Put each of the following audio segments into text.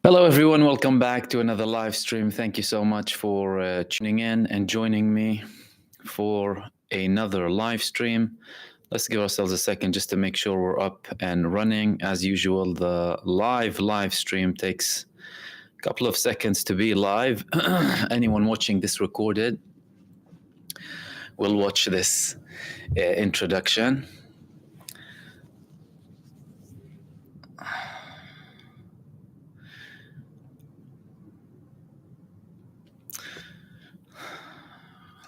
Hello, everyone. Welcome back to another live stream. Thank you so much for tuning in and joining me for another live stream. Let's give ourselves a second just to make sure we're up and running. As usual, the live stream takes a couple of seconds to be live. Anyone watching this recorded will watch this introduction.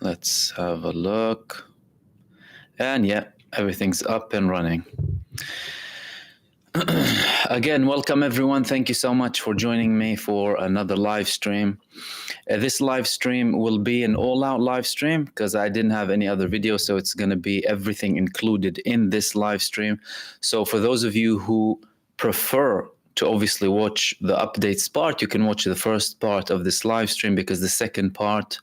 Let's have a look. And yeah, everything's up and running. Again, welcome everyone. Thank you so much for joining me for another live stream. This live stream will be an all-out live stream because I didn't have any other video, so it's going to be everything included in this live stream. So for those of you who prefer to obviously watch the updates part, you can watch the first part of this live stream because the second part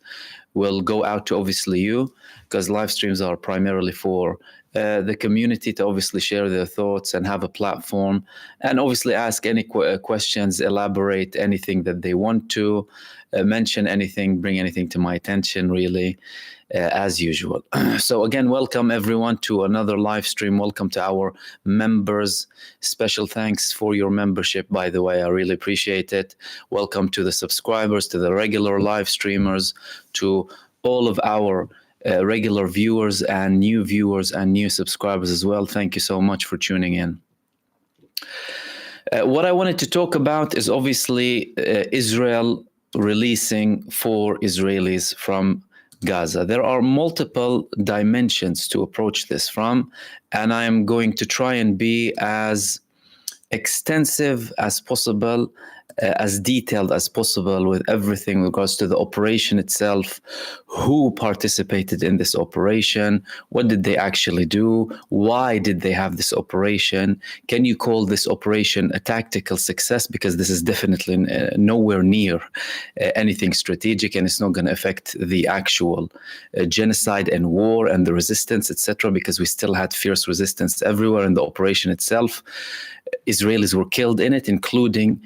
will go out to obviously you, because live streams are primarily for the community to obviously share their thoughts and have a platform and obviously ask any questions, elaborate anything that they want to, mention anything, bring anything to my attention, really, as usual. So again, welcome everyone to another live stream. Welcome to our members. Special thanks for your membership, by the way. I really appreciate it. Welcome to the subscribers, to the regular live streamers, to all of our regular viewers and new subscribers as well. Thank you so much for tuning in. What I wanted to talk about is obviously Israel releasing 4 Israelis from Gaza. There are multiple dimensions to approach this from, and I am going to try and be as extensive as possible, as detailed as possible with everything in regards to the operation itself, who participated in this operation, what did they actually do, why did they have this operation, can you call this operation a tactical success, because this is definitely nowhere near anything strategic, and it's not going to affect the actual genocide and war and the resistance, etc., because we still had fierce resistance everywhere in the operation itself. Israelis were killed in it, including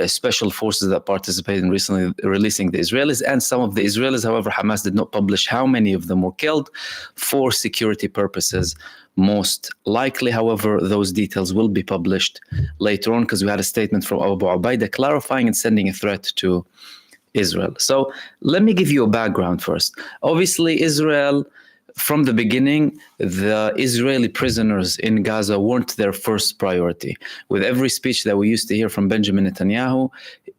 special forces that participated in recently releasing the Israelis, and some of the Israelis. However, Hamas did not publish how many of them were killed for security purposes, most likely. However, those details will be published later on because we had a statement from Abu Ubaidah clarifying and sending a threat to Israel. So let me give you a background first. Obviously, Israel, from the beginning, the Israeli prisoners in Gaza weren't their first priority. With every speech that we used to hear from Benjamin Netanyahu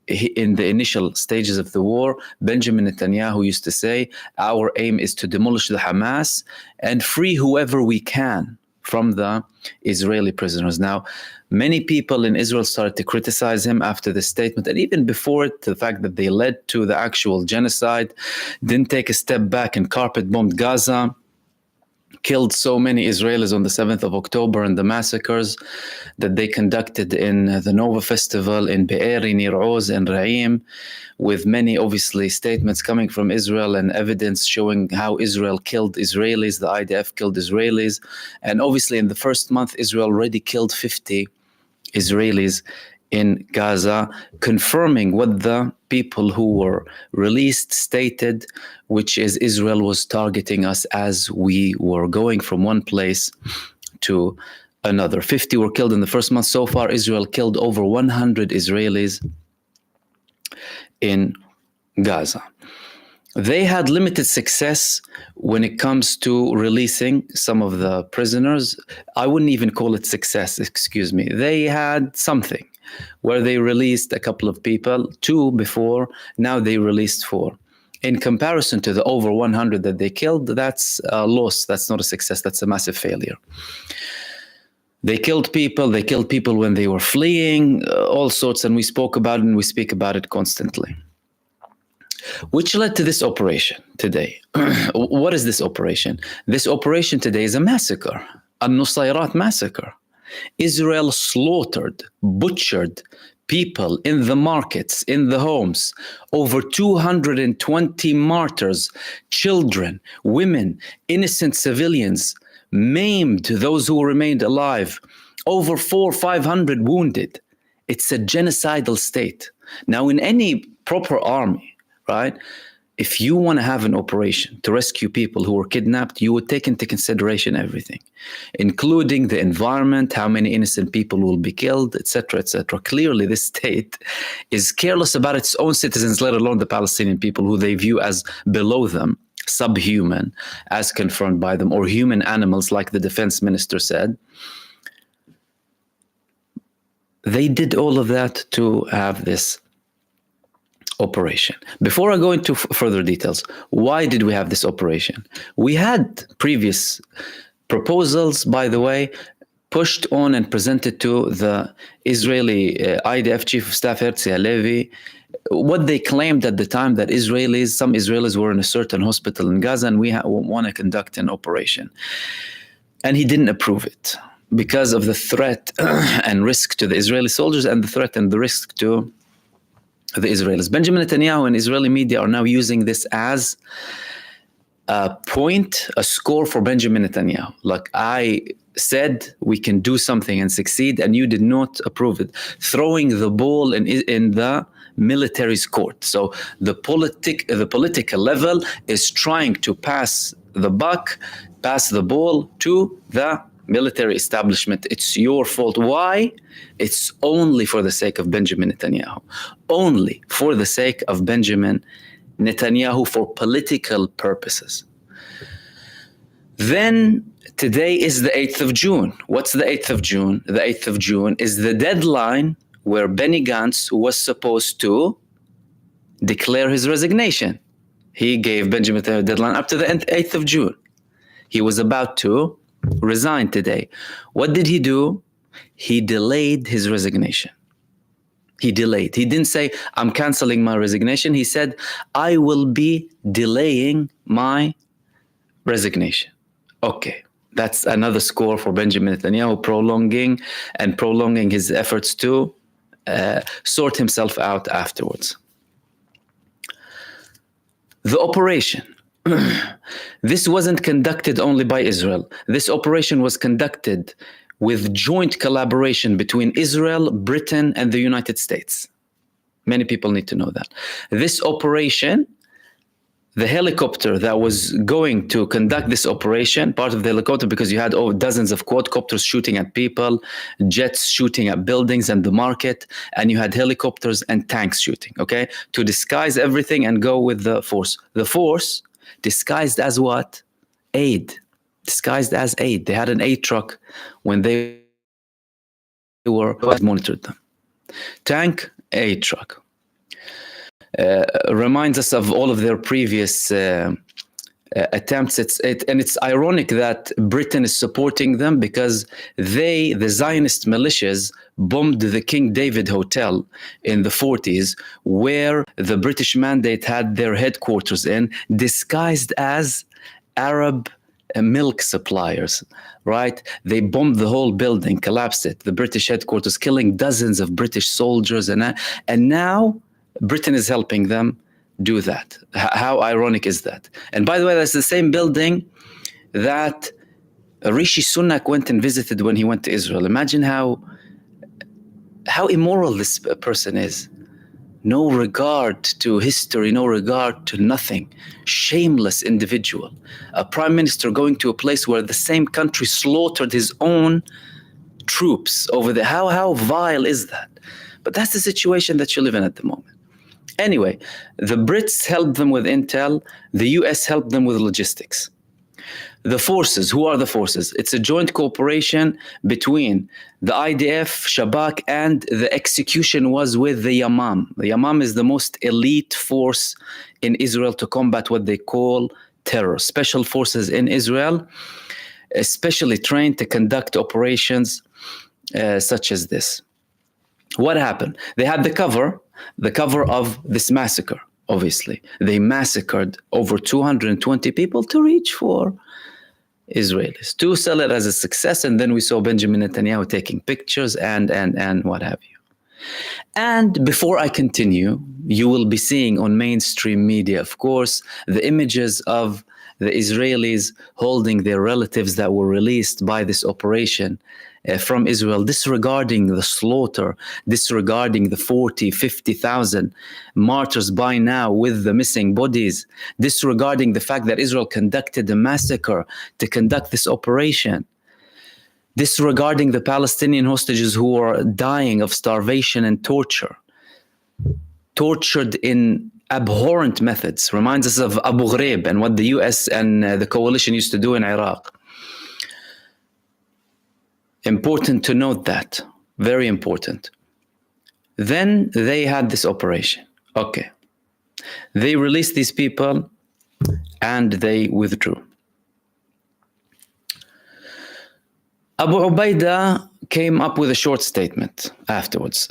in the initial stages of the war, Benjamin Netanyahu used to say, our aim is to demolish the Hamas and free whoever we can from the Israeli prisoners. Now, many people in Israel started to criticize him after this statement, and even before it, the fact that they led to the actual genocide, didn't take a step back and carpet bombed Gaza, killed so many Israelis on the 7th of October and the massacres that they conducted in the Nova Festival in Be'eri, near Oz and Ra'im, with many, obviously, statements coming from Israel and evidence showing how Israel killed Israelis, the IDF killed Israelis. And obviously, in the first month, Israel already killed 50 Israelis in Gaza, confirming what the people who were released stated, which is Israel was targeting us as we were going from one place to another. 50 were killed in the first month. So far, Israel killed over 100 Israelis in Gaza. They had limited success when it comes to releasing some of the prisoners. I wouldn't even call it success, excuse me. They had something where they released a couple of people, 2 before, now they released 4. In comparison to the over 100 that they killed, that's a loss, that's not a success, that's a massive failure. They killed people when they were fleeing, all sorts, and we spoke about it and we speak about it constantly. Which led to this operation today. What is this operation? This operation today is a massacre, a Nusayrat massacre. Israel slaughtered, butchered people in the markets, in the homes. Over 220 martyrs, children, women, innocent civilians, maimed those who remained alive. Over 400-500 wounded. It's a genocidal state. Now, in any proper army, right, if you want to have an operation to rescue people who were kidnapped, you would take into consideration everything, including the environment, how many innocent people will be killed, etc., etc. Clearly, this state is careless about its own citizens, let alone the Palestinian people, who they view as below them, subhuman, as confirmed by them, or human animals, like the defense minister said. They did all of that to have this operation. Before I go into further details, why did we have this operation? We had previous proposals, by the way, pushed on and presented to the Israeli IDF Chief of Staff Herzl Halevi. What they claimed at the time, that some Israelis were in a certain hospital in Gaza and we want to conduct an operation. And he didn't approve it because of the threat and risk to the Israeli soldiers, and the threat and the risk to the Israelis. Benjamin Netanyahu and Israeli media are now using this as a score for Benjamin Netanyahu. Like, I said we can do something and succeed, and you did not approve it. Throwing the ball in the military's court. So the political level is trying to pass the ball to the military establishment. It's your fault. Why? It's only for the sake of Benjamin Netanyahu. Only for the sake of Benjamin Netanyahu, for political purposes. Then today is the 8th of June. What's the 8th of June? The 8th of June is the deadline where Benny Gantz was supposed to declare his resignation. He gave Benjamin Netanyahu a deadline up to the 8th of June. He was about to resign today. What did he do? He delayed his resignation. He delayed. He didn't say, I'm canceling my resignation. He said, I will be delaying my resignation. Okay, that's another score for Benjamin Netanyahu, prolonging his efforts to sort himself out afterwards. The operation. This wasn't conducted only by Israel. This operation was conducted with joint collaboration between Israel, Britain, and the United States. Many people need to know that. This operation, the helicopter that was going to conduct this operation, part of the helicopter, because you had dozens of quadcopters shooting at people, jets shooting at buildings and the market, and you had helicopters and tanks shooting, okay? To disguise everything and go with the force. The force disguised as what? Aid. Disguised as aid. They had an aid truck when they monitored them. Tank, aid truck. Reminds us of all of their previous attempts. And it's ironic that Britain is supporting them, because the Zionist militias, bombed the King David Hotel in the 40s, where the British Mandate had their headquarters in, disguised as Arab milk suppliers, right? They bombed the whole building, collapsed it, the British headquarters, killing dozens of British soldiers. And now Britain is helping them do that. How ironic is that? And by the way, that's the same building that Rishi Sunak went and visited when he went to Israel. Imagine how immoral this person is. No regard to history, no regard to nothing. Shameless individual. A prime minister going to a place where the same country slaughtered his own troops over there. How vile is that? But that's the situation that you live in at the moment. Anyway, the Brits helped them with intel. The US helped them with logistics. The forces, who are the forces? It's a joint cooperation between the IDF, Shabak, and the execution was with the Yamam. The Yamam is the most elite force in Israel to combat what they call terror. Special forces in Israel, especially trained to conduct operations such as this. What happened? They had the cover of this massacre, obviously. They massacred over 220 people to reach for Israelis, to sell it as a success. And then we saw Benjamin Netanyahu taking pictures and what have you. And before I continue, you will be seeing on mainstream media, of course, the images of the Israelis holding their relatives that were released by this operation from Israel, disregarding the slaughter, disregarding the 40, 50,000 martyrs by now with the missing bodies, disregarding the fact that Israel conducted a massacre to conduct this operation, disregarding the Palestinian hostages who are dying of starvation and torture, tortured in abhorrent methods. Reminds us of Abu Ghraib and what the US and the coalition used to do in Iraq. Important to note that. Very important. Then they had this operation. Okay. They released these people and they withdrew. Abu Ubaidah came up with a short statement afterwards.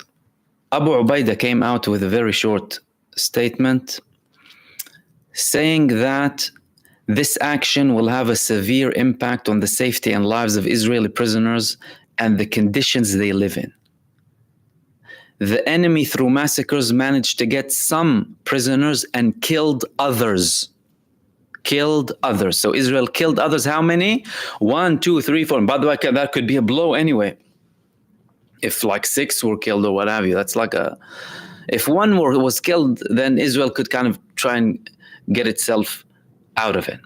Abu Ubaidah came out with a very short statement saying that this action will have a severe impact on the safety and lives of Israeli prisoners and the conditions they live in. The enemy, through massacres, managed to get some prisoners and killed others. Killed others. So Israel killed others. How many? 1, 2, 3, 4. And by the way, that could be a blow anyway. If like 6 were killed or what have you, that's like a... If one was killed, then Israel could kind of try and get itself out of it.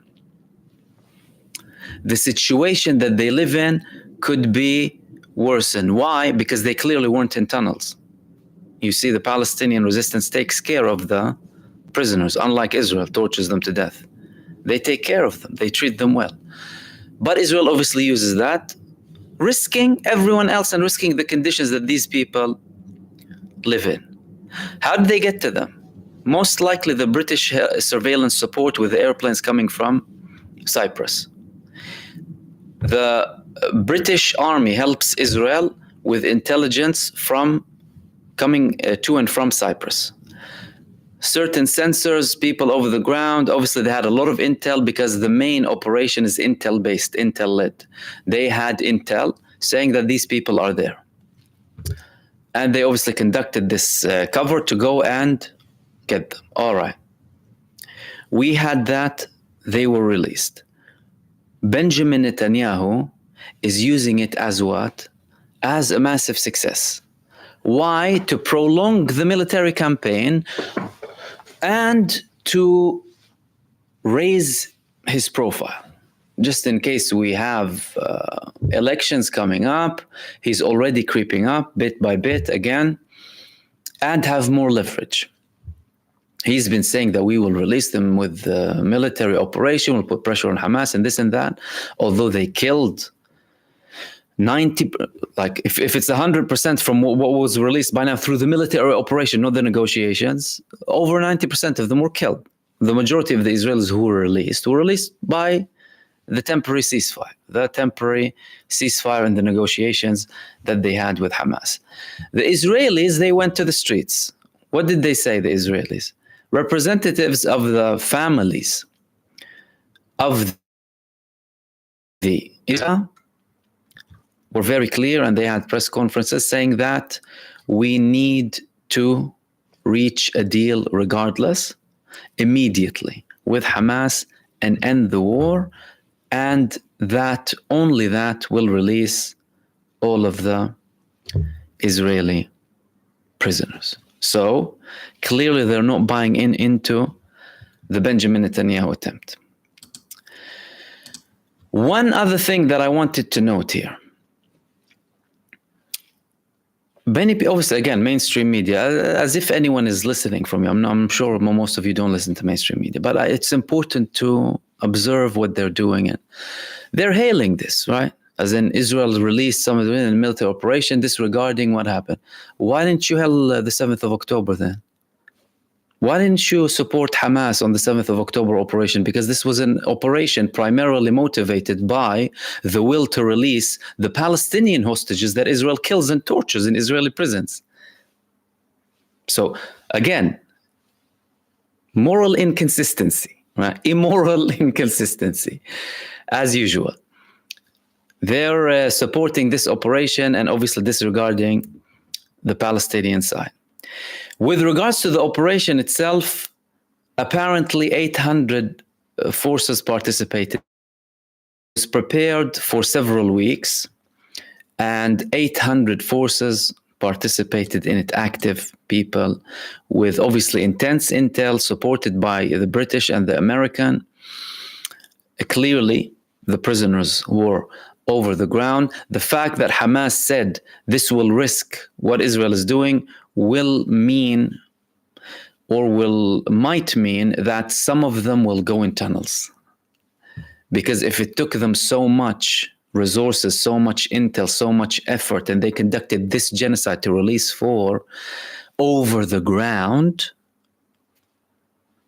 The situation that they live in could be worsened. Why? Because they clearly weren't in tunnels. You see, the Palestinian resistance takes care of the prisoners, unlike Israel, tortures them to death. They take care of them. They treat them well. But Israel obviously uses that, risking everyone else and risking the conditions that these people live in. How did they get to them? Most likely the British surveillance support with the airplanes coming from Cyprus. The British army helps Israel with intelligence from coming to and from Cyprus. Certain sensors, people over the ground, obviously they had a lot of intel because the main operation is intel-based, intel-led. They had intel saying that these people are there. And they obviously conducted this cover to go and get them. All right. We had that. They were released. Benjamin Netanyahu is using it as what? As a massive success. Why? To prolong the military campaign and to raise his profile. Just in case we have elections coming up, he's already creeping up bit by bit again and have more leverage. He's been saying that we will release them with the military operation, we'll put pressure on Hamas and this and that, although they killed 90, like if it's 100% from what was released by now through the military operation, not the negotiations, over 90% of them were killed. The majority of the Israelis who were released by the temporary ceasefire and the negotiations that they had with Hamas. The Israelis, they went to the streets. What did they say, the Israelis? Representatives of the families of the Israel were very clear, and they had press conferences saying that we need to reach a deal regardless, immediately, with Hamas and end the war, and that only that will release all of the Israeli prisoners. So clearly they're not buying into the Benjamin Netanyahu attempt. One other thing that I wanted to note here. Obviously, again, mainstream media, as if anyone is listening from you. I'm sure most of you don't listen to mainstream media, but it's important to observe what they're doing. And they're hailing this, right? As in Israel released some of them in a military operation, disregarding what happened. Why didn't you hail the 7th of October then? Why didn't you support Hamas on the 7th of October operation? Because this was an operation primarily motivated by the will to release the Palestinian hostages that Israel kills and tortures in Israeli prisons. So again, moral inconsistency, right? Immoral inconsistency, as usual. They're supporting this operation and obviously disregarding the Palestinian side. With regards to the operation itself, apparently 800 forces participated. It was prepared for several weeks, and 800 forces participated in it, active people with obviously intense intel supported by the British and the American. Clearly, the prisoners were over the ground. The fact that Hamas said this will risk what Israel is doing will mean, or might mean, that some of them will go in tunnels. Because if it took them so much resources, so much intel, so much effort, and they conducted this genocide to release 4 over the ground,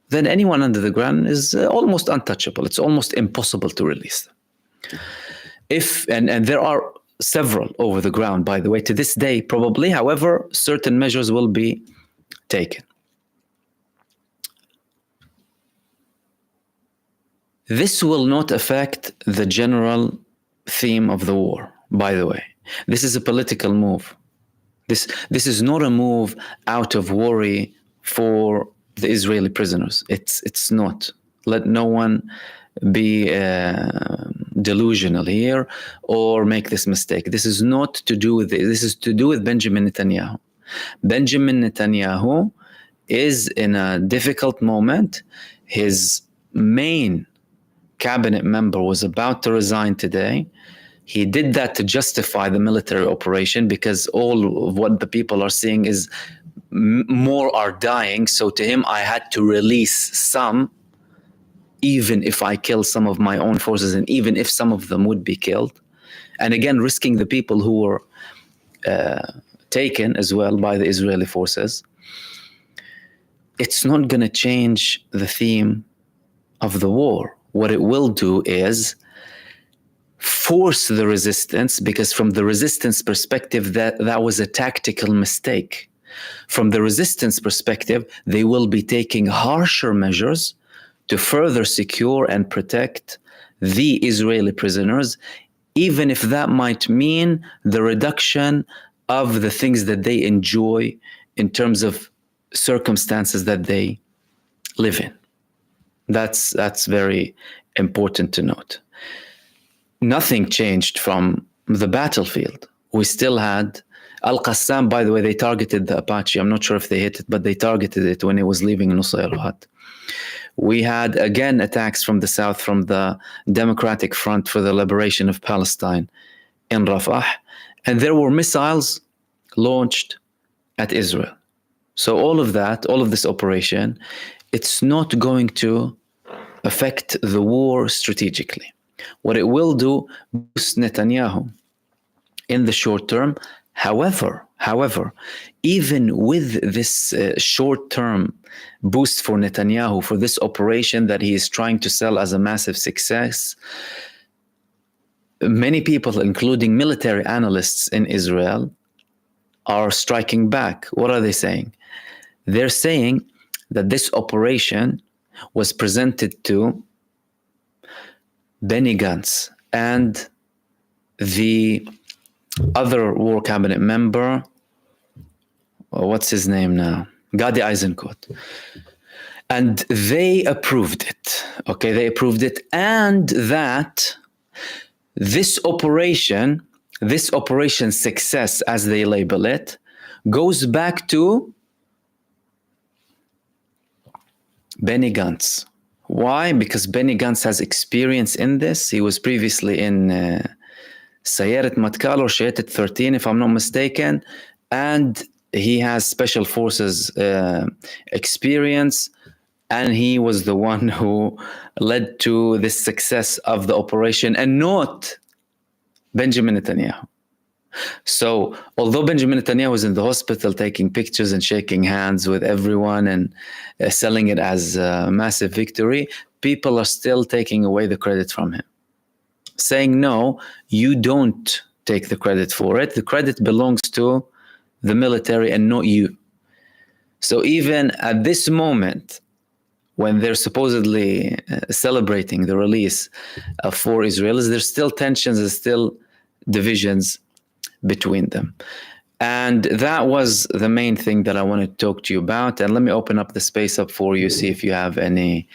then anyone under the ground is almost untouchable. It's almost impossible to release them. And there are several over the ground, by the way, to this day, probably. However, certain measures will be taken. This will not affect the general theme of the war, by the way. This is a political move. This is not a move out of worry for the Israeli prisoners. It's not. Let no one be delusional here or make this mistake. This is not to do with this. This is to do with Benjamin Netanyahu. Benjamin Netanyahu is in a difficult moment. His main cabinet member was about to resign today. He did that to justify the military operation, because all of what the people are seeing is more are dying. So to him, I had to release some, even if I kill some of my own forces, and even if some of them would be killed. And again, risking the people who were taken as well by the Israeli forces. It's not going to change the theme of the war. What it will do is force the resistance, because from the resistance perspective, that was a tactical mistake. From the resistance perspective, they will be taking harsher measures to further secure and protect the Israeli prisoners, even if that might mean the reduction of the things that they enjoy in terms of circumstances that they live in. That's very important to note. Nothing changed from the battlefield. We still had Al-Qassam, by the way, they targeted the Apache. I'm not sure if they hit it, but they targeted it when it was leaving Nusayr. We had, again, attacks from the south, from the Democratic Front for the Liberation of Palestine in Rafah. And there were missiles launched at Israel. So all of that, all of this operation, it's not going to affect the war strategically. What it will do, boost Netanyahu in the short term. However, even with this short-term boost for Netanyahu, for this operation that he is trying to sell as a massive success, many people, including military analysts in Israel, are striking back. What are they saying? They're saying that this operation was presented to Benny Gantz and the other war cabinet member, what's his name now? Gadi Eisenkot. And they approved it. Okay, they approved it. And that this operation success, as they label it, goes back to Benny Gantz. Why? Because Benny Gantz has experience in this. He was previously in Sayeret Matkal or Shayetet 13, if I'm not mistaken, and he has special forces experience, and he was the one who led to this success of the operation, and not Benjamin Netanyahu. So although Benjamin Netanyahu was in the hospital taking pictures and shaking hands with everyone and selling it as a massive victory, people are still taking away the credit from him, saying, no, you don't take the credit for it. The credit belongs to the military and not you. So even at this moment, when they're supposedly celebrating the release of 4 Israelis, there's still tensions, there's still divisions between them. And that was the main thing that I wanted to talk to you about. And let me open up the space up for you, see if you have any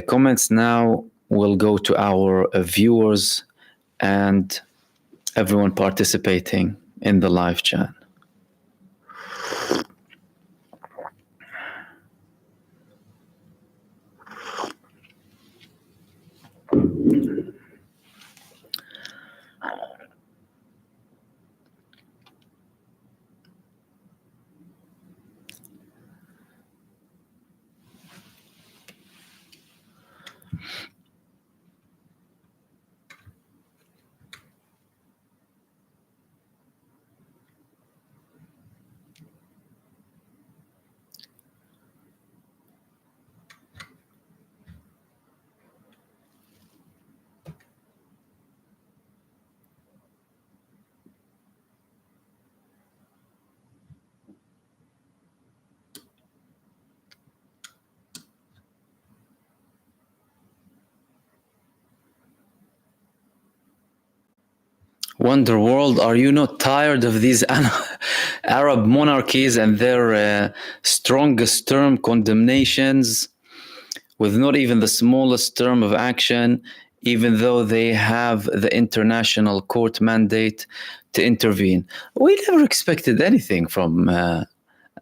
comments. Now we'll go to our viewers and everyone participating in the live chat. Wonder World, are you not tired of these Arab monarchies and their strongest term condemnations with not even the smallest term of action, even though they have the international court mandate to intervene? We never expected anything from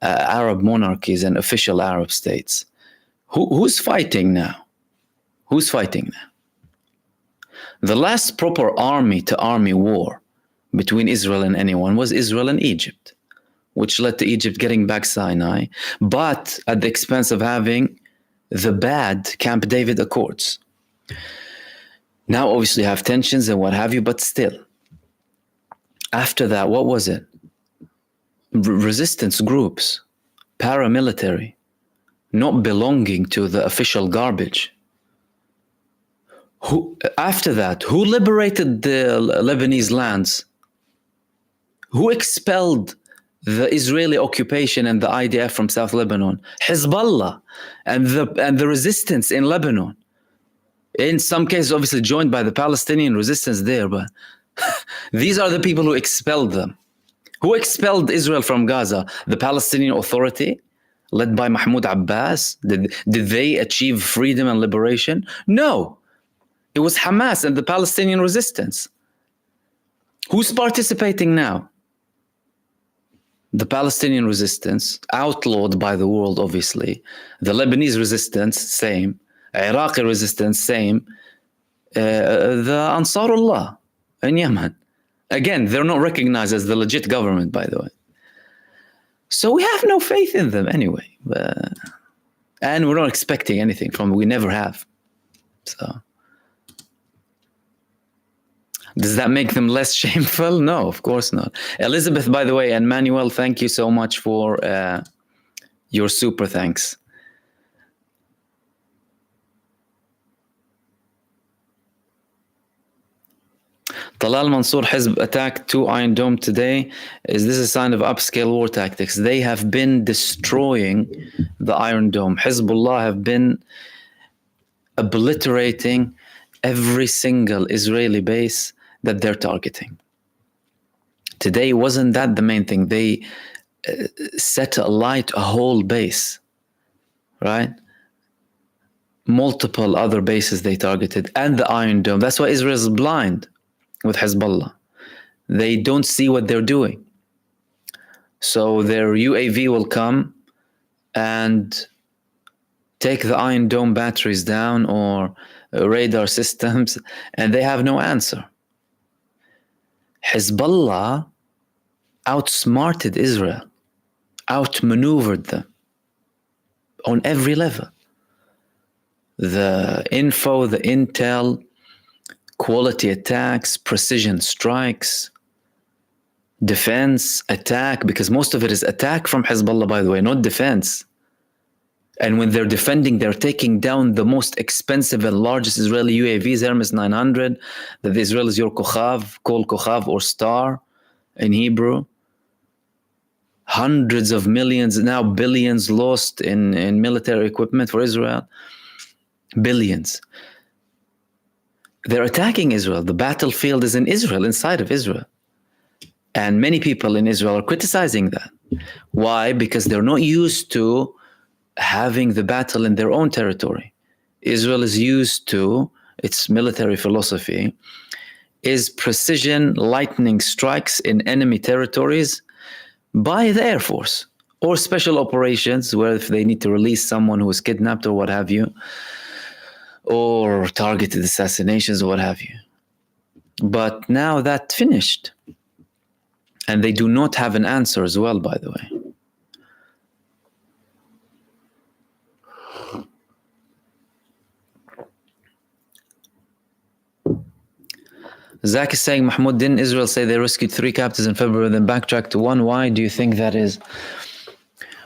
Arab monarchies and official Arab states. Who's fighting now? Who's fighting now? The last proper army-to-army war between Israel and anyone was Israel and Egypt, which led to Egypt getting back Sinai, but at the expense of having the bad Camp David Accords. Now, obviously, you have tensions and what have you, but still. After that, what was it? Resistance groups, paramilitary, not belonging to the official garbage. After that, who liberated the Lebanese lands? Who expelled the Israeli occupation and the IDF from South Lebanon? Hezbollah and the resistance in Lebanon. In some cases, obviously joined by the Palestinian resistance there, but these are the people who expelled them. Who expelled Israel from Gaza? The Palestinian Authority, led by Mahmoud Abbas. Did they achieve freedom and liberation? No. It was Hamas and the Palestinian resistance. Who's participating now? The Palestinian resistance, outlawed by the world, obviously. The Lebanese resistance, same. Iraqi resistance, same. The Ansarullah in Yemen. Again, they're not recognized as the legit government, by the way. So we have no faith in them anyway. And we're not expecting anything from them. We never have. So... does that make them less shameful? No, of course not. Elizabeth, by the way, and Manuel, thank you so much for your super thanks. Talal Mansour, Hizb attacked 2 Iron Dome today. Is this a sign of upscale war tactics? They have been destroying the Iron Dome. Hezbollah have been obliterating every single Israeli base that they're targeting. Today, wasn't that the main thing? They set alight a whole base, right? Multiple other bases they targeted, and the Iron Dome. That's why Israel is blind with Hezbollah. They don't see what they're doing. So their UAV will come and take the Iron Dome batteries down or radar systems, and they have no answer. Hezbollah outsmarted Israel, outmaneuvered them on every level. The info, the intel, quality attacks, precision strikes, defense, attack, because most of it is attack from Hezbollah, by the way, not defense. And when they're defending, they're taking down the most expensive and largest Israeli UAVs, Hermes 900, that the Israelis call Kochav or Star in Hebrew. Hundreds of millions, now billions lost in military equipment for Israel. Billions. They're attacking Israel. The battlefield is in Israel, inside of Israel. And many people in Israel are criticizing that. Why? Because they're not used to having the battle in their own territory. Israel is used to, its military philosophy is precision lightning strikes in enemy territories by the Air Force, or special operations, where if they need to release someone who was kidnapped or what have you, or targeted assassinations or what have you. But now that finished. And they do not have an answer as well, by the way. Zach is saying, Mahmoud, didn't Israel say they rescued 3 captives in February, then backtracked to 1? Why do you think that is?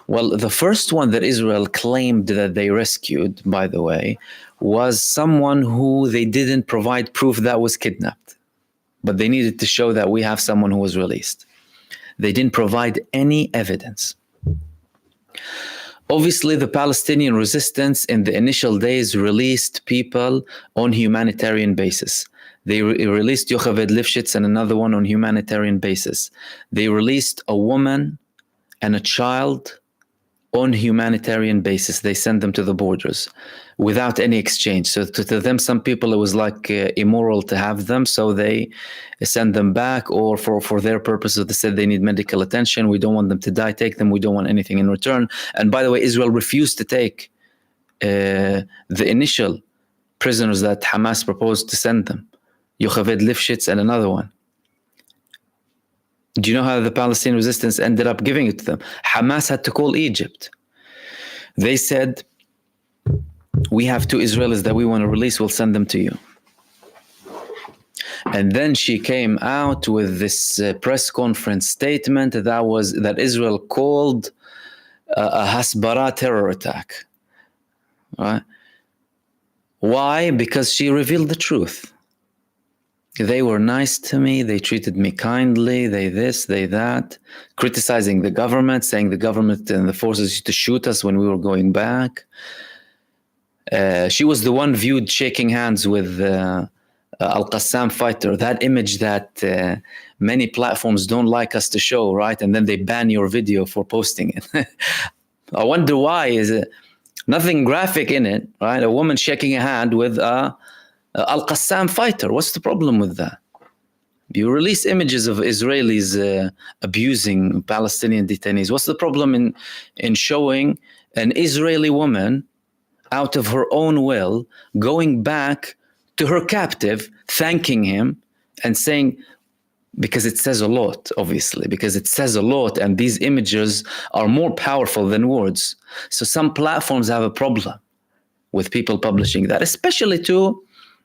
Well, the first one that Israel claimed that they rescued, by the way, was someone who they didn't provide proof that was kidnapped. But they needed to show that we have someone who was released. They didn't provide any evidence. Obviously, the Palestinian resistance in the initial days released people on humanitarian basis. They released Yocheved Lifshitz and another one on humanitarian basis. They released a woman and a child on humanitarian basis. They sent them to the borders without any exchange. So to them, some people, it was like immoral to have them, so they send them back, or for their purposes, they said they need medical attention. We don't want them to die. Take them. We don't want anything in return. And by the way, Israel refused to take the initial prisoners that Hamas proposed to send them. Yocheved Lifshitz and another one. Do you know how the Palestinian resistance ended up giving it to them? Hamas had to call Egypt. They said, we have 2 Israelis that we want to release, we'll send them to you. And then she came out with this press conference statement that Israel called a Hasbara terror attack. Right? Why? Because she revealed the truth. They were nice to me, they treated me kindly, they this, they that, criticizing the government, saying the government and the forces used to shoot us when we were going back. She was the one viewed shaking hands with Al-Qassam fighter, that image that many platforms don't like us to show, right? And then they ban your video for posting it. I wonder why. Is it nothing graphic in it, right? A woman shaking a hand with a Al-Qassam fighter. What's the problem with that? You release images of Israelis abusing Palestinian detainees. What's the problem in showing an Israeli woman out of her own will going back to her captive, thanking him and saying, because it says a lot, obviously, because it says a lot, and these images are more powerful than words. So some platforms have a problem with people publishing that, especially to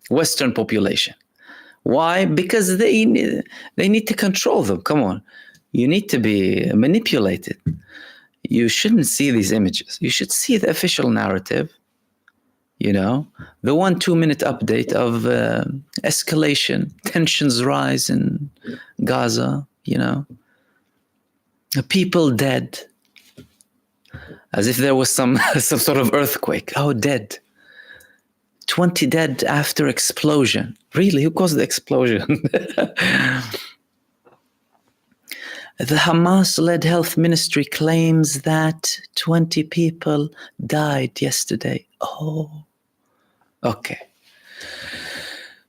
Western population. Why? Because they need to control them. Come on. You need to be manipulated. You shouldn't see these images. You should see the official narrative, you know, the 1-2 minute update of escalation, tensions rise in Gaza, you know, people dead, as if there was some sort of earthquake. Oh, dead. 20 dead after explosion. Really? Who caused the explosion? The Hamas-led health ministry claims that 20 people died yesterday. Oh, okay.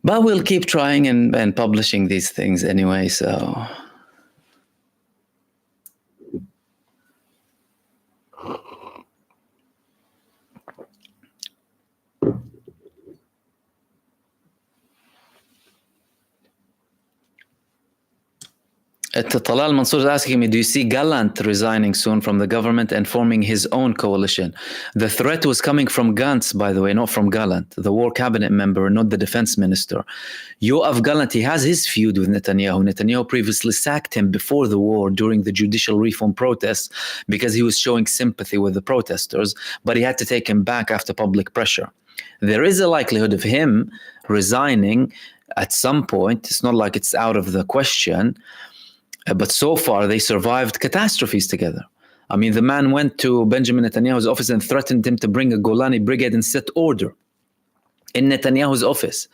But we'll keep trying and publishing these things anyway, so... Talal Mansour is asking me, do you see Gallant resigning soon from the government and forming his own coalition? The threat was coming from Gantz, by the way, not from Gallant, the war cabinet member, not the defense minister. Yoav Gallant, he has his feud with Netanyahu. Netanyahu previously sacked him before the war during the judicial reform protests because he was showing sympathy with the protesters, but he had to take him back after public pressure. There is a likelihood of him resigning at some point. It's not like it's out of the question. But so far, they survived catastrophes together. I mean, the man went to Benjamin Netanyahu's office and threatened him to bring a Golani brigade and set order in Netanyahu's office.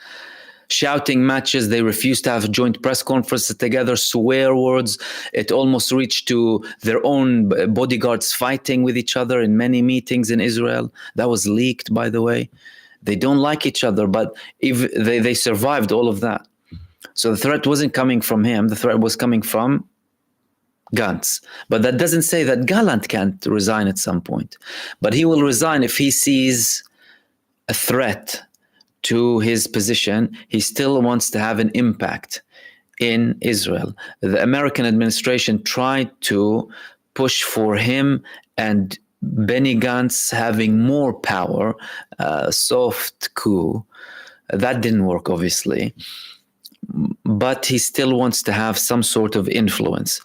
Shouting matches, they refused to have joint press conferences together, swear words. It almost reached to their own bodyguards fighting with each other in many meetings in Israel. That was leaked, by the way. They don't like each other, but if they survived all of that. So the threat wasn't coming from him. The threat was coming from Gantz. But that doesn't say that Gallant can't resign at some point. But he will resign if he sees a threat to his position. He still wants to have an impact in Israel. The American administration tried to push for him and Benny Gantz having more power, soft coup. That didn't work, obviously. But he still wants to have some sort of influence.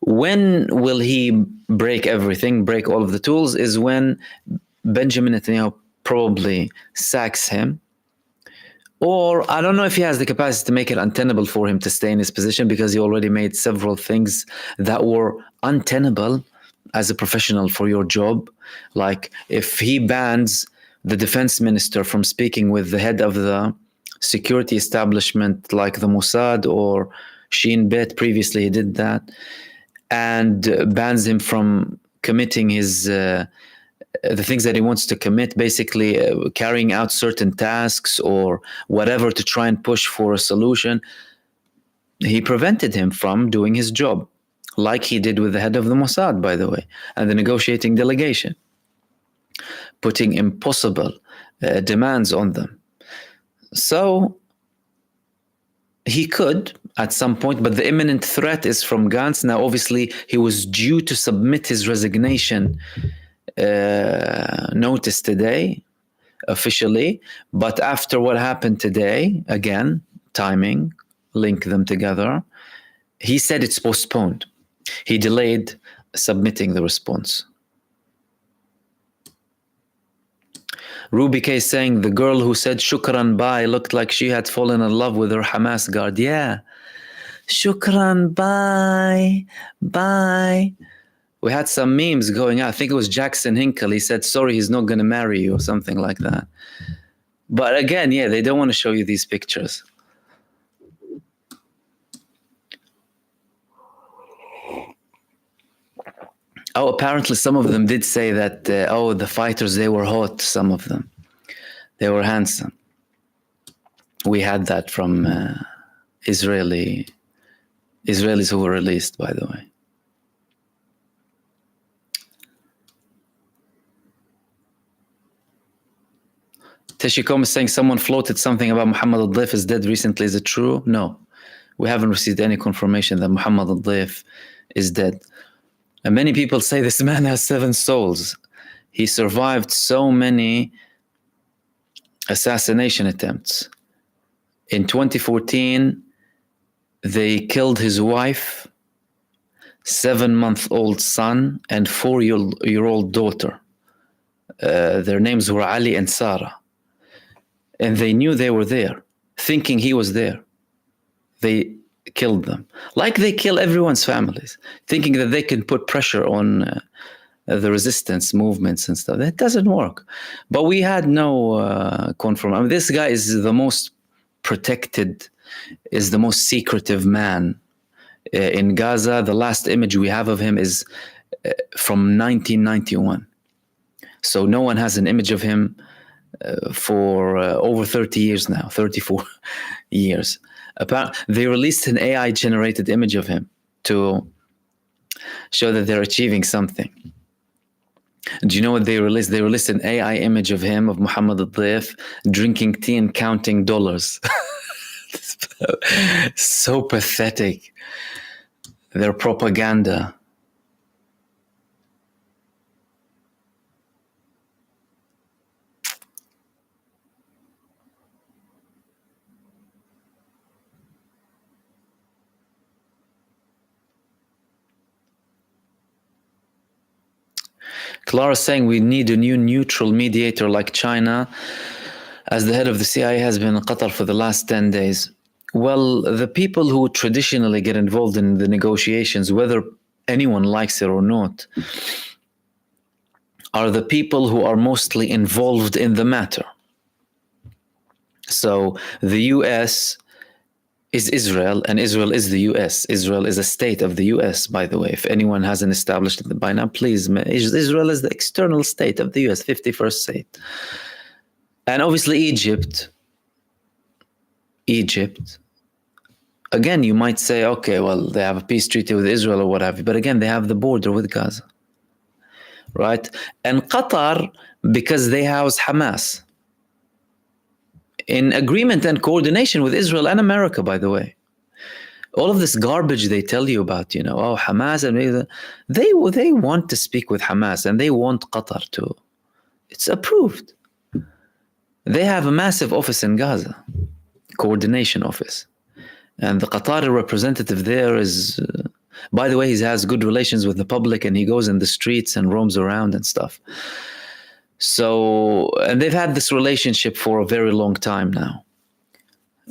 When will he break everything, break all of the tools, is when Benjamin Netanyahu probably sacks him. Or I don't know if he has the capacity to make it untenable for him to stay in his position, because he already made several things that were untenable as a professional for your job. Like if he bans the defense minister from speaking with the head of the security establishment like the Mossad or Shin Bet, previously he did that, and bans him from committing his the things that he wants to commit, basically carrying out certain tasks or whatever to try and push for a solution. He prevented him from doing his job, like he did with the head of the Mossad, by the way, and the negotiating delegation, putting impossible demands on them. So he could at some point, but the imminent threat is from Gantz. Now, obviously, he was due to submit his resignation notice today, officially. But after what happened today, again, timing, link them together, he said it's postponed. He delayed submitting the response. Ruby K saying the girl who said shukran bye looked like she had fallen in love with her Hamas guard. Yeah. Shukran bye. Bye. We had some memes going out. I think it was Jackson Hinkle. He said, sorry, he's not going to marry you or something like that. But again, yeah, they don't want to show you these pictures. Oh, apparently some of them did say that, the fighters, they were hot, some of them. They were handsome. We had that from Israelis who were released, by the way. Teshikom is saying someone floated something about Muhammad al-Dayf is dead recently. Is it true? No. We haven't received any confirmation that Muhammad al-Dayf is dead. And many people say this man has 7 souls. He survived so many assassination attempts. In 2014, they killed his wife, 7-month-old son, and 4-year-old daughter. Their names were Ali and Sarah. And they knew they were there, thinking he was there. They killed them, like they kill everyone's families, thinking that they can put pressure on the resistance movements and stuff. That doesn't work. But we had no confirmation. I mean, this guy is the most protected, is the most secretive man in Gaza. The last image we have of him is from 1991. So no one has an image of him for over 30 years now, 34 years. They released an AI-generated image of him to show that they're achieving something. Do you know what they released? They released an AI image of him, of Muhammad al-Dayf, drinking tea and counting dollars. So pathetic. Their propaganda. Clara saying we need a new neutral mediator like China, as the head of the CIA has been in Qatar for the last 10 days. Well, the people who traditionally get involved in the negotiations, whether anyone likes it or not, are the people who are mostly involved in the matter. So the US is Israel, and Israel is the US. Israel is a state of the US, by the way. If anyone hasn't established it by now, please. Israel is the external state of the US, 51st state. And obviously Egypt Again, you might say, okay, well, they have a peace treaty with Israel or what have you, but again, they have the border with Gaza, right? And Qatar, because they house Hamas, in agreement and coordination with Israel and America, by the way. All of this garbage they tell you about, oh, Hamas, and they want to speak with Hamas, and they want Qatar to. It's approved. They have a massive office in Gaza, coordination office. And the Qatari representative there is, by the way, he has good relations with the public, and he goes in the streets and roams around and stuff. So, and they've had this relationship for a very long time now.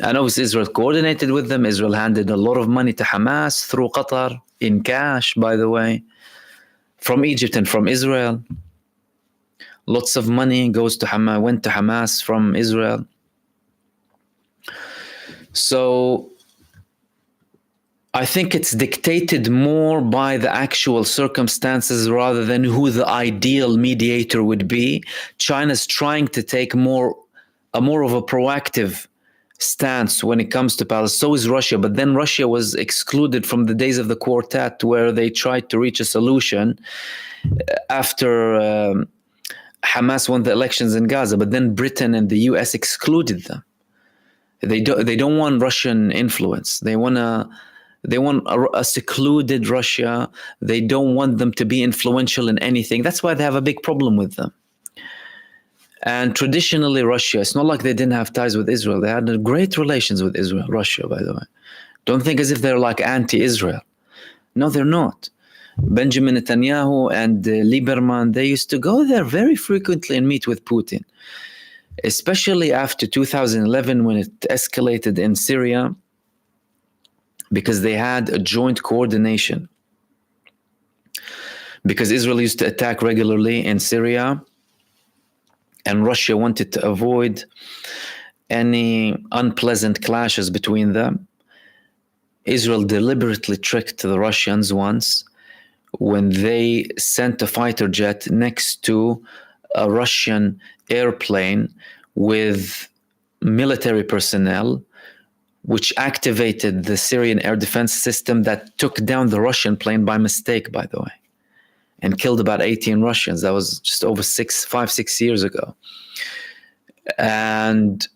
And obviously Israel coordinated with them. Israel handed a lot of money to Hamas through Qatar, in cash, by the way, from Egypt and from Israel. Lots of money went to Hamas from Israel. So I think it's dictated more by the actual circumstances rather than who the ideal mediator would be. China's trying to take more of a proactive stance when it comes to Palestine. So is Russia, but then Russia was excluded from the days of the quartet, where they tried to reach a solution after Hamas won the elections in Gaza, but then Britain and the US excluded them. They don't want Russian influence. They want a secluded Russia. They don't want them to be influential in anything. That's why they have a big problem with them. And traditionally, Russia, it's not like they didn't have ties with Israel. They had great relations with Russia, by the way. Don't think as if they're like anti-Israel. No, they're not. Benjamin Netanyahu and Lieberman, they used to go there very frequently and meet with Putin, especially after 2011 when it escalated in Syria, because they had a joint coordination. Because Israel used to attack regularly in Syria, and Russia wanted to avoid any unpleasant clashes between them. Israel deliberately tricked the Russians once when they sent a fighter jet next to a Russian airplane with military personnel, which activated the Syrian air defense system that took down the Russian plane by mistake, by the way, and killed about 18 Russians. That was just over 5-6 years ago. And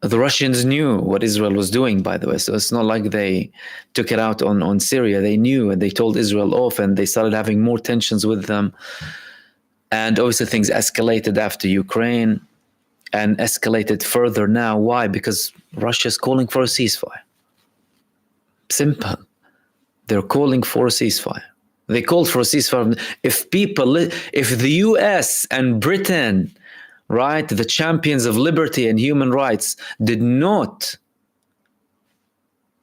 the Russians knew what Israel was doing, by the way. So it's not like they took it out on Syria. They knew, and they told Israel off, and they started having more tensions with them. And obviously things escalated after Ukraine and escalated further now. Why? Because Russia's calling for a ceasefire. Simple. They're calling for a ceasefire. They called for a ceasefire. If the US and Britain, right, the champions of liberty and human rights, did not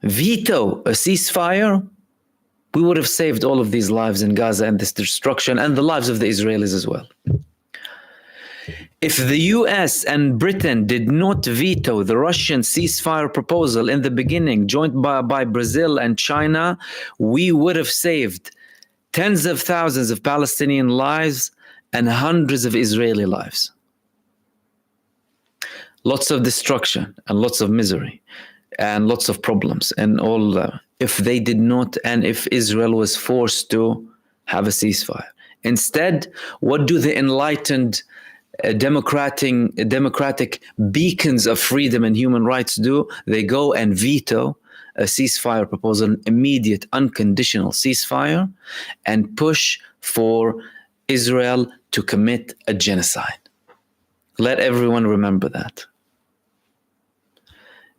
veto a ceasefire, we would have saved all of these lives in Gaza and this destruction, and the lives of the Israelis as well. If the US and Britain did not veto the Russian ceasefire proposal in the beginning, joined by Brazil and China, we would have saved tens of thousands of Palestinian lives and hundreds of Israeli lives. Lots of destruction and lots of misery and lots of problems and all that, if they did not, and if Israel was forced to have a ceasefire. Instead, what do the enlightened democratic beacons of freedom and human rights do? They go and veto a ceasefire proposal, an immediate, unconditional ceasefire, and push for Israel to commit a genocide. Let everyone remember that.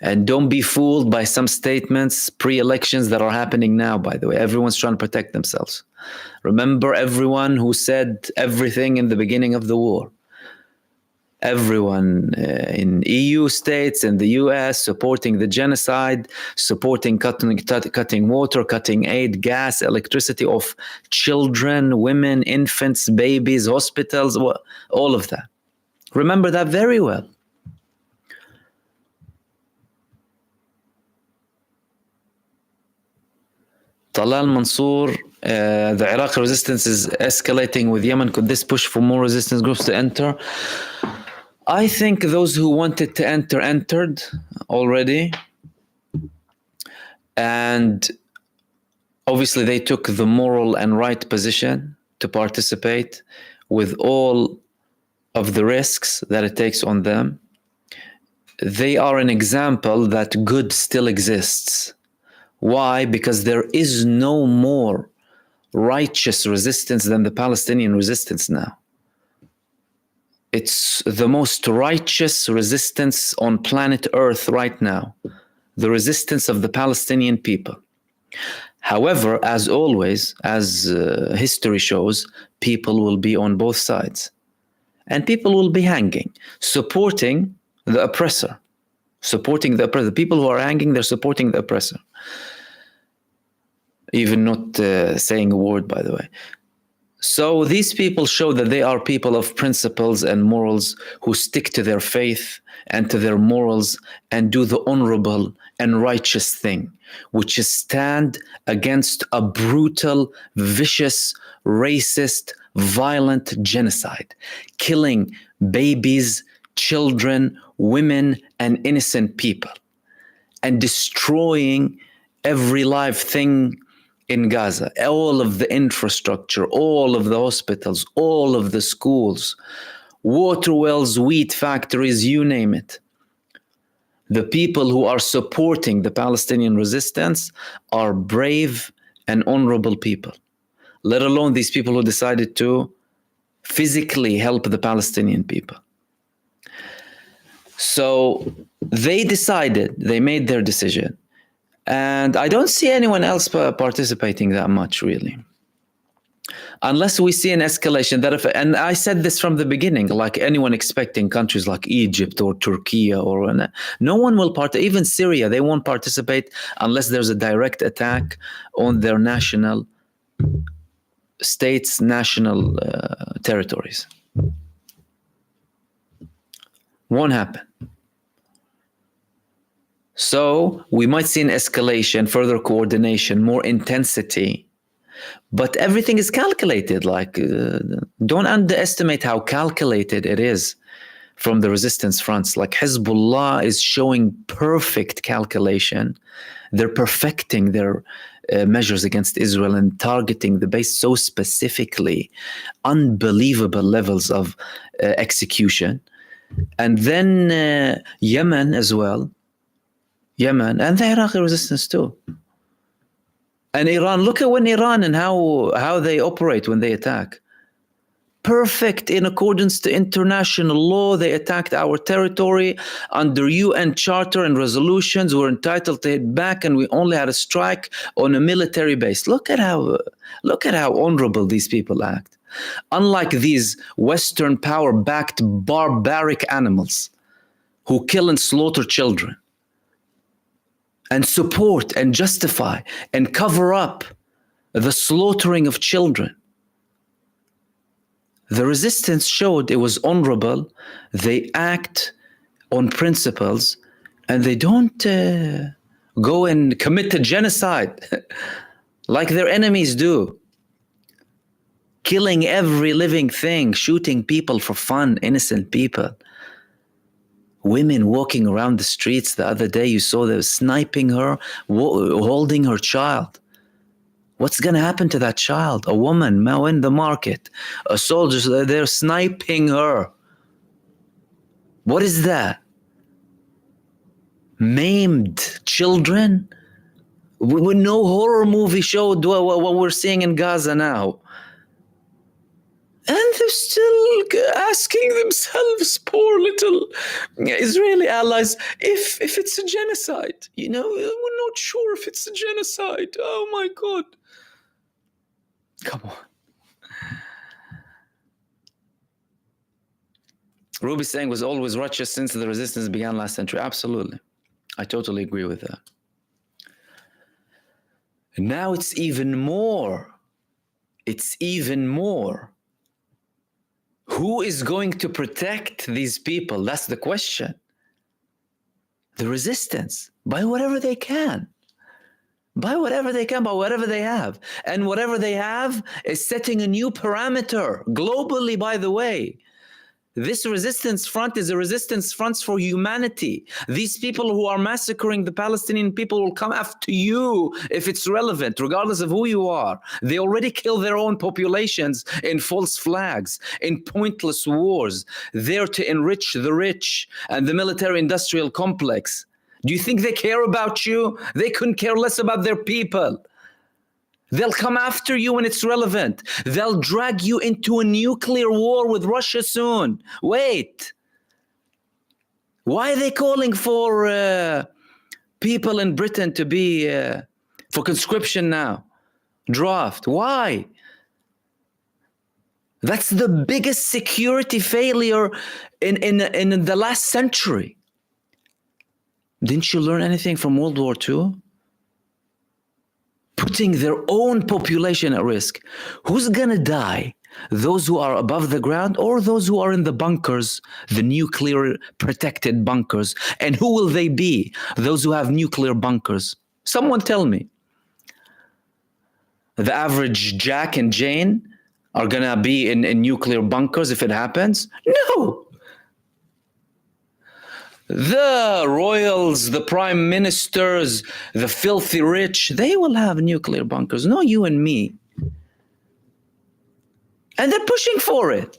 And don't be fooled by some statements pre-elections that are happening now, by the way. Everyone's trying to protect themselves. Remember everyone who said everything in the beginning of the war. Everyone in EU states and the US supporting the genocide, supporting cutting water, cutting aid, gas, electricity of children, women, infants, babies, hospitals, all of that. Remember that very well. Talal Mansour, the Iraqi resistance is escalating with Yemen. Could this push for more resistance groups to enter? I think those who wanted to enter entered already. And obviously, they took the moral and right position to participate with all of the risks that it takes on them. They are an example that good still exists. Why? Because there is no more righteous resistance than the Palestinian resistance now. It's the most righteous resistance on planet Earth right now, the resistance of the Palestinian people. However, as always, as history shows, people will be on both sides. And people will be hanging, supporting the oppressor. Supporting the oppressor. The people who are hanging, they're supporting the oppressor. Even not saying a word, by the way. So these people show that they are people of principles and morals who stick to their faith and to their morals and do the honorable and righteous thing, which is stand against a brutal, vicious, racist, violent genocide, killing babies, children, women, and innocent people, and destroying every live thing in Gaza, all of the infrastructure, all of the hospitals, all of the schools, water wells, wheat factories, you name it. The people who are supporting the Palestinian resistance are brave and honorable people, let alone these people who decided to physically help the Palestinian people. So they decided, they made their decision. And I don't see anyone else participating that much, really. Unless we see an escalation that, and I said this from the beginning, like anyone expecting countries like Egypt or Turkey or no one will even Syria, they won't participate unless there's a direct attack on their national states, national territories. Won't happen. So we might see an escalation, further coordination, more intensity, but everything is calculated. Like, don't underestimate how calculated it is from the resistance fronts. Like Hezbollah is showing perfect calculation. They're perfecting their measures against Israel and targeting the base so specifically, unbelievable levels of execution. And then Yemen as well. Yemen and the Iraqi resistance too. And Iran, look at when Iran and how they operate when they attack. Perfect in accordance to international law. They attacked our territory under UN charter and resolutions. We're entitled to hit back, and we only had a strike on a military base. Look at how honorable these people act. Unlike these Western power-backed barbaric animals who kill and slaughter children, and support and justify and cover up the slaughtering of children. The resistance showed it was honorable. They act on principles, and they don't go and commit a genocide like their enemies do. Killing every living thing, shooting people for fun, innocent people. Women walking around the streets the other day, you saw them sniping her, holding her child. What's going to happen to that child? A woman now in the market, a soldier, they're sniping her. What is that? Maimed children? No horror movie showed what we're seeing in Gaza now. And they're still asking themselves, poor little Israeli allies, if it's a genocide. You know, we're not sure if it's a genocide. Oh my God. Come on. Ruby saying was always righteous since the resistance began last century. Absolutely. I totally agree with that. And now it's even more. It's even more. Who is going to protect these people? That's the question. The resistance, by whatever they can. By whatever they can, by whatever they have. And whatever they have is setting a new parameter, globally, by the way. This resistance front is a resistance front for humanity. These people who are massacring the Palestinian people will come after you if it's relevant, regardless of who you are. They already kill their own populations in false flags, in pointless wars, there to enrich the rich and the military-industrial complex. Do you think they care about you? They couldn't care less about their people. They'll come after you when it's relevant. They'll drag you into a nuclear war with Russia soon. Wait. Why are they calling for people in Britain to be for conscription now? Draft. Why? That's the biggest security failure in the last century. Didn't you learn anything from World War II? Putting their own population at risk. Who's gonna die? Those who are above the ground or those who are in the bunkers, the nuclear protected bunkers? And who will they be? Those who have nuclear bunkers. Someone tell me. The average Jack and Jane are gonna be in nuclear bunkers if it happens? No. The royals, the prime ministers, the filthy rich, they will have nuclear bunkers. No, you and me. And they're pushing for it.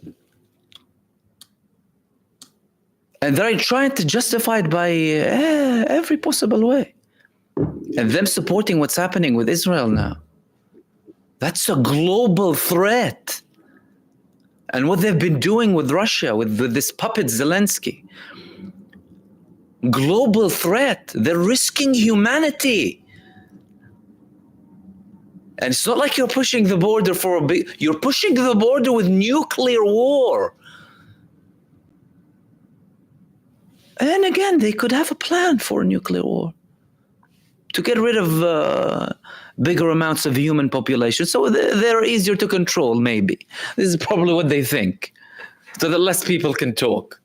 And they're trying to justify it by every possible way. And them supporting what's happening with Israel now. That's a global threat. And what they've been doing with Russia, with this puppet Zelensky. Global threat. They're risking humanity. And it's not like you're pushing the border for a big, you're pushing the border with nuclear war. And again, they could have a plan for a nuclear war to get rid of bigger amounts of human population. So they're easier to control, maybe. This is probably what they think. So that less people can talk.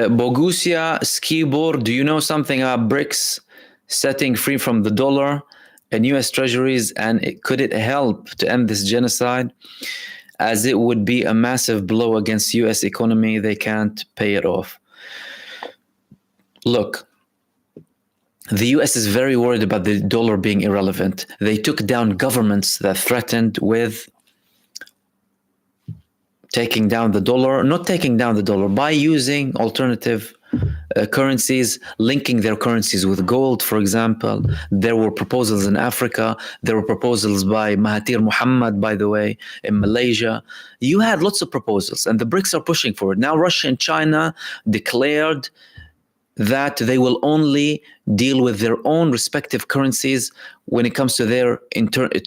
Bogusia Skibor, do you know something about BRICS setting free from the dollar and US treasuries, and could it help to end this genocide, as it would be a massive blow against US economy? They can't pay it off. Look, the US is very worried about the dollar being irrelevant. They took down governments that threatened with taking down the dollar, not taking down the dollar, by using alternative currencies, linking their currencies with gold, for example. There were proposals in Africa. There were proposals by Mahathir Mohamad, by the way, in Malaysia. You had lots of proposals, and the BRICS are pushing for it. Now Russia and China declared that they will only deal with their own respective currencies when it comes to their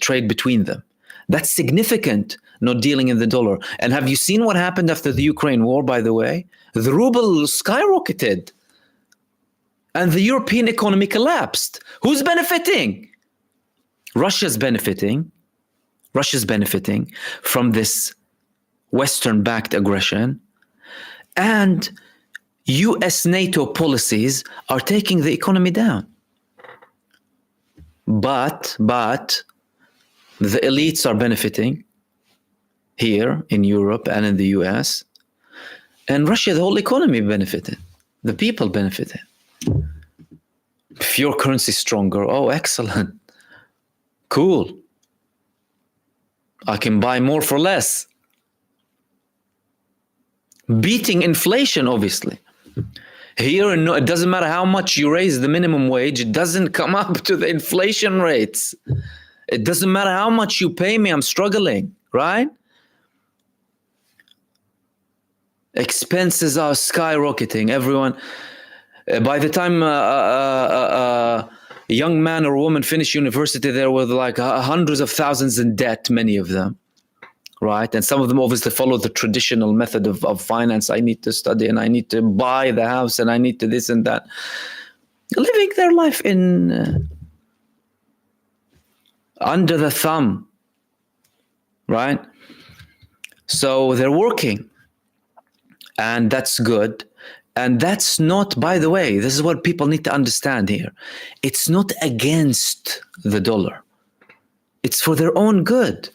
trade between them. That's significant, not dealing in the dollar. And have you seen what happened after the Ukraine war, by the way? The ruble skyrocketed and the European economy collapsed. Who's benefiting? Russia's benefiting. Russia's benefiting from this Western-backed aggression. And US NATO policies are taking the economy down. But the elites are benefiting here in Europe and in the US. And Russia, the whole economy benefited. The people benefited. If your currency is stronger, oh, excellent. Cool. I can buy more for less. Beating inflation, obviously. Here, it doesn't matter how much you raise the minimum wage, it doesn't come up to the inflation rates. It doesn't matter how much you pay me, I'm struggling, right? Expenses are skyrocketing. Everyone, by the time a young man or woman finish university, there were like hundreds of thousands in debt, many of them, right? And some of them obviously follow the traditional method of finance. I need to study and I need to buy the house and I need to this and that. living their life in under the thumb, right? So they're working, and that's good. And that's not, by the way, this is what people need to understand here. It's not against the dollar. It's for their own good.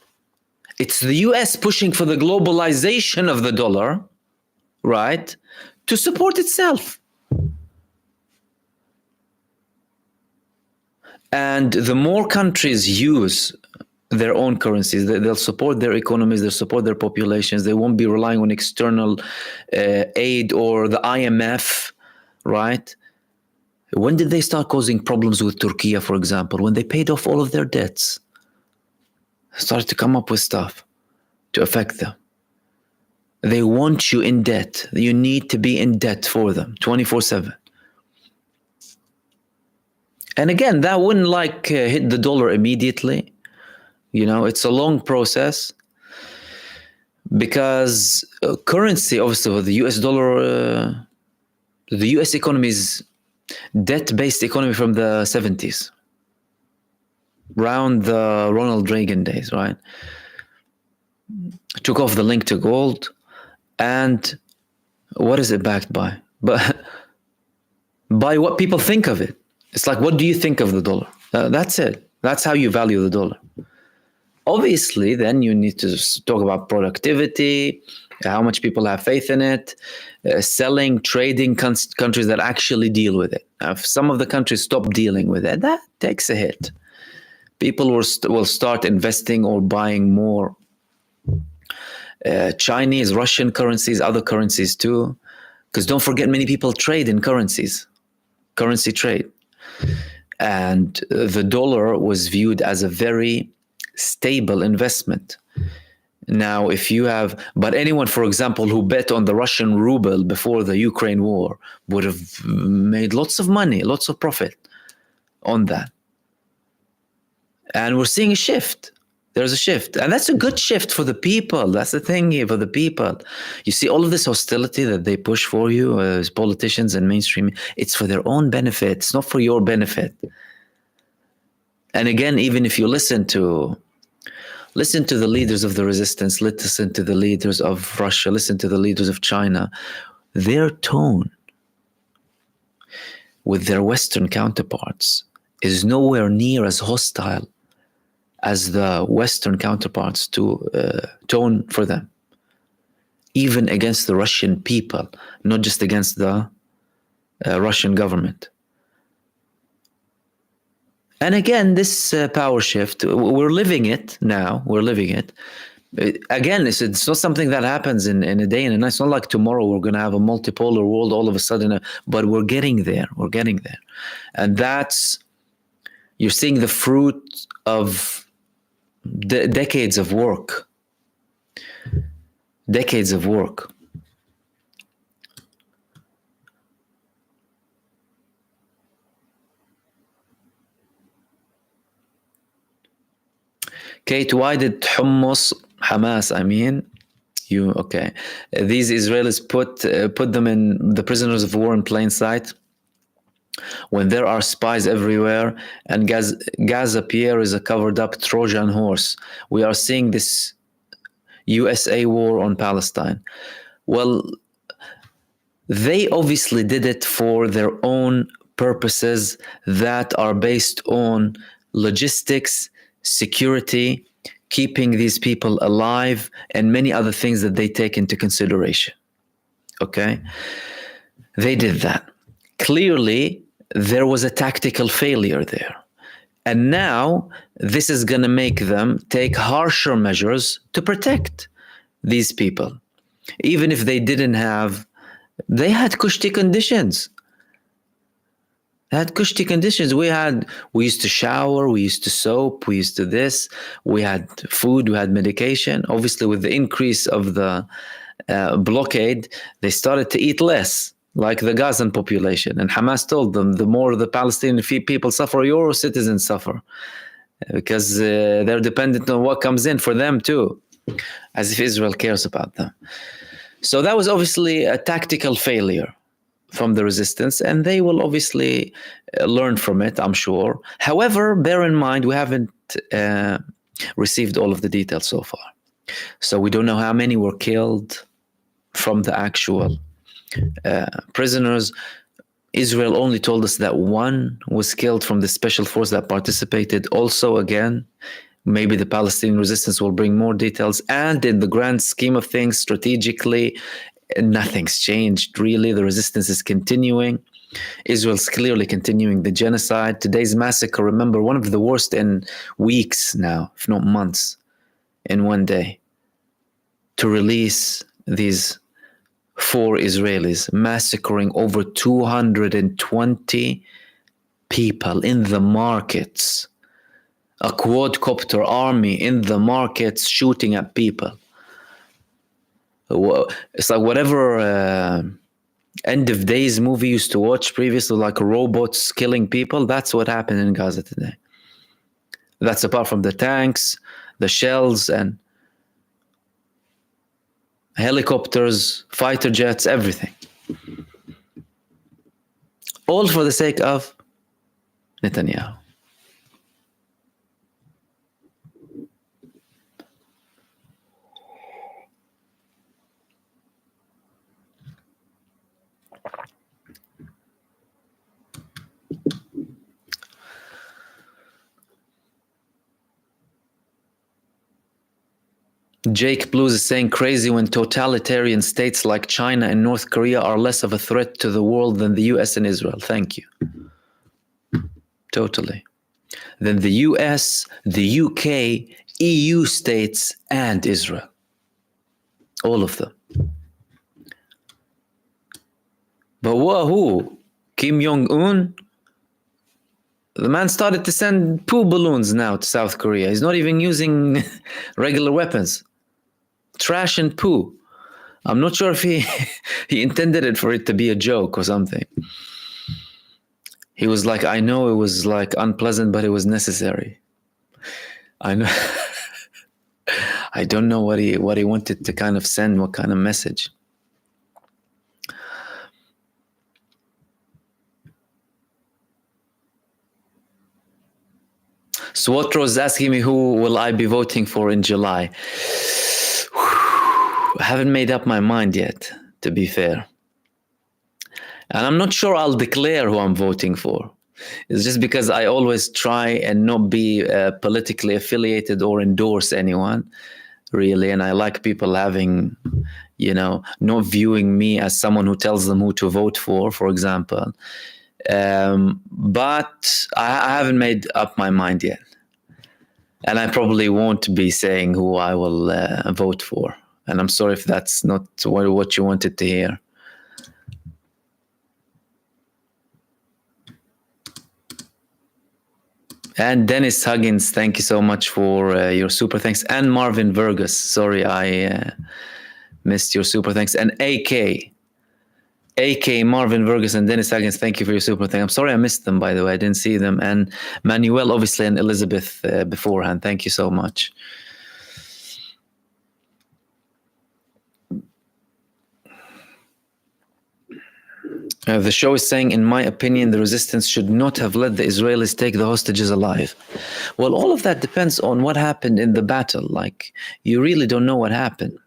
It's the US pushing for the globalization of the dollar, right, to support itself. And the more countries use their own currencies, they'll support their economies, they'll support their populations, they won't be relying on external aid or the IMF, right? When did they start causing problems with Turkey, for example? When they paid off all of their debts. Started to come up with stuff to affect them. They want you in debt. You need to be in debt for them 24/7. And again, that wouldn't hit the dollar immediately. It's a long process because currency, obviously, the US dollar, the US economy is debt-based economy from the 70s, around the Ronald Reagan days, right? Took off the link to gold. And what is it backed by? But by what people think of it. It's like, what do you think of the dollar? That's it. That's how you value the dollar. Obviously, then you need to talk about productivity, how much people have faith in it, selling, trading countries that actually deal with it. If some of the countries stop dealing with it, that takes a hit. People will start investing or buying more Chinese, Russian currencies, other currencies too. Because don't forget, many people trade in currencies, currency trade. And the dollar was viewed as a very stable investment. Now, but anyone, for example, who bet on the Russian ruble before the Ukraine war would have made lots of money, lots of profit on that. And we're seeing a shift. There's a shift. And that's a good shift for the people. That's the thing here, for the people. You see, all of this hostility that they push for you as politicians and mainstream, it's for their own benefit. It's not for your benefit. And again, even if you listen to the leaders of the resistance, listen to the leaders of Russia, listen to the leaders of China, their tone with their Western counterparts is nowhere near as hostile as the Western counterparts to tone for them, even against the Russian people, not just against the Russian government. And again, this power shift, we're living it now. We're living it. Again, it's not something that happens in a day and a night. It's not like tomorrow we're going to have a multipolar world all of a sudden, but we're getting there. We're getting there. And you're seeing the fruit of decades of work. Decades of work. Kate, why did Hamas, these Israelis put them in the prisoners of war in plain sight when there are spies everywhere, and Gaza Pierre is a covered up Trojan horse. We are seeing this USA war on Palestine. Well, they obviously did it for their own purposes that are based on logistics, security, keeping these people alive, and many other things that they take into consideration. Okay? They did that. Clearly, there was a tactical failure there. And now, this is going to make them take harsher measures to protect these people. Even if they they had kushti conditions. They had kushti conditions. We used to shower, we used to soap, we used to this. We had food, we had medication. Obviously, with the increase of the blockade, they started to eat less, like the Gazan population. And Hamas told them, the more the Palestinian people suffer, your citizens suffer. Because they're dependent on what comes in for them too, as if Israel cares about them. So that was obviously a tactical failure. from the resistance, and they will obviously learn from it, I'm sure. However, bear in mind, we haven't received all of the details so far. So we don't know how many were killed from the actual prisoners. Israel only told us that one was killed from the special force that participated. Also, again, maybe the Palestinian resistance will bring more details. And in the grand scheme of things, strategically, nothing's changed, really. The resistance is continuing. Israel's clearly continuing the genocide. Today's massacre, remember, one of the worst in weeks now, if not months, in one day. To release these 4 Israelis, massacring over 220 people in the markets. A quadcopter army in the markets shooting at people. It's like whatever end of days movie used to watch previously, like robots killing people. That's what happened in Gaza today. That's apart from the tanks, the shells, and helicopters, fighter jets, everything. All for the sake of Netanyahu. Jake Blues is saying crazy when totalitarian states like China and North Korea are less of a threat to the world than the US and Israel. Thank you. Totally. Than the US, the UK, EU states, and Israel. All of them. But who? Kim Jong-un? The man started to send poo balloons now to South Korea. He's not even using regular weapons. Trash and poo. I'm not sure if he intended it for it to be a joke or something. He was like, I know it was like unpleasant, but it was necessary. I know. I don't know what he wanted to kind of send, what kind of message. Swatro is asking me who will I be voting for in July. I haven't made up my mind yet, to be fair. And I'm not sure I'll declare who I'm voting for. It's just because I always try and not be politically affiliated or endorse anyone, really. And I like people having, not viewing me as someone who tells them who to vote for example. But I haven't made up my mind yet. And I probably won't be saying who I will vote for. And I'm sorry if that's not what you wanted to hear. And Dennis Huggins, thank you so much for your super thanks. And Marvin Vergas, sorry I missed your super thanks. And AK, Marvin Vergas, and Dennis Huggins, thank you for your super thanks. I'm sorry I missed them, by the way. I didn't see them. And Manuel, obviously, and Elizabeth beforehand. Thank you so much. The show is saying, in my opinion, the resistance should not have let the Israelis take the hostages alive. Well, all of that depends on what happened in the battle. Like, you really don't know what happened.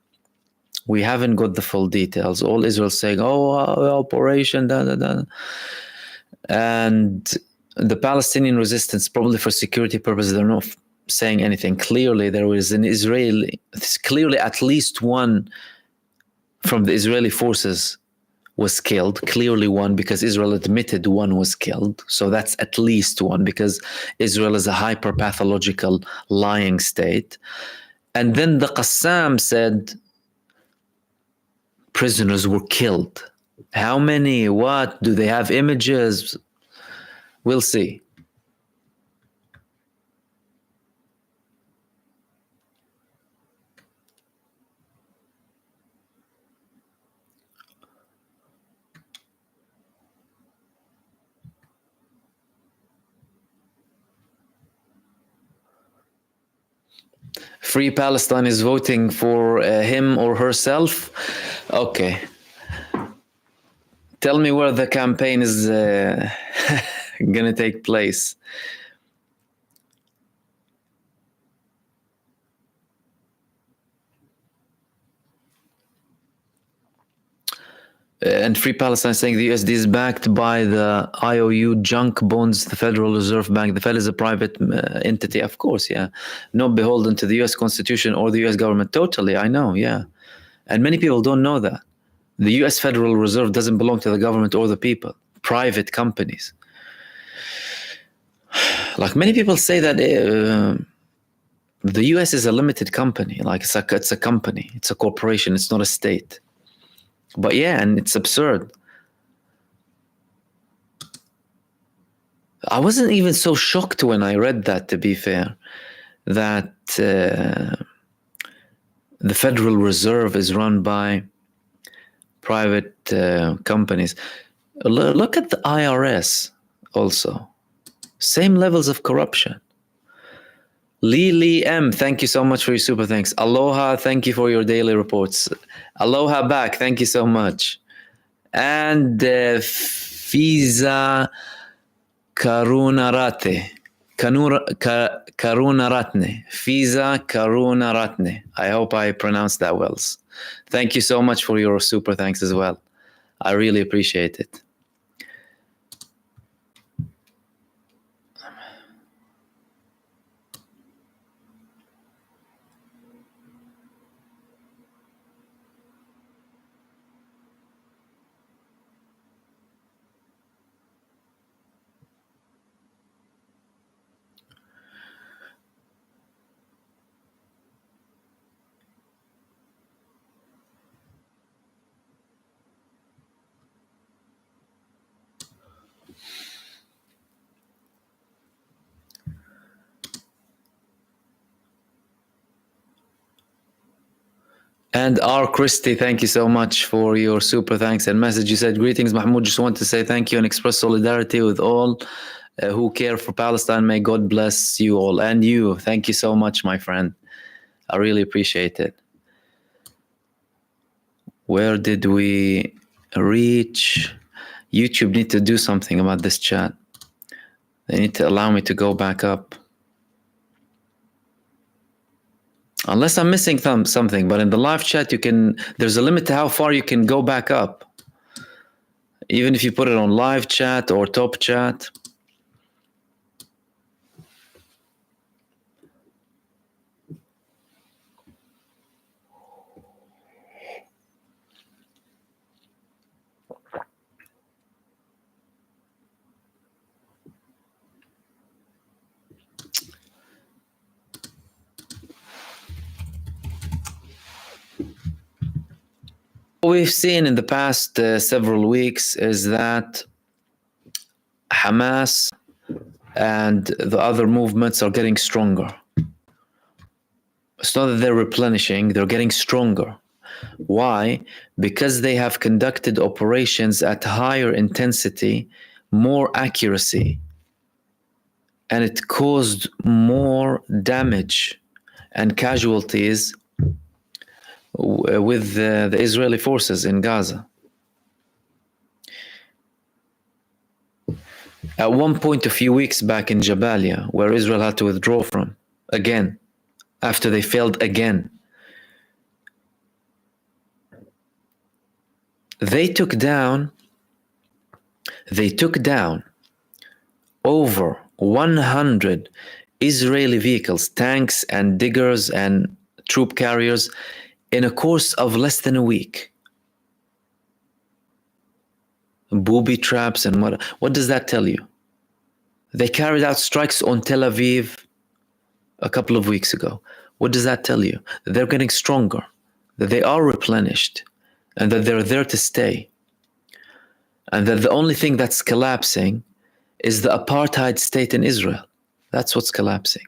We haven't got the full details. All Israel's saying, operation, da. And the Palestinian resistance, probably for security purposes, they're not saying anything. Clearly, there was an Israeli, clearly at least one from the Israeli forces was killed, clearly one, because Israel admitted one was killed. So that's at least one, because Israel is a hyper-pathological lying state. And then the Qassam said prisoners were killed. How many? What? Do they have images? We'll see. Free Palestine is voting for him or herself. Okay. Tell me where the campaign is going to take place. And Free Palestine saying the USD is backed by the IOU junk bonds, the Federal Reserve Bank. The Fed is a private entity, of course, yeah. Not beholden to the US Constitution or the US government. Totally, I know, yeah. And many people don't know that. The US Federal Reserve doesn't belong to the government or the people. Private companies. Like many people say that the US is a limited company. Like it's a company. It's a corporation. It's not a state. But yeah, and it's absurd. I wasn't even so shocked when I read that, to be fair, that the Federal Reserve is run by private companies. Look at the IRS also. Same levels of corruption. Lily M, thank you so much for your super thanks. Aloha, thank you for your daily reports. Aloha back, thank you so much. And Fiza Karunarate. Karunaratne. Fiza Karunaratne. I hope I pronounced that well. Thank you so much for your super thanks as well. I really appreciate it. And R. Christie, thank you so much for your super thanks and message. You said, greetings, Mahmoud. Just want to say thank you and express solidarity with all who care for Palestine. May God bless you all. And you. Thank you so much, my friend. I really appreciate it. Where did we reach? YouTube need to do something about this chat. They need to allow me to go back up. Unless I'm missing something, but in the live chat, there's a limit to how far you can go back up. Even if you put it on live chat or top chat. What we've seen in the past several weeks is that Hamas and the other movements are getting stronger. It's not that they're replenishing, they're getting stronger. Why? Because they have conducted operations at higher intensity, more accuracy, and it caused more damage and casualties with the Israeli forces in Gaza. At one point a few weeks back in Jabalia, where Israel had to withdraw from, again, after they failed again, they took down over 100 Israeli vehicles, tanks and diggers and troop carriers in a course of less than a week. Booby traps and what does that tell you? They carried out strikes on Tel Aviv a couple of weeks ago. What does that tell you? That they're getting stronger, that they are replenished, and that they're there to stay. And that the only thing that's collapsing is the apartheid state in Israel. That's what's collapsing.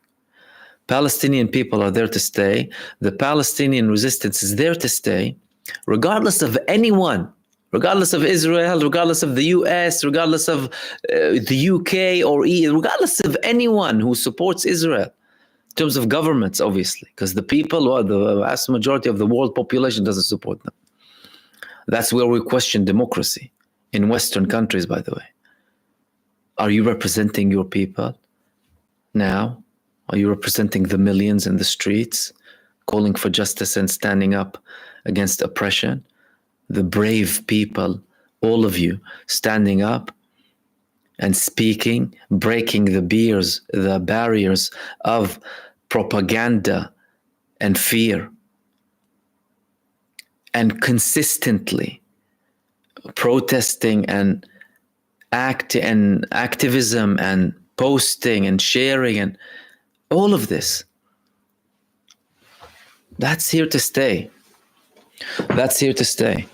Palestinian people are there to stay. The Palestinian resistance is there to stay, regardless of anyone, regardless of Israel, regardless of the US, regardless of the UK or EU, regardless of anyone who supports Israel, in terms of governments, obviously, because the people, or the vast majority of the world population doesn't support them. That's where we question democracy. in Western countries, by the way. Are you representing your people now? Are you representing the millions in the streets, calling for justice and standing up against oppression? The brave people, all of you, standing up and speaking, breaking the barriers of propaganda and fear, and consistently protesting and activism and posting and sharing and all of this. That's here to stay. That's here to stay.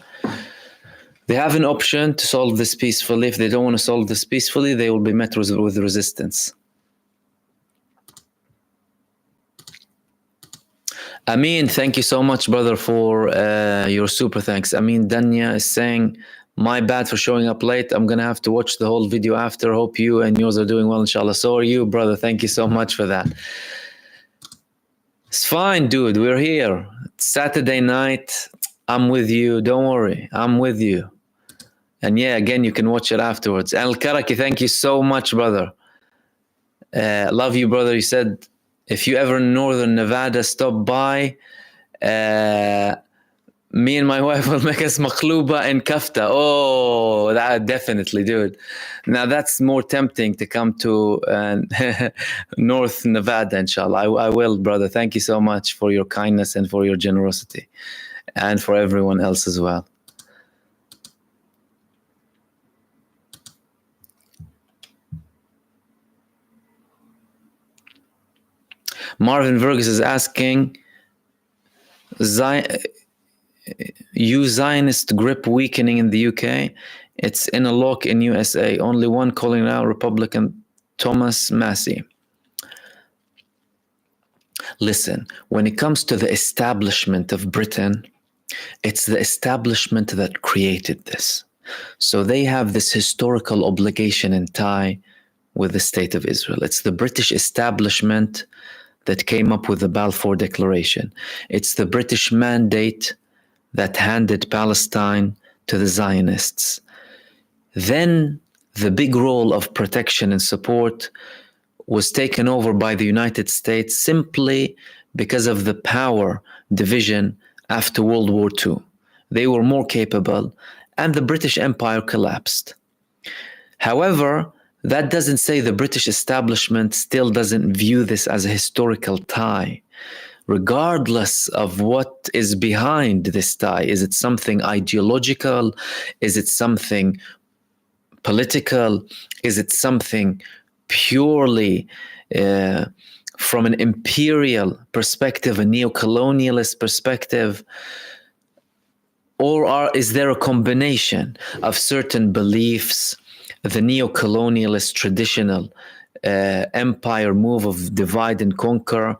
They have an option to solve this peacefully. If they don't want to solve this peacefully, they will be met with resistance. Amin, thank you so much, brother, for your super thanks. Amin Danya is saying, my bad for showing up late. I'm going to have to watch the whole video after. Hope you and yours are doing well, inshallah. So are you, brother. Thank you so much for that. It's fine, dude. We're here. It's Saturday night. I'm with you. Don't worry. I'm with you. And yeah, again, you can watch it afterwards. Al-Karaki, thank you so much, brother. Love you, brother. You said, if you ever in Northern Nevada, stop by. Me and my wife will make us makhluba and kafta. Oh, that definitely, dude. Now that's more tempting to come to North Nevada, inshallah. I will, brother. Thank you so much for your kindness and for your generosity, and for everyone else as well. Marvin Vergas is asking, you Zionist grip weakening in the UK? It's in a lock in USA. Only one calling it out, Republican Thomas Massey. Listen, when it comes to the establishment of Britain, it's the establishment that created this. So they have this historical obligation and tie with the state of Israel. It's the British establishment that came up with the Balfour Declaration. It's the British mandate that handed Palestine to the Zionists. Then the big role of protection and support was taken over by the United States simply because of the power division after World War II. They were more capable, and the British Empire collapsed. However, that doesn't say the British establishment still doesn't view this as a historical tie. Regardless of what is behind this tie, is it something ideological? Is it something political? Is it something purely from an imperial perspective, a neo-colonialist perspective? Or is there a combination of certain beliefs, the neo-colonialist traditional empire move of divide and conquer,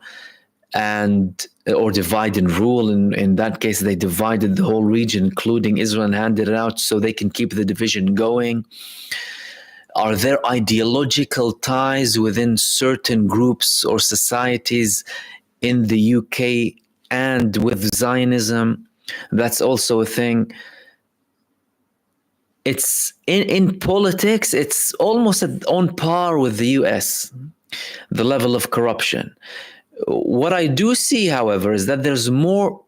or divide and rule? In that case, they divided the whole region, including Israel, and handed it out so they can keep the division going. Are there ideological ties within certain groups or societies in the UK and with Zionism? That's also a thing. It's in politics, it's almost on par with the US, the level of corruption. What I do see, however, is that there's more,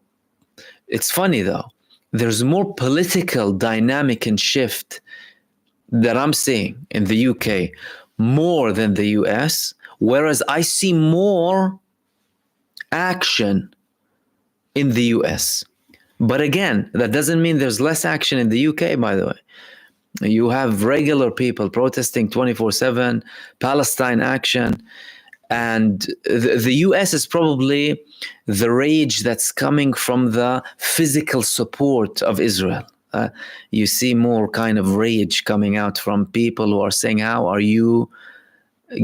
it's funny though, there's more political dynamic and shift that I'm seeing in the UK more than the US, whereas I see more action in the US. But again, that doesn't mean there's less action in the UK, by the way. You have regular people protesting 24/7, Palestine action, and the US is probably the rage that's coming from the physical support of Israel. You see more kind of rage coming out from people who are saying, how are you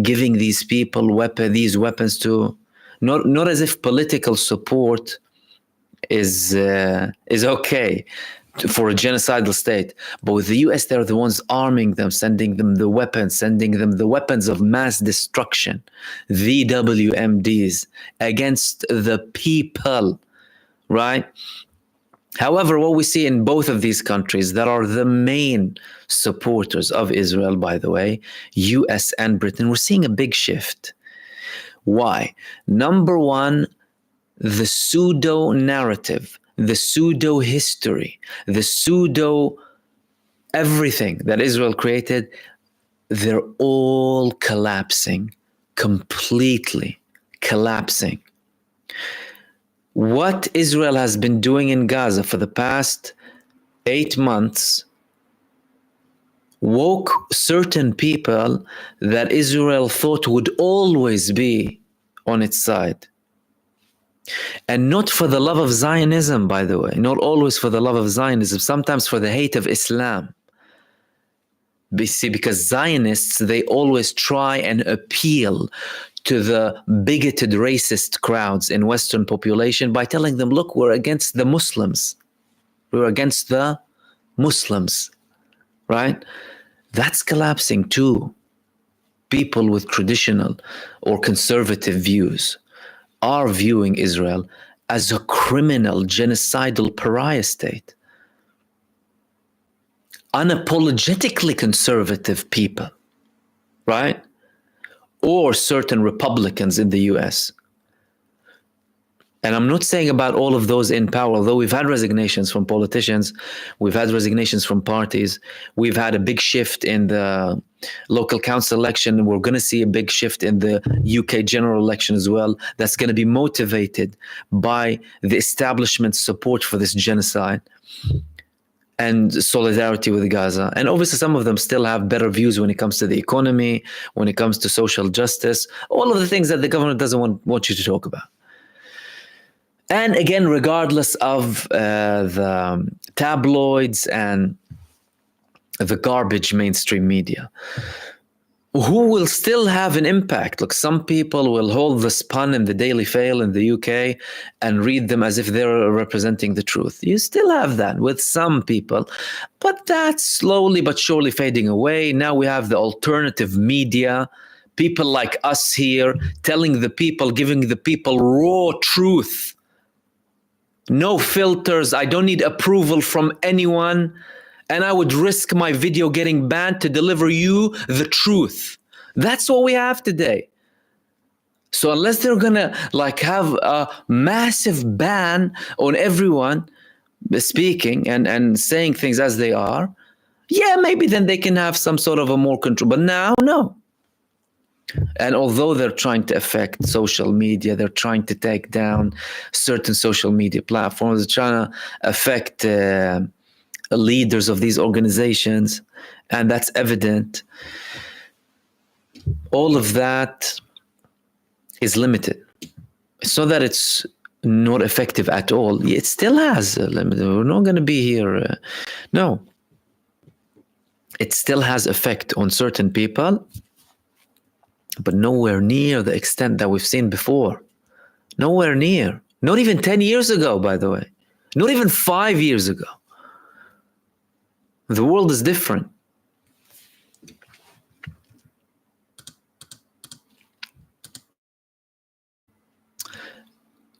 giving these people these weapons to, not as if political support is okay for a genocidal state, but with the US, they're the ones arming them, sending them the weapons of mass destruction, VWMDs, against the people, right? However, what we see in both of these countries that are the main supporters of Israel, by the way, US and Britain, we're seeing a big shift. Why? Number one, the pseudo narrative, the pseudo history, the pseudo everything that Israel created, they're all collapsing, completely collapsing. What Israel has been doing in Gaza for the past 8 months woke certain people that Israel thought would always be on its side. And not for the love of Zionism, by the way, not always for the love of Zionism, sometimes for the hate of Islam. See, because Zionists, they always try and appeal to the bigoted racist crowds in Western population by telling them, look, we're against the Muslims. We're against the Muslims, right? That's collapsing too. People with traditional or conservative views are viewing Israel as a criminal, genocidal pariah state. Unapologetically conservative people, right? Or certain Republicans in the US. And I'm not saying about all of those in power, although we've had resignations from politicians, we've had resignations from parties, we've had a big shift in the local council election. We're going to see a big shift in the UK general election as well. That's going to be motivated by the establishment's support for this genocide and solidarity with Gaza. And obviously some of them still have better views when it comes to the economy, when it comes to social justice, all of the things that the government doesn't want you to talk about. And again, regardless of the tabloids and the garbage mainstream media, who will still have an impact. Look, some people will hold the Spun and the Daily Fail in the UK and read them as if they're representing the truth. You still have that with some people, but that's slowly but surely fading away. Now we have the alternative media, people like us here telling the people, giving the people raw truth. No filters. I don't need approval from anyone. And I would risk my video getting banned to deliver you the truth. That's what we have today. So unless they're gonna have a massive ban on everyone speaking and saying things as they are, yeah, maybe then they can have some sort of a more control. But now, no. And although they're trying to affect social media, they're trying to take down certain social media platforms, they're trying to affect leaders of these organizations, and that's evident. All of that is limited. It's not that it's not effective at all. It still has a limit. We're not going to be here. No. It still has effect on certain people, but nowhere near the extent that we've seen before. Nowhere near. Not even 10 years ago, by the way. Not even 5 years ago. The world is different.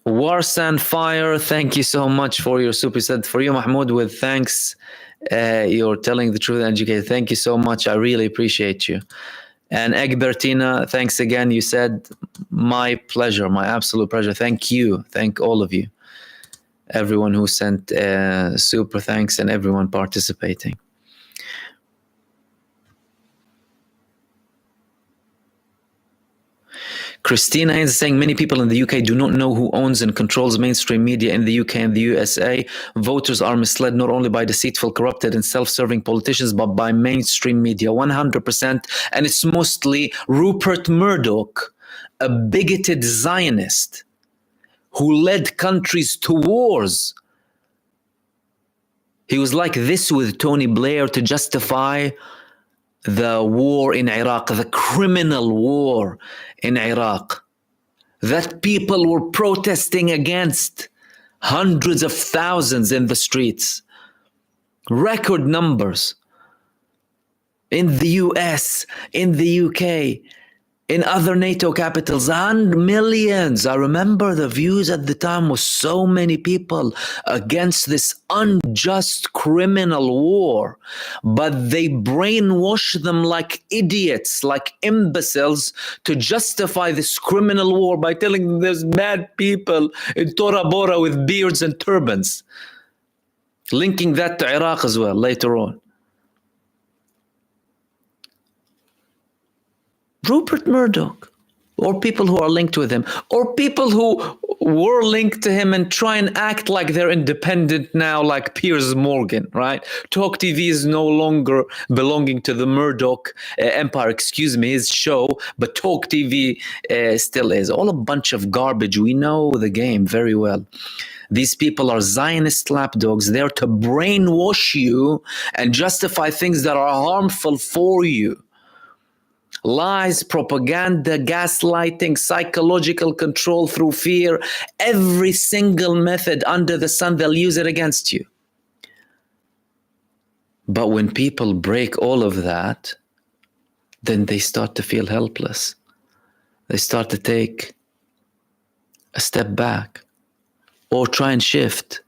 Warsan Fire, thank you so much for your super set. For you, Mahmoud, with thanks. You're telling the truth and educated. Thank you so much. I really appreciate you. And Egbertina, thanks again. You said, my pleasure, my absolute pleasure. Thank you. Thank all of you. Everyone who sent super thanks and everyone participating. Christina is saying many people in the UK do not know who owns and controls mainstream media in the UK and the USA. Voters are misled not only by deceitful, corrupted, and self-serving politicians, but by mainstream media, 100%. And it's mostly Rupert Murdoch, a bigoted Zionist who led countries to wars. He was like this with Tony Blair to justify the war in Iraq, the criminal war in Iraq that people were protesting against, hundreds of thousands in the streets, record numbers in the US, in the UK. in other NATO capitals, and millions. I remember the views at the time was so many people against this unjust criminal war, but they brainwash them like idiots, like imbeciles, to justify this criminal war by telling them there's bad people in Tora Bora with beards and turbans, linking that to Iraq as well later on. Rupert Murdoch, or people who are linked with him, or people who were linked to him and try and act like they're independent now, like Piers Morgan, right? Talk TV is no longer belonging to the Murdoch empire, excuse me, his show, but Talk TV still is. All a bunch of garbage. We know the game very well. These people are Zionist lapdogs there to brainwash you and justify things that are harmful for you. Lies, propaganda, gaslighting, psychological control through fear, every single method under the sun, they'll use it against you. But when people break all of that, then they start to feel helpless. They start to take a step back or try and shift.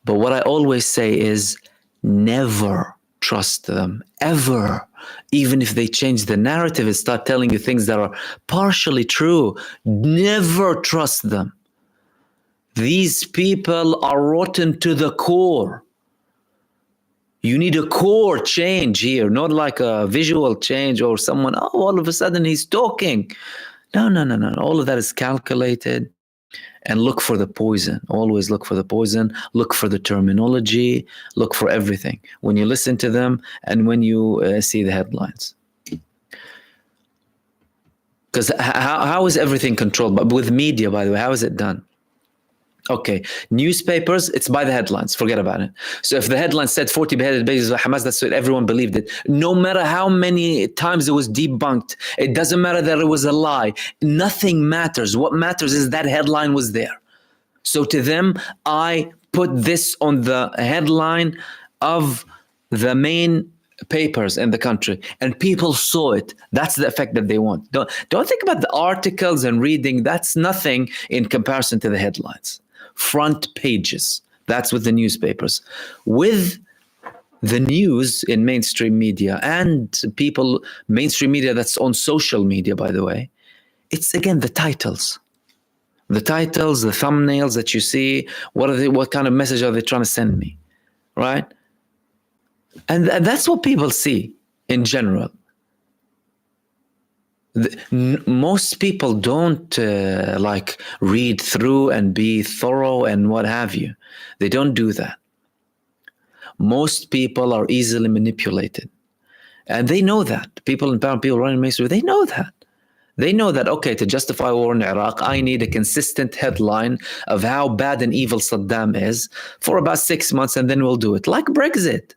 But what I always say is never trust them, ever. Even if they change the narrative and start telling you things that are partially true, never trust them. These people are rotten to the core. You need a core change here, not like a visual change or someone, oh, all of a sudden he's talking. No. All of that is calculated. And look for the poison. Always look for the poison. Look for the terminology. Look for everything when you listen to them and when you see the headlines. Because how is everything controlled? But with media, by the way, how is it done? Okay, newspapers, it's by the headlines. Forget about it. So if the headline said 40 beheaded babies of Hamas, that's what everyone believed it. No matter how many times it was debunked, it doesn't matter that it was a lie. Nothing matters. What matters is that headline was there. So to them, I put this on the headline of the main papers in the country, and people saw it. That's the effect that they want. Don't think about the articles and reading. That's nothing in comparison to the headlines. Front pages. That's with the newspapers. With the news in mainstream media and people, mainstream media that's on social media, by the way, it's again the titles. The titles, the thumbnails that you see, what kind of message are they trying to send me, right? And that's what people see in general. Most people don't like read through and be thorough and what have you. They don't do that. Most people are easily manipulated, and they know that. People in power, people running mainstream, they know that. They know that, okay, to justify war in Iraq, I need a consistent headline of how bad and evil Saddam is for about 6 months, and then we'll do it. Like Brexit.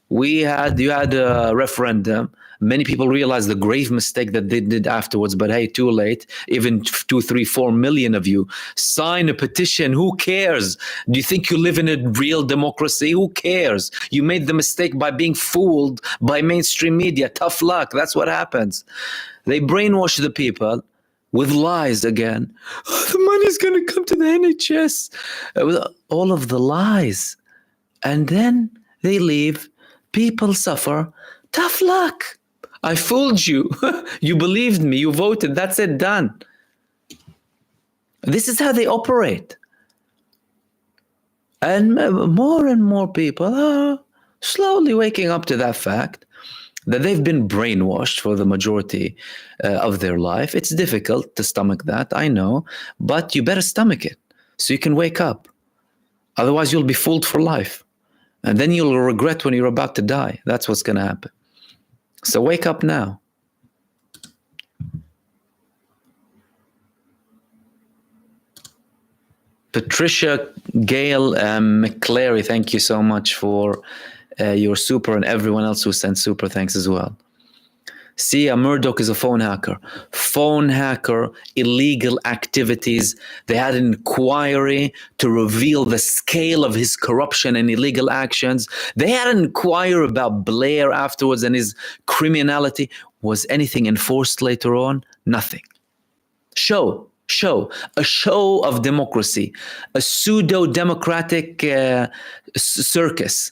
You had a referendum. Many people realized the grave mistake that they did afterwards, but hey, too late. Even 2, 3, 4 million of you sign a petition. Who cares? Do you think you live in a real democracy? Who cares? You made the mistake by being fooled by mainstream media. Tough luck. That's what happens. They brainwash the people with lies again. Oh, the money's going to come to the NHS. All of the lies. And then they leave. People suffer. Tough luck. I fooled you. You believed me. You voted. That's it. Done. This is how they operate. And more people are slowly waking up to that fact that they've been brainwashed for the majority of their life. It's difficult to stomach that, I know, but you better stomach it so you can wake up. Otherwise, you'll be fooled for life. And then you'll regret when you're about to die. That's what's going to happen. So wake up now. Patricia Gale McClary, thank you so much for your super, and everyone else who sent super thanks as well. See, a Murdoch is a phone hacker. Phone hacker, illegal activities. They had an inquiry to reveal the scale of his corruption and illegal actions. They had an inquiry about Blair afterwards and his criminality. Was anything enforced later on? Nothing. Show. A show of democracy. A pseudo-democratic circus.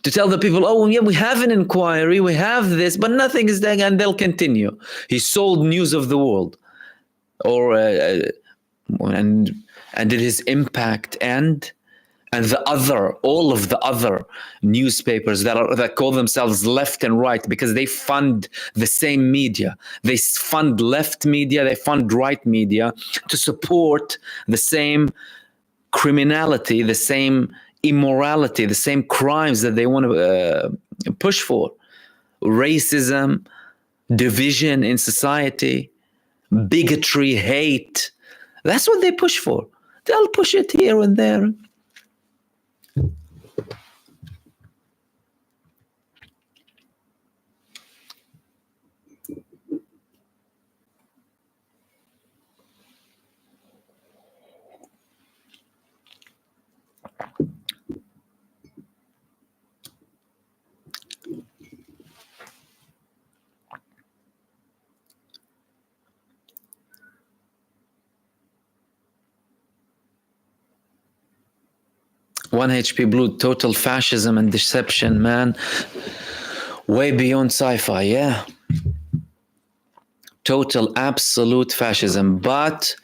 To tell the people, oh yeah, we have an inquiry, we have this, but nothing is there, and they'll continue. He sold News of the World, or and did his impact end? And all of the other newspapers that call themselves left and right, because they fund the same media. They fund left media, they fund right media to support the same criminality, the same immorality, the same crimes that they want to push for. Racism, division in society, bigotry, hate. That's what they push for. They'll push it here and there. One HP Blue, total fascism and deception, man. Way beyond sci-fi, yeah. Total, absolute fascism. But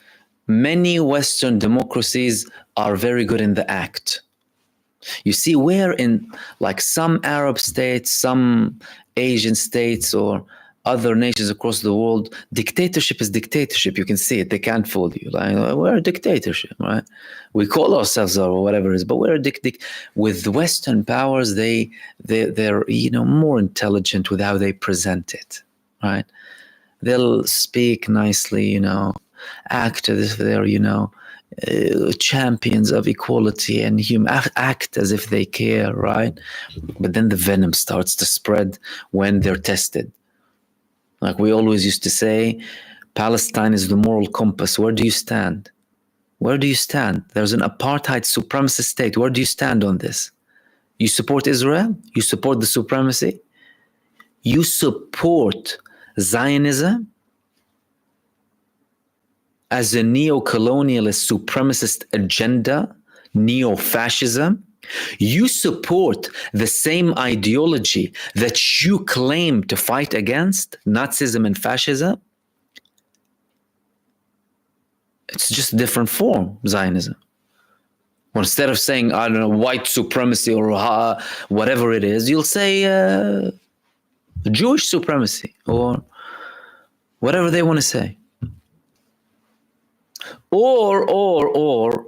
many Western democracies are very good in the act. You see, where in like some Arab states, some Asian states, or other nations across the world, dictatorship is dictatorship. You can see it. They can't fool you. Like, we're a dictatorship, right? We call ourselves or whatever it is, but we're a with Western powers. They're more intelligent with how they present it, right? They'll speak nicely, act as if they're champions of equality and act as if they care, right? But then the venom starts to spread when they're tested. Like we always used to say, Palestine is the moral compass. Where do you stand? Where do you stand? There's an apartheid supremacist state. Where do you stand on this? You support Israel? You support the supremacy? You support Zionism as a neo-colonialist supremacist agenda, neo-fascism? You support the same ideology that you claim to fight against, Nazism and fascism? It's just a different form, Zionism. Or instead of saying, I don't know, white supremacy or whatever it is, you'll say Jewish supremacy or whatever they want to say. Or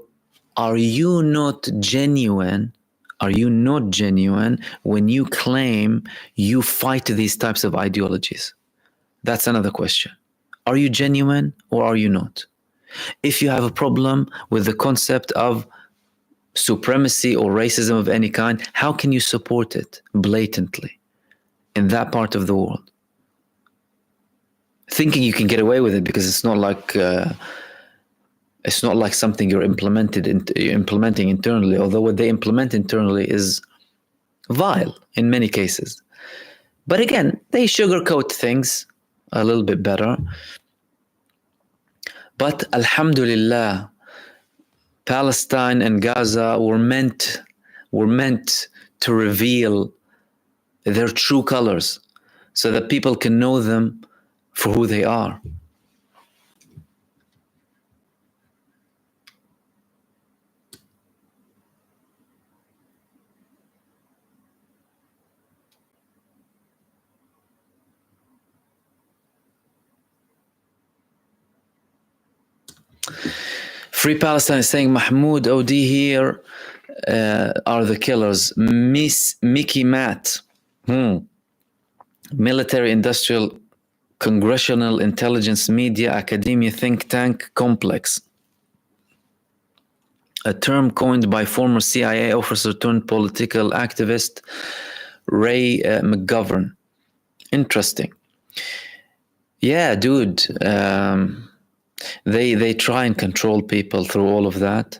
are you not genuine? Are you not genuine when you claim you fight these types of ideologies? That's another question. Are you genuine or are you not? If you have a problem with the concept of supremacy or racism of any kind, how can you support it blatantly in that part of the world? Thinking you can get away with it because it's not like something you're implementing internally, although what they implement internally is vile in many cases. But again, they sugarcoat things a little bit better. But alhamdulillah, Palestine and Gaza were meant to reveal their true colors so that people can know them for who they are. Free Palestine is saying MahmoodOD here are the killers. Mickey Matt. Military, industrial, congressional, intelligence, media, academia, think tank complex. A term coined by former CIA officer turned political activist Ray McGovern. Interesting. Yeah, dude. They try and control people through all of that.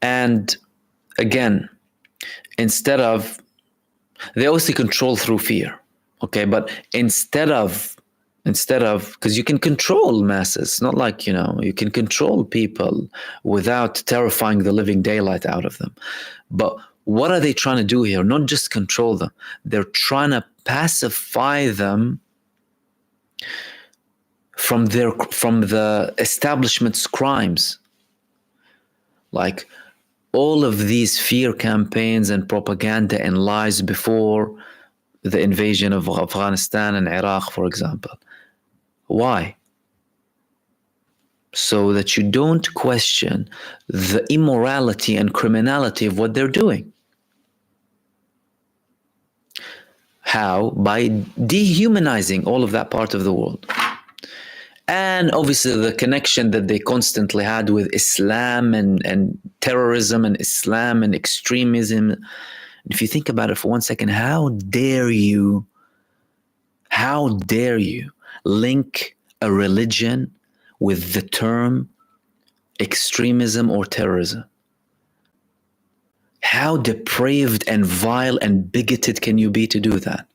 And again, instead of, they obviously control through fear. Okay, but instead of, because you can control masses, it's not like, you can control people without terrifying the living daylight out of them. But what are they trying to do here? Not just control them, they're trying to pacify them from the establishment's crimes. Like all of these fear campaigns and propaganda and lies before the invasion of Afghanistan and Iraq, for example. Why? So that you don't question the immorality and criminality of what they're doing. How? By dehumanizing all of that part of the world. And obviously the connection that they constantly had with Islam and terrorism and Islam and extremism. If you think about it for 1 second, how dare you link a religion with the term extremism or terrorism? How depraved and vile and bigoted can you be to do that?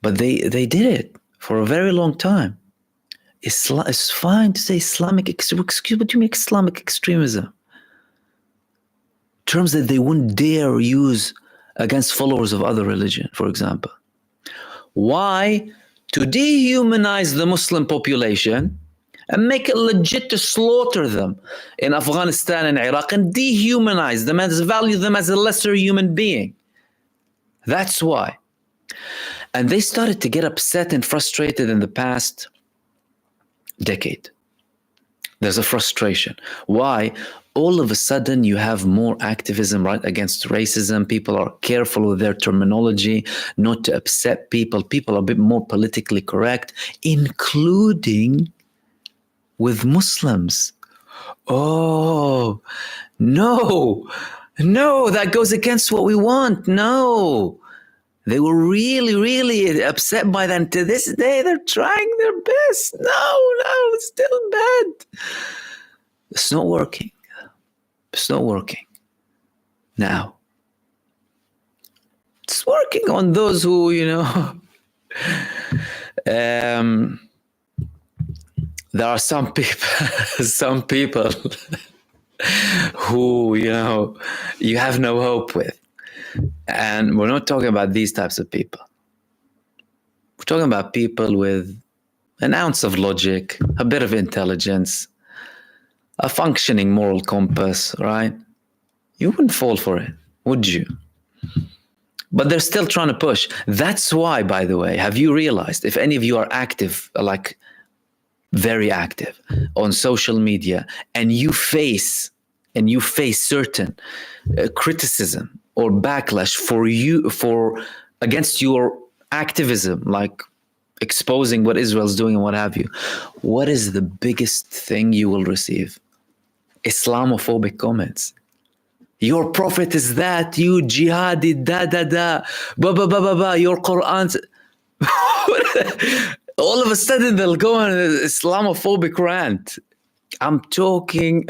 But they did it for a very long time. It's fine to say Islamic, excuse, what do you mean Islamic extremism? Terms that they wouldn't dare use against followers of other religion, for example. Why? To dehumanize the Muslim population and make it legit to slaughter them in Afghanistan and Iraq and dehumanize them and value them as a lesser human being. That's why. And they started to get upset and frustrated in the past decade. There's a frustration. Why? All of a sudden you have more activism right against racism. People are careful with their terminology, not to upset people. People are a bit more politically correct, including with Muslims. Oh, no, that goes against what we want. No. They were really, really upset by that. And to this day, they're trying their best. No, it's still bad. It's not working. It's not working. Now, it's working on those who, there are some people who, you have no hope with. And we're not talking about these types of people. We're talking about people with an ounce of logic, a bit of intelligence, a functioning moral compass, right? You wouldn't fall for it, would you? But they're still trying to push. That's why, by the way, have you realized, if any of you are active, like very active on social media, and you face certain criticism or backlash against your activism, like exposing what Israel's doing and what have you, what is the biggest thing you will receive? Islamophobic comments. Your prophet is that, you jihadi, your Quran. All of a sudden they'll go on an Islamophobic rant. I'm talking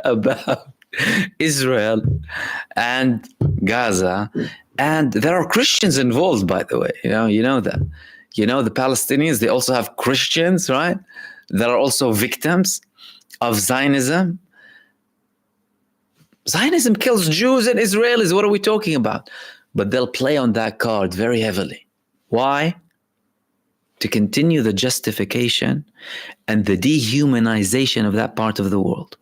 about Israel and Gaza, and there are Christians involved, by the way. You know that. The Palestinians, they also have Christians, right? That are also victims of Zionism. Zionism kills Jews and Israelis. What are we talking about? But they'll play on that card very heavily. Why? To continue the justification and the dehumanization of that part of the world.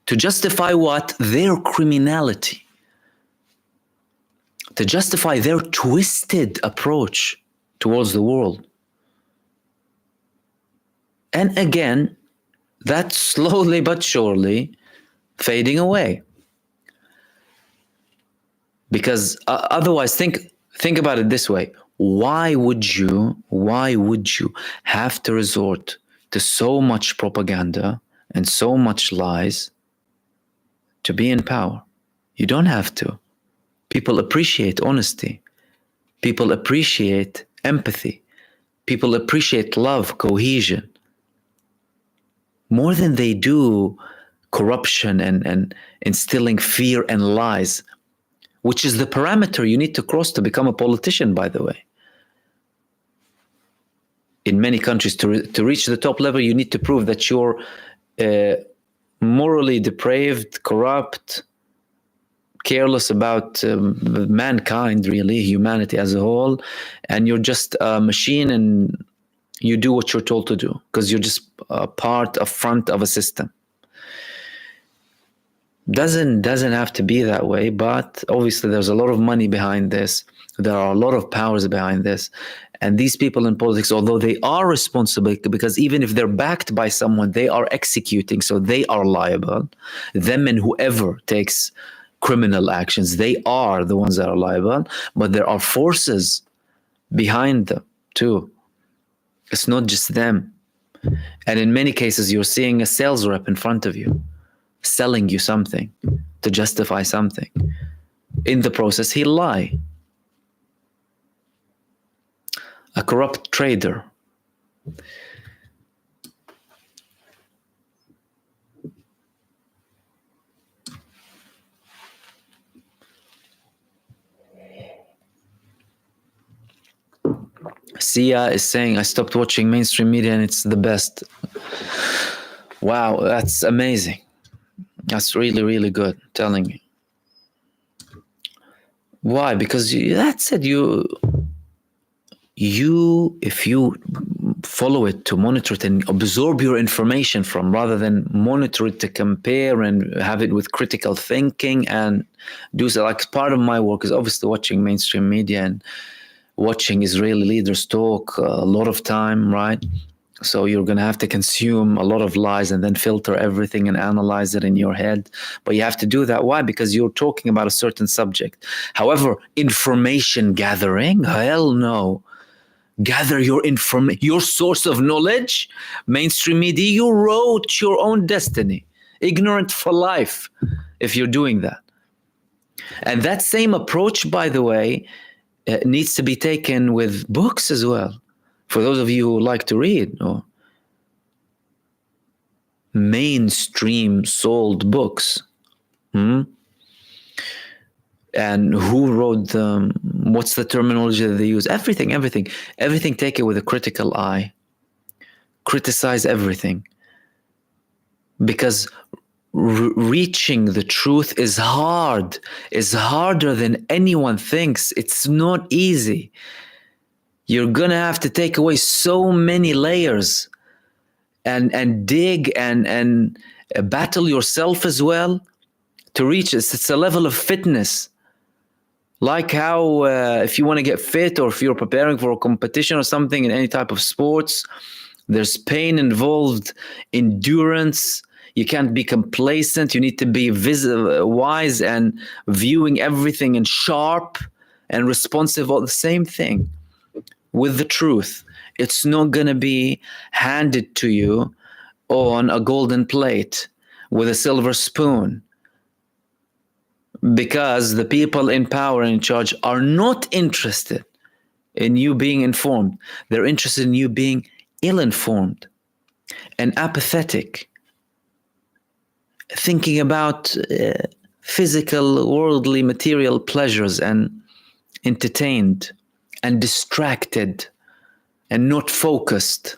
To justify what? Their criminality. To justify their twisted approach towards the world. And again, that's slowly but surely fading away. Because otherwise, think about it this way. Why would you have to resort to so much propaganda and so much lies to be in power? You don't have to. People appreciate honesty. People appreciate empathy. People appreciate love, cohesion, more than they do corruption and instilling fear and lies, which is the parameter you need to cross to become a politician, by the way. In many countries, to reach the top level, you need to prove that you're morally depraved, corrupt, careless about mankind, really, humanity as a whole, and you're just a machine and you do what you're told to do because you're just a front of a system. Doesn't have to be that way, but obviously there's a lot of money behind this. There are a lot of powers behind this. And these people in politics, although they are responsible, because even if they're backed by someone, they are executing, so they are liable. Them and whoever takes criminal actions, they are the ones that are liable. But there are forces behind them too. It's not just them. And in many cases, you're seeing a sales rep in front of you, selling you something to justify something. In the process, he'll lie. A corrupt trader. Sia is saying, I stopped watching mainstream media and it's the best. Wow, that's amazing. That's really, really good, I'm telling you. Why? Because that's it. If you follow it to monitor it and absorb your information from, rather than monitor it to compare and have it with critical thinking and do so. Like, part of my work is obviously watching mainstream media and watching Israeli leaders talk a lot of time, right? So you're going to have to consume a lot of lies and then filter everything and analyze it in your head. But you have to do that. Why? Because you're talking about a certain subject. However, information gathering, hell no. Gather your source of knowledge. Mainstream media, you wrote your own destiny. Ignorant for life if you're doing that. And that same approach, by the way, needs to be taken with books as well. For those of you who like to read, or mainstream sold books. And who wrote them? What's the terminology that they use? Everything. Take it with a critical eye. Criticize everything. Because reaching the truth is hard. It's harder than anyone thinks. It's not easy. You're going to have to take away so many layers and dig and battle yourself as well to reach this. It's a level of fitness. Like how if you want to get fit, or if you're preparing for a competition or something in any type of sports, there's pain involved, endurance. You can't be complacent. You need to be wise and viewing everything and sharp and responsive. All the same thing with the truth. It's not going to be handed to you on a golden plate with a silver spoon. Because the people in power and in charge are not interested in you being informed. They're interested in you being ill-informed and apathetic, thinking about physical, worldly, material pleasures, and entertained and distracted and not focused.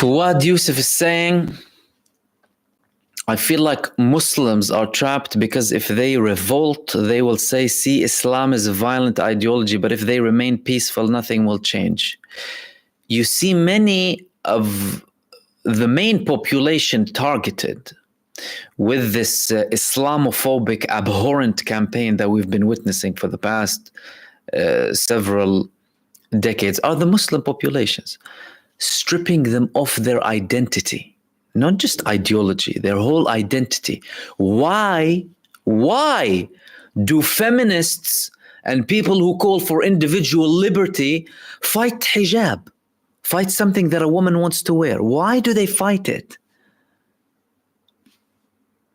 Fuad Yusuf is saying, I feel like Muslims are trapped because if they revolt, they will say, see, Islam is a violent ideology, but if they remain peaceful, nothing will change. You see many of the main population targeted with this Islamophobic, abhorrent campaign that we've been witnessing for the past several decades are the Muslim populations, stripping them of their identity, not just ideology, their whole identity. Why do feminists and people who call for individual liberty fight hijab, fight something that a woman wants to wear? Why do they fight it?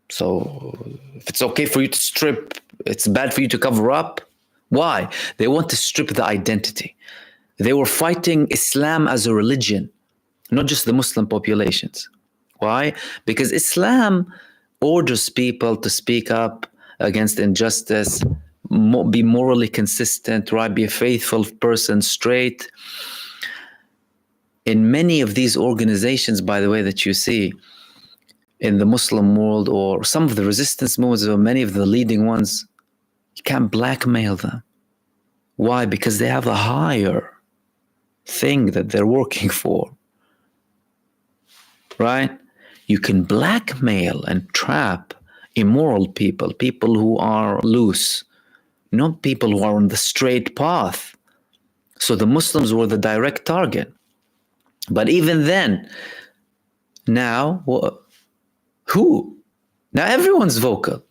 So if it's okay for you to strip, it's bad for you to cover up. Why? They want to strip the identity. They were fighting Islam as a religion, not just the Muslim populations. Why? Because Islam orders people to speak up against injustice, be morally consistent, right? Be a faithful person, straight. In many of these organizations, by the way, that you see in the Muslim world, or some of the resistance movements, or many of the leading ones, you can't blackmail them. Why? Because they have a higher thing that they're working for, right? You can blackmail and trap immoral people, people who are loose, not people who are on the straight path. So the Muslims were the direct target. But even then, now, who? Now everyone's vocal.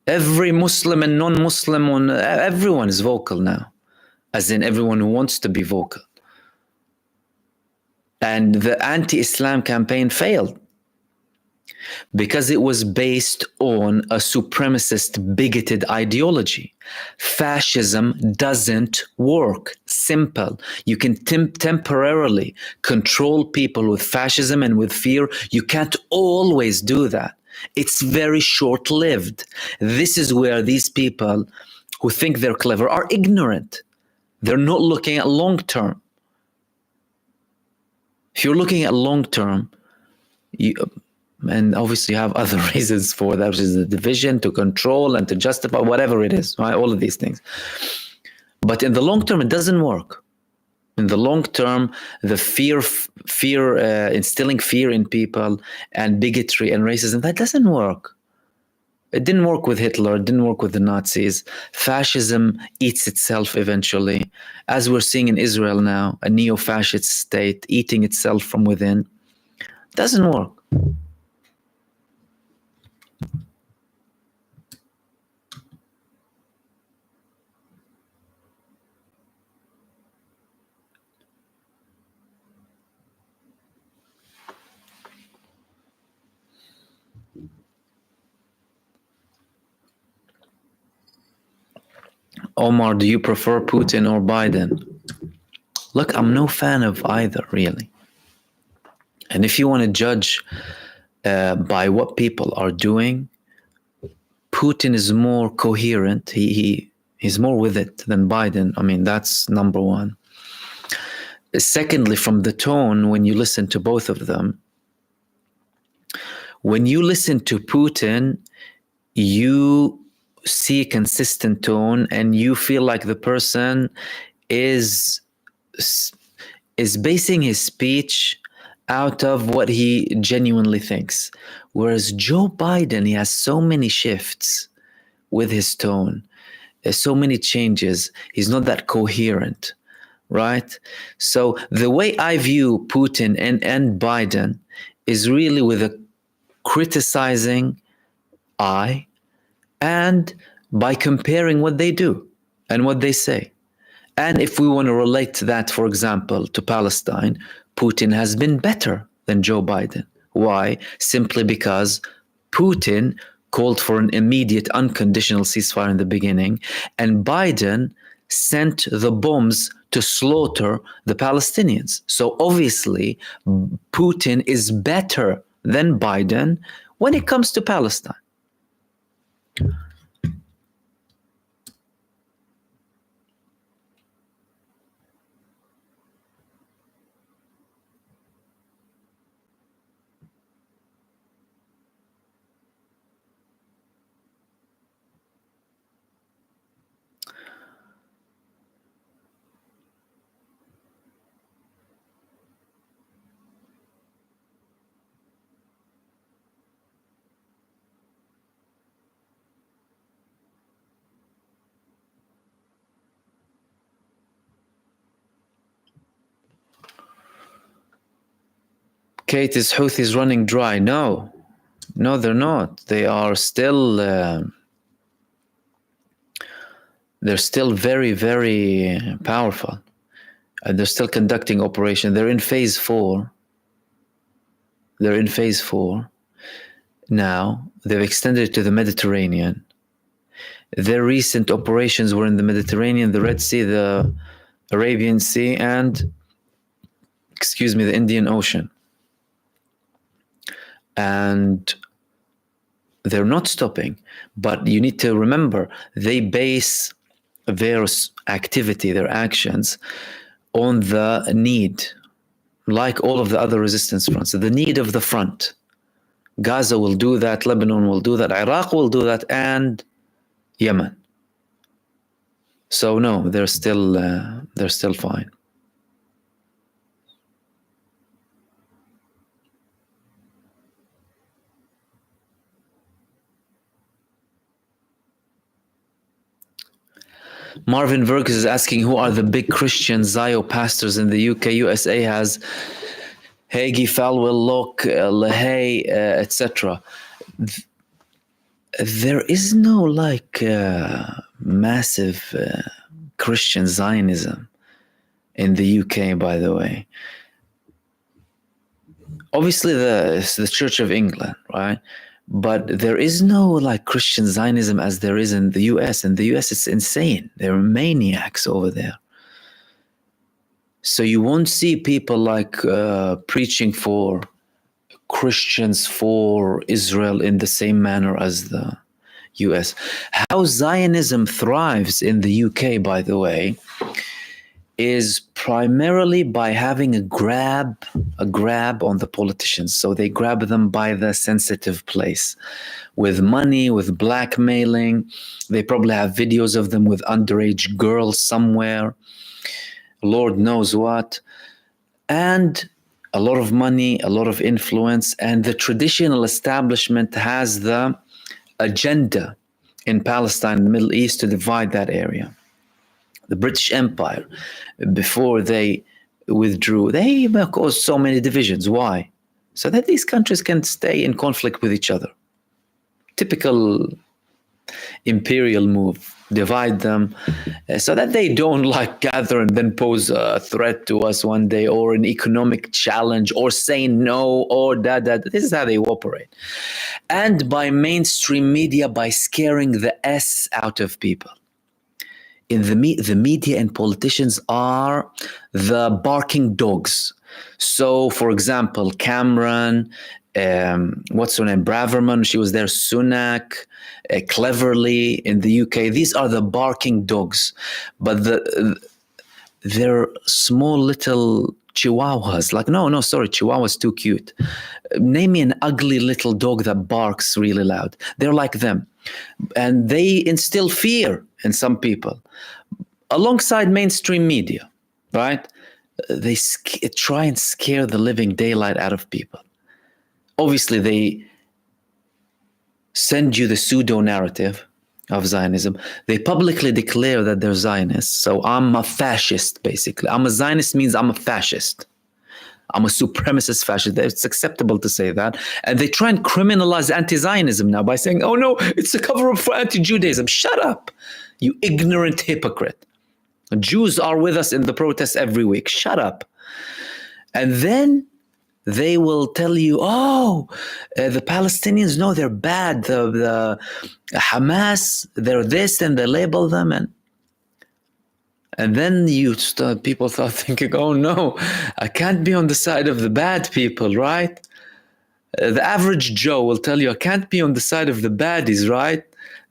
Every Muslim and non-Muslim, everyone is vocal now, as in everyone who wants to be vocal. And the anti-Islam campaign failed because it was based on a supremacist, bigoted ideology. Fascism doesn't work. Simple. You can temporarily control people with fascism and with fear. You can't always do that. It's very short-lived. This is where these people who think they're clever are ignorant. They're not looking at long-term. If you're looking at long-term, and obviously you have other reasons for that, which is the division, to control and to justify, whatever it is, right? All of these things. But in the long term, it doesn't work. In the long term, the instilling fear in people and bigotry and racism, that doesn't work. It didn't work with Hitler. It didn't work with the Nazis. Fascism eats itself eventually, as we're seeing in Israel now, a neo-fascist state eating itself from within. Doesn't work. Omar, do you prefer Putin or Biden? Look, I'm no fan of either, really. And if you want to judge by what people are doing, Putin is more coherent. He's more with it than Biden. I mean, that's number one. Secondly, from the tone, when you listen to both of them, when you listen to Putin, you see a consistent tone and you feel like the person is basing his speech out of what he genuinely thinks. Whereas Joe Biden, he has so many shifts with his tone. There's so many changes. He's not that coherent, right? So the way I view Putin and Biden is really with a criticizing eye, and by comparing what they do and what they say. And if we want to relate that, for example, to Palestine, Putin has been better than Joe Biden. Why? Simply because Putin called for an immediate unconditional ceasefire in the beginning, and Biden sent the bombs to slaughter the Palestinians. So obviously, Putin is better than Biden when it comes to Palestine. Kate, is Houthis running dry? No, they're not. They are still. They're still very, very powerful, and they're still conducting operation. They're in phase 4. Now. They've extended it to the Mediterranean. Their recent operations were in the Mediterranean, the Red Sea, the Arabian Sea, and the Indian Ocean. And they're not stopping, but you need to remember they base their activity, their actions, on the need, like all of the other resistance fronts, the need of the front. Gaza will do that, Lebanon will do that, Iraq will do that, and Yemen. So no, they're still fine. Marvin Verkus is asking, who are the big Christian Zio pastors in the UK? USA has Hagee, Falwell, Locke, LaHaye, etc. There is no massive Christian Zionism in the UK, by the way. Obviously, the Church of England, right? But there is no Christian Zionism as there is in the US. In the US, it's insane. They're maniacs over there. So you won't see people preaching for Christians for Israel in the same manner as the US. How Zionism thrives in the UK, by the way, is primarily by having a grab on the politicians. So they grab them by the sensitive place with money, with blackmailing. They probably have videos of them with underage girls somewhere, Lord knows what, and a lot of money, a lot of influence. And the traditional establishment has the agenda in Palestine, the Middle East, to divide that area. The British Empire, before they withdrew, they caused so many divisions. Why? So that these countries can stay in conflict with each other. Typical imperial move. Divide them so that they don't gather and then pose a threat to us one day, or an economic challenge, or say no, or that. This is how they operate. And by mainstream media, by scaring the S out of people. In the media and politicians are the barking dogs. So, for example, Cameron, what's her name? Braverman, she was there, Sunak, Cleverly in the UK. These are the barking dogs. But they're small little chihuahuas. Chihuahua's too cute. Name me an ugly little dog that barks really loud. They're like them. And they instill fear in some people alongside mainstream media, right? They try and scare the living daylight out of people. Obviously, they send you the pseudo narrative of Zionism. They publicly declare that they're Zionists. So I'm a fascist, basically. I'm a Zionist means I'm a fascist. I'm a supremacist fascist. It's acceptable to say that. And they try and criminalize anti-Zionism now by saying, oh no, it's a cover-up for anti-Judaism. Shut up, you ignorant hypocrite. Jews are with us in the protests every week. Shut up. And then they will tell you, the Palestinians, no, they're bad. The Hamas, they're this, and they label them. And then people start thinking, oh no, I can't be on the side of the bad people, right? The average Joe will tell you, I can't be on the side of the baddies, right?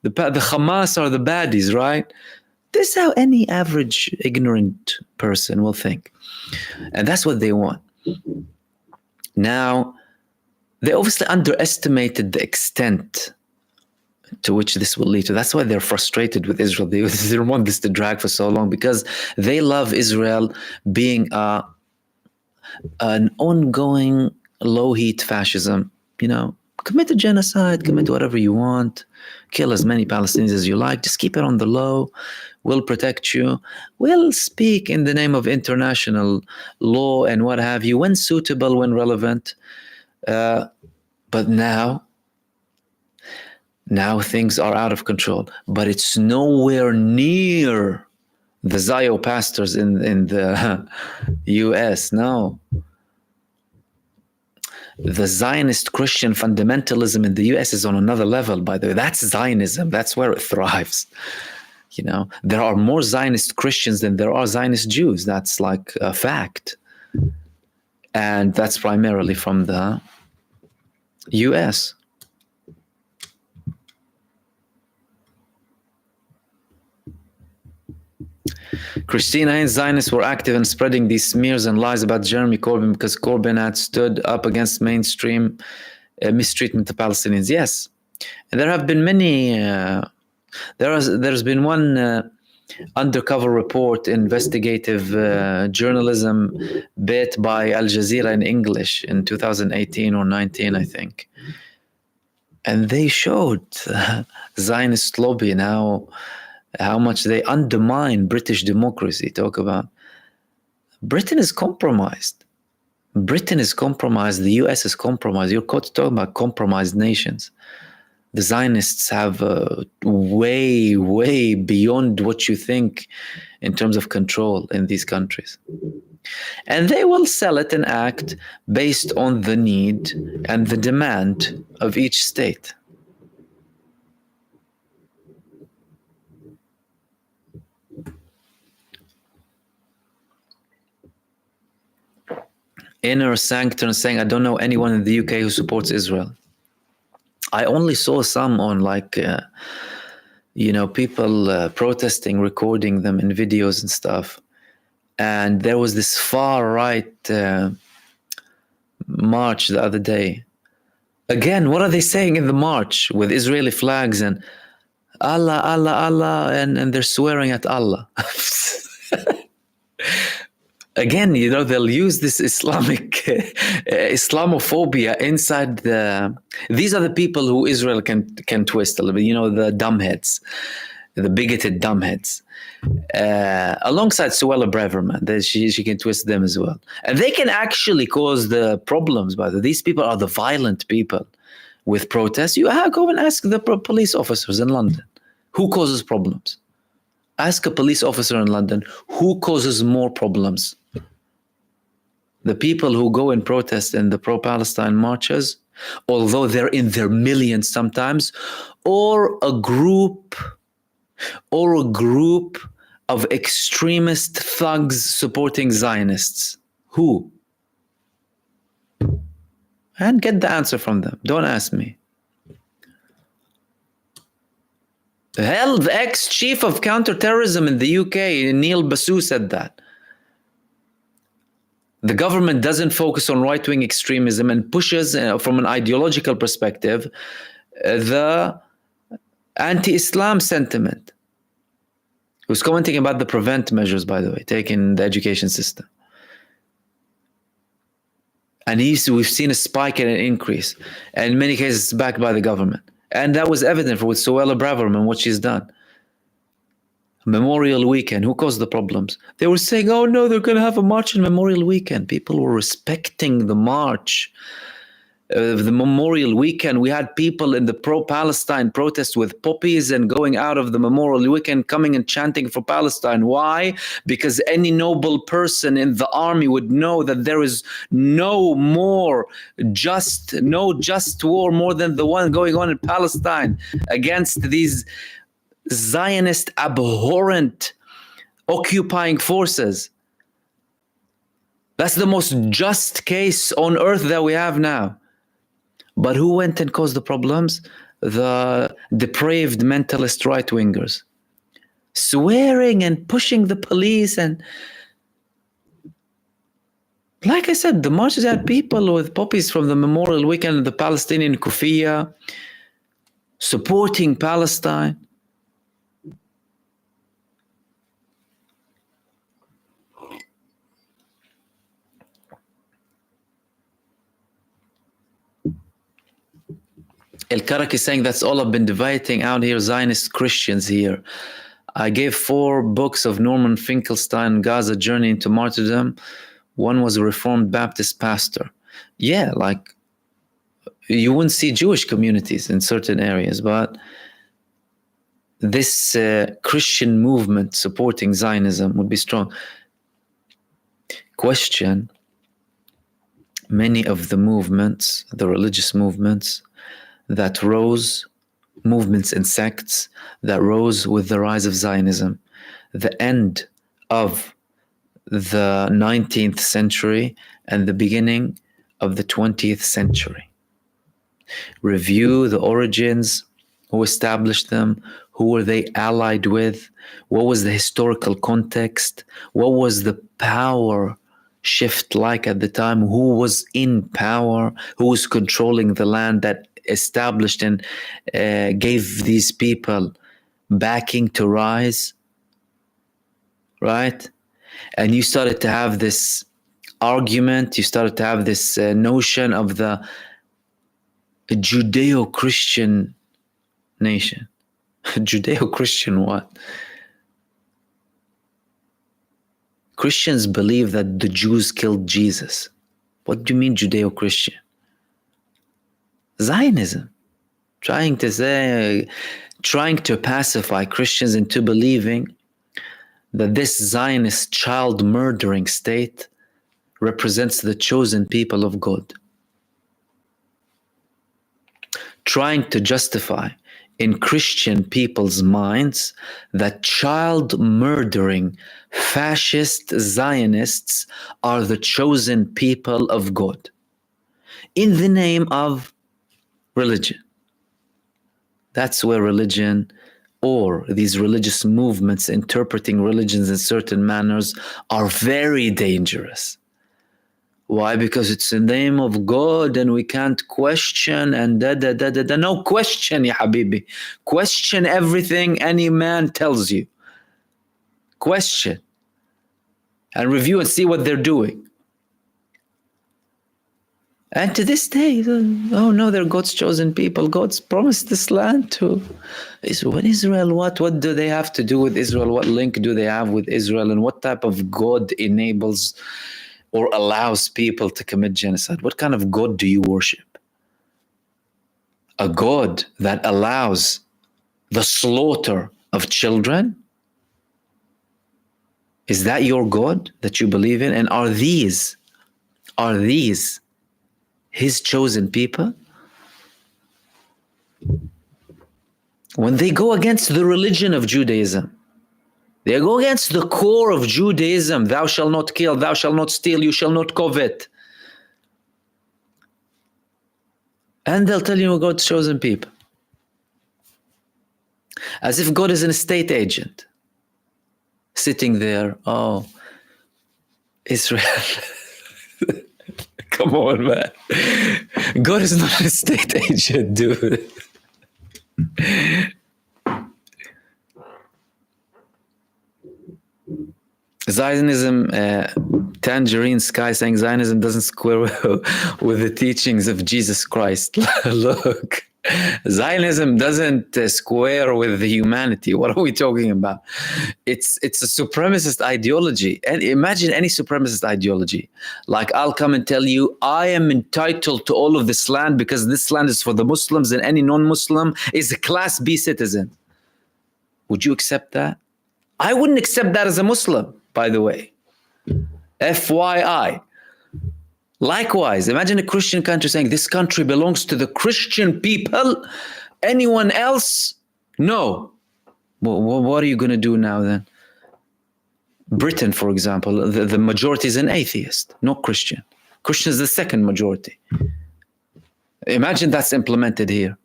The Hamas are the baddies, right? This is how any average ignorant person will think. And that's what they want. Now, they obviously underestimated the extent to which this will lead to. That's why they're frustrated with Israel. They don't want this to drag for so long, because they love Israel being an ongoing low-heat fascism, Commit a genocide, commit whatever you want, kill as many Palestinians as you like, just keep it on the low. We'll protect you. We'll speak in the name of international law and what have you, when suitable, when relevant. But now things are out of control. But it's nowhere near the Zio pastors in the US. No. The Zionist Christian fundamentalism in the US is on another level, by the way. That's Zionism. That's where it thrives. You know, there are more Zionist Christians than there are Zionist Jews. That's like a fact. And that's primarily from the US. Christina and Zionists were active in spreading these smears and lies about Jeremy Corbyn because Corbyn had stood up against mainstream mistreatment of Palestinians. Yes. And there have been many, there's been one undercover report, investigative journalism bit by Al Jazeera in English in 2018 or 19, I think. And they showed Zionist lobby and how much they undermine British democracy. Talk about Britain is compromised. Britain is compromised. The US is compromised. You're talking about compromised nations. The Zionists have way, way beyond what you think in terms of control in these countries. And they will sell it and act based on the need and the demand of each state. Inner Sanctum saying, I don't know anyone in the UK who supports Israel. I only saw some on people protesting, recording them in videos and stuff. And there was this far right march the other day. Again, what are they saying in the march with Israeli flags and Allah, Allah, Allah, and they're swearing at Allah. Again, they'll use this Islamic Islamophobia inside these are the people who Israel can twist a little bit, the dumbheads, the bigoted dumbheads. Alongside Suella Braverman, she can twist them as well. And they can actually cause the problems, by the way. These people are the violent people with protests. You go and ask the police officers in London, who causes problems? Ask a police officer in London, who causes more problems? The people who go and protest in the pro-Palestine marches, although they're in their millions sometimes, or a group of extremist thugs supporting Zionists. Who? And get the answer from them. Don't ask me. Hell, the ex-chief of counterterrorism in the UK, Neil Basu, said that. The government doesn't focus on right-wing extremism and pushes, from an ideological perspective, the anti-Islam sentiment. He was commenting about the prevent measures, by the way, taken in the education system. And we've seen a spike and an increase. And in many cases, it's backed by the government. And that was evident with Suella Braverman, what she's done. Memorial Weekend, who caused the problems? They were saying, oh no, they're going to have a march on Memorial Weekend. People were respecting the march. The Memorial Weekend, we had people in the pro-Palestine protest with poppies and going out of the Memorial Weekend, coming and chanting for Palestine. Why? Because any noble person in the army would know that there is no just war more than the one going on in Palestine against these Zionist, abhorrent, occupying forces. That's the most just case on earth that we have now. But who went and caused the problems? The depraved mentalist right-wingers. Swearing and pushing the police. And like I said, the marches had people with poppies from the Memorial Weekend, the Palestinian kufiya, supporting Palestine. El-Karak is saying that's all I've been debating out here, Zionist Christians here. I gave 4 books of Norman Finkelstein, Gaza Journey into Martyrdom. One was a Reformed Baptist pastor. Yeah, like you wouldn't see Jewish communities in certain areas, but this Christian movement supporting Zionism would be strong. Question: many of the movements, the religious movements that rose, movements and sects that rose with the rise of Zionism, the end of the 19th century and the beginning of the 20th century. Review the origins, who established them, who were they allied with, what was the historical context, what was the power shift like at the time, who was in power, who was controlling the land that established and gave these people backing to rise, right? And you started to have this argument, you started to have this notion of the Judeo-Christian nation. Judeo-Christian what? Christians believe that the Jews killed Jesus. What do you mean Judeo-Christian? Zionism. Trying to pacify Christians into believing that this Zionist child murdering state represents the chosen people of God. Trying to justify in Christian people's minds that child murdering fascist Zionists are the chosen people of God in the name of religion. That's where religion or these religious movements interpreting religions in certain manners are very dangerous. Why? Because it's the name of God and we can't question and da. No, question, ya habibi. Question everything any man tells you. Question. And review and see what they're doing. And to this day, oh no, they're God's chosen people. God's promised this land to Israel. What do they have to do with Israel? What link do they have with Israel? And what type of God enables or allows people to commit genocide? What kind of God do you worship? A God that allows the slaughter of children? Is that your God that you believe in? And are these his chosen people? When they go against the religion of Judaism, they go against the core of Judaism. Thou shalt not kill, thou shalt not steal, you shall not covet. And they'll tell you we're God's chosen people. As if God is an estate agent. Sitting there, oh, Israel. Come on, man. God is not an estate agent, dude. Zionism, Tangerine Sky saying Zionism doesn't square with the teachings of Jesus Christ. Look, Zionism doesn't square with the humanity. What are we talking about? It's a supremacist ideology. And imagine any supremacist ideology. Like, I'll come and tell you, I am entitled to all of this land because this land is for the Muslims and any non-Muslim is a Class B citizen. Would you accept that? I wouldn't accept that as a Muslim, by the way. FYI. Likewise, imagine a Christian country saying this country belongs to the Christian people. Anyone else? No. Well, what are you going to do now then? Britain, for example, the majority is an atheist, not Christian. Christian is the second majority. Imagine that's implemented here.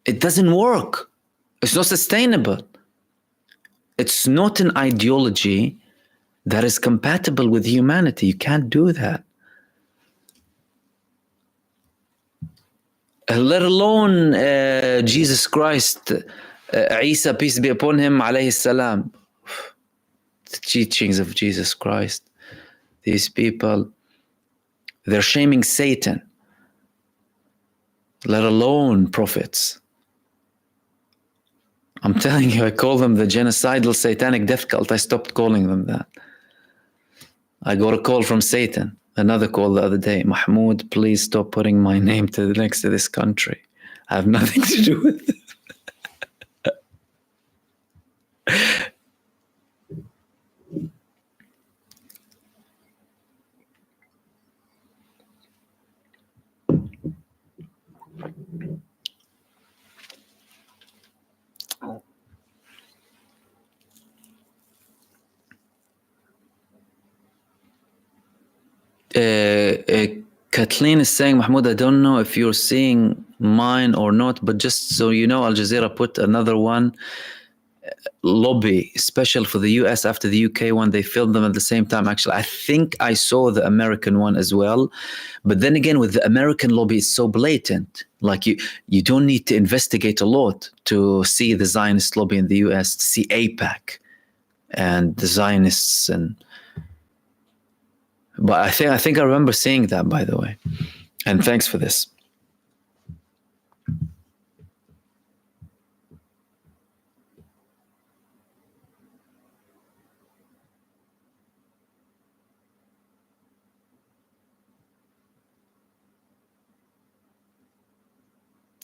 It doesn't work. It's not sustainable. It's not an ideology that is compatible with humanity. You can't do that. Let alone Jesus Christ, Isa, peace be upon him, alayhi salam. The teachings of Jesus Christ. These people, they're shaming Satan. let alone profits. I'm telling you, I call them the genocidal satanic death cult. I stopped calling them that. I got a call from Satan, another call the other day. Mahmoud, please stop putting my name next to this country. I have nothing to do with it. Kathleen is saying, Mahmoud, I don't know if you're seeing mine or not, but just so you know, Al Jazeera put another one, lobby, special for the US after the UK one. They filmed them at the same time. Actually, I think I saw the American one as well. But then again, with the American lobby, it's so blatant. Like you don't need to investigate a lot to see the Zionist lobby in the US, to see AIPAC and the Zionists but I think I remember seeing that, by the way. And thanks for this.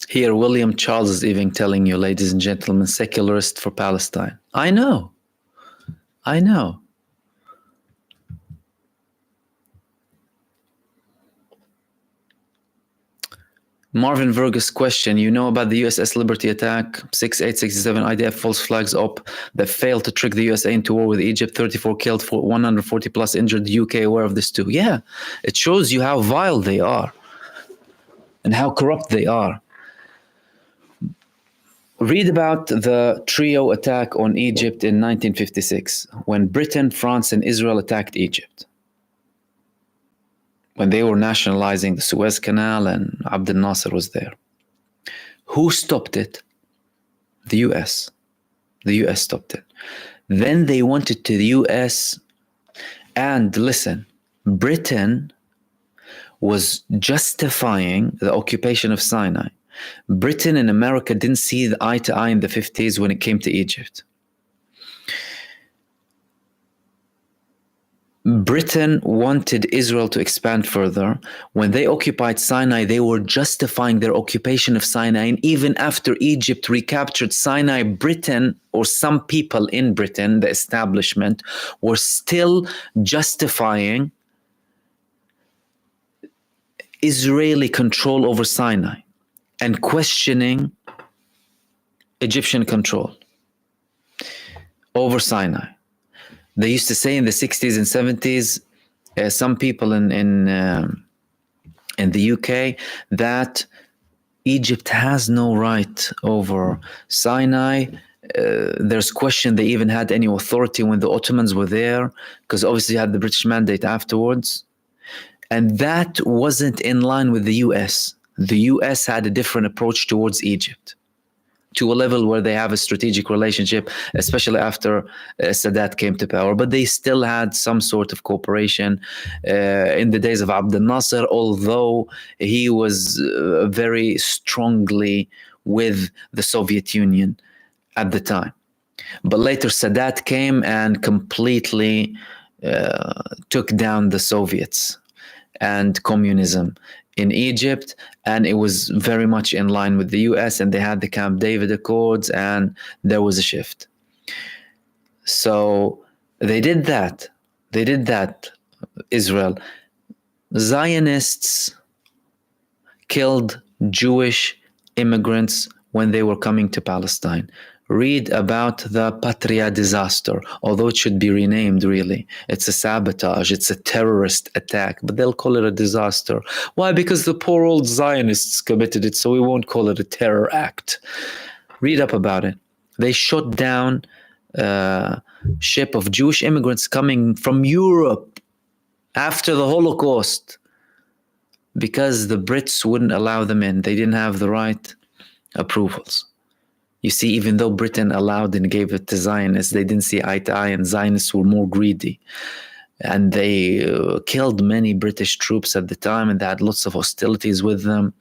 Here, William Charles is even telling you, ladies and gentlemen, secularist for Palestine. I know. Marvin Vergus question, you know about the USS Liberty attack, 6867 IDF false flags op that failed to trick the USA into war with Egypt, 34 killed, 140 plus injured, the UK aware of this too. Yeah, it shows you how vile they are and how corrupt they are. Read about the trio attack on Egypt in 1956 when Britain, France, and Israel attacked Egypt. When they were nationalizing the Suez Canal and Abdel Nasser was there. Who stopped it? The US. The US stopped it. Then they wanted to the US, and listen, Britain was justifying the occupation of Sinai. Britain and America didn't see the eye to eye in the 50s when it came to Egypt. Britain wanted Israel to expand further. When they occupied Sinai, they were justifying their occupation of Sinai. And even after Egypt recaptured Sinai, Britain, or some people in Britain, the establishment, were still justifying Israeli control over Sinai and questioning Egyptian control over Sinai. They used to say in the 60s and 70s, some people in the UK, that Egypt has no right over Sinai. There's question they even had any authority when the Ottomans were there, because obviously you had the British mandate afterwards. And that wasn't in line with the US. The US had a different approach towards Egypt, to a level where they have a strategic relationship, especially after Sadat came to power. But they still had some sort of cooperation in the days of Abdel Nasser, although he was very strongly with the Soviet Union at the time. But later Sadat came and completely took down the Soviets and communism in Egypt, and it was very much in line with the US, and they had the Camp David Accords, and there was a shift. So they did that. Israel. Zionists killed Jewish immigrants when they were coming to Palestine. Read about the Patria disaster, although it should be renamed, really. It's a sabotage, it's a terrorist attack, but they'll call it a disaster. Why? Because the poor old Zionists committed it, so we won't call it a terror act. Read up about it. They shot down a ship of Jewish immigrants coming from Europe after the Holocaust because the Brits wouldn't allow them in. They didn't have the right approvals. You see, even though Britain allowed and gave it to Zionists, they didn't see eye to eye, and Zionists were more greedy. and they killed many British troops at the time, and they had lots of hostilities with them.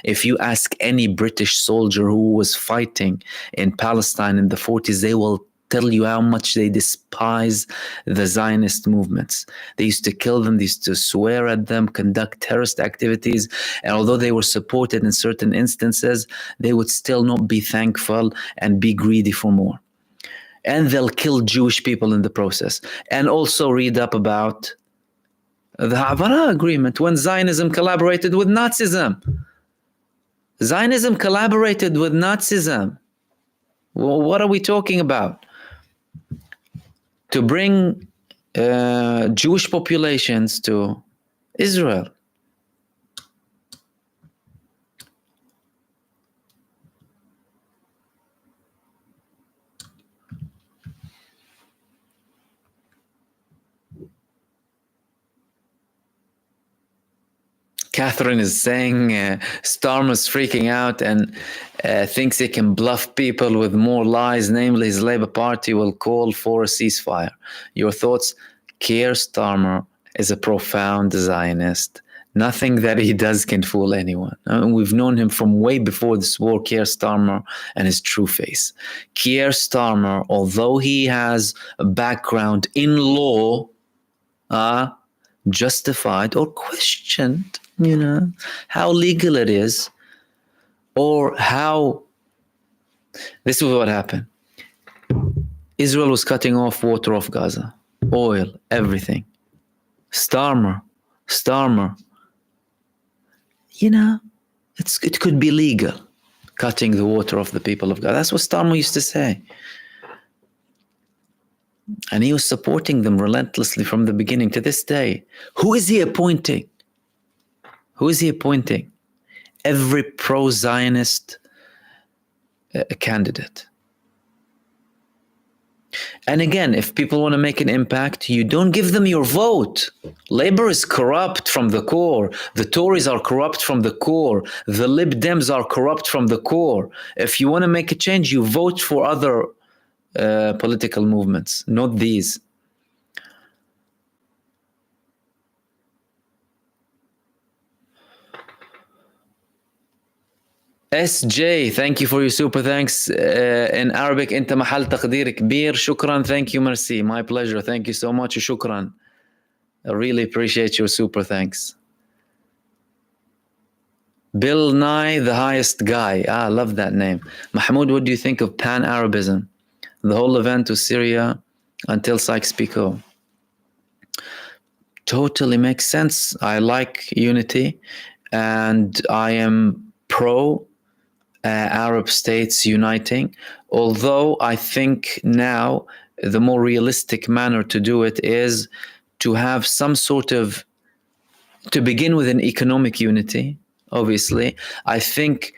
If you ask any British soldier who was fighting in Palestine in the 40s, they will tell you how much they despise the Zionist movements. They used to kill them, they used to swear at them, conduct terrorist activities, and although they were supported in certain instances, they would still not be thankful and be greedy for more. And they'll kill Jewish people in the process. And also read up about the Havana Agreement, when Zionism collaborated with Nazism. Zionism collaborated with Nazism. Well, what are we talking about? To bring Jewish populations to Israel. Catherine is saying Starmer's freaking out and thinks he can bluff people with more lies, namely his Labour Party will call for a ceasefire. Your thoughts? Keir Starmer is a profound Zionist. Nothing that he does can fool anyone. We've known him from way before this war, Keir Starmer and his true face. Keir Starmer, although he has a background in law, justified or questioned, how legal it is, or how this is what happened. Israel was cutting off water off Gaza, oil, everything. Starmer, it could be legal, cutting the water off the people of Gaza. That's what Starmer used to say. And he was supporting them relentlessly from the beginning to this day. Who is he appointing? Every pro-Zionist candidate. And again, if people want to make an impact, you don't give them your vote. Labour is corrupt from the core. The Tories are corrupt from the core. The Lib Dems are corrupt from the core. If you want to make a change, you vote for other political movements, not these. SJ, thank you for your super thanks. In Arabic, أنت محل تقدير كبير. شكرا, thank you, merci. My pleasure, thank you so much. شكرا. I really appreciate your super thanks. Bill Nye, the highest guy. I love that name. Mahmoud, what do you think of Pan-Arabism? The whole event to Syria until Sykes-Picot. Totally makes sense. I like unity, and I am pro Arab states uniting. Although I think now the more realistic manner to do it is to have some sort of, to begin with an economic unity, obviously. I think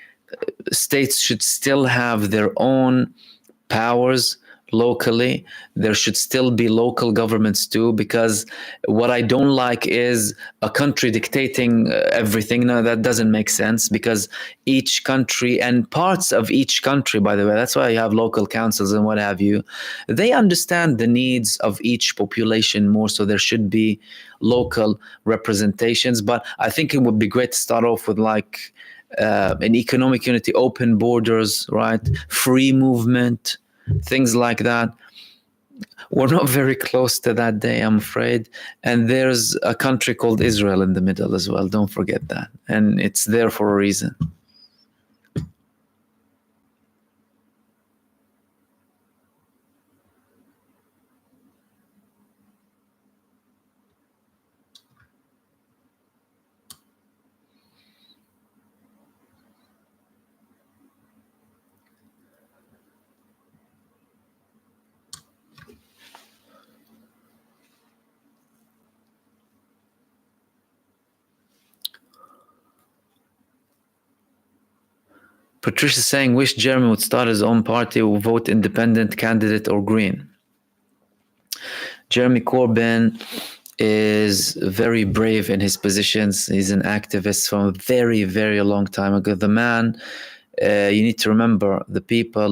states should still have their own powers locally. There should still be local governments too, because what I don't like is a country dictating everything. No, that doesn't make sense, because each country and parts of each country, by the way, that's why you have local councils and what have you, they understand the needs of each population more, so there should be local representations. But I think it would be great to start off with like an economic unity, open borders, right? Free movement, things like that. We're not very close to that day, I'm afraid. And there's a country called Israel in the middle as well. Don't forget that. And it's there for a reason. Patricia's saying, wish Jeremy would start his own party or vote independent candidate or green. Jeremy Corbyn is very brave in his positions. He's an activist from a very, very long time ago. The man, you need to remember, the people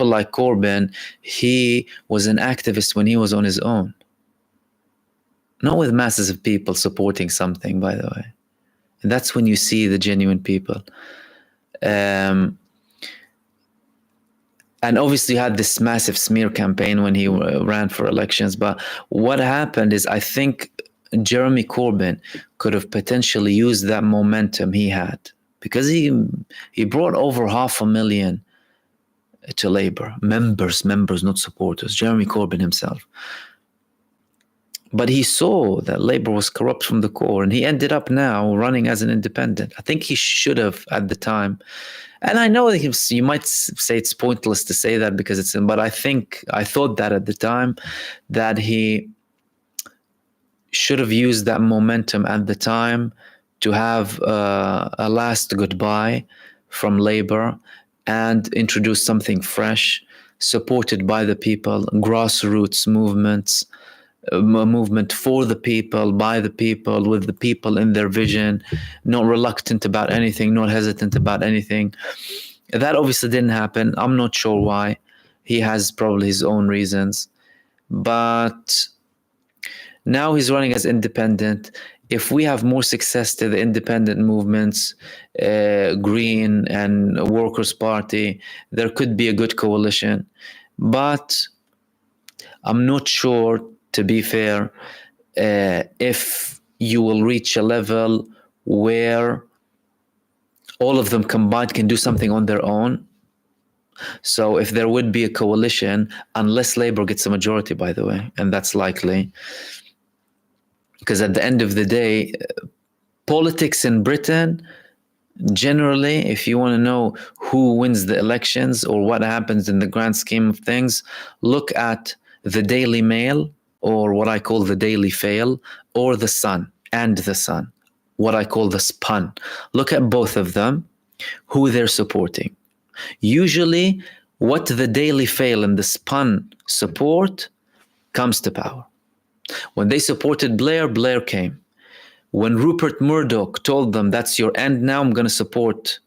like Corbyn, he was an activist when he was on his own. not with masses of people supporting something, by the way. And that's when you see the genuine people. And obviously you had this massive smear campaign when he ran for elections. But what happened is, I think Jeremy Corbyn could have potentially used that momentum he had, because he brought over 500,000 to Labour. Members, not supporters. Jeremy Corbyn himself. But he saw that Labour was corrupt from the core, and he ended up now running as an independent. I think he should have at the time. And I know that you might say it's pointless to say that because but I thought that at the time, that he should have used that momentum at the time to have a last goodbye from Labour and introduce something fresh, supported by the people, grassroots movements, a movement for the people, by the people, with the people in their vision, not reluctant about anything, not hesitant about anything. That obviously didn't happen. I'm not sure why. He has probably his own reasons. But now he's running as independent. If we have more success to the independent movements, Green and Workers' Party, there could be a good coalition. But I'm not sure, to be fair, if you will reach a level where all of them combined can do something on their own. So if there would be a coalition, unless Labour gets a majority, by the way, and that's likely, because at the end of the day, politics in Britain, generally, if you want to know who wins the elections or what happens in the grand scheme of things, look at the Daily Mail, or what I call the Daily Fail, or the Sun, what I call the Spun. Look at both of them, who they're supporting. Usually, what the Daily Fail and the Spun support comes to power. When they supported Blair, Blair came. When Rupert Murdoch told them, that's your end now, I'm going to support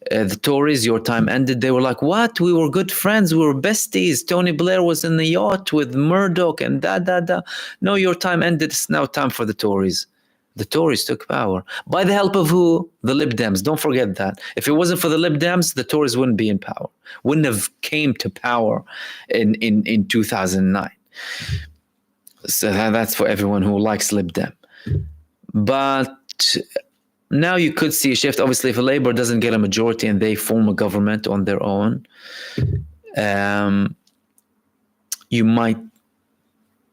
the Tories, your time ended, they were like, what? We were good friends, we were besties. Tony Blair was in the yacht with Murdoch and da. No, your time ended, it's now time for the Tories. The Tories took power. By the help of who? The Lib Dems. Don't forget that. If it wasn't for the Lib Dems, the Tories wouldn't be in power. Wouldn't have came to power in 2009. So that's for everyone who likes Lib Dem. But now you could see a shift. Obviously, if Labour doesn't get a majority and they form a government on their own, you might,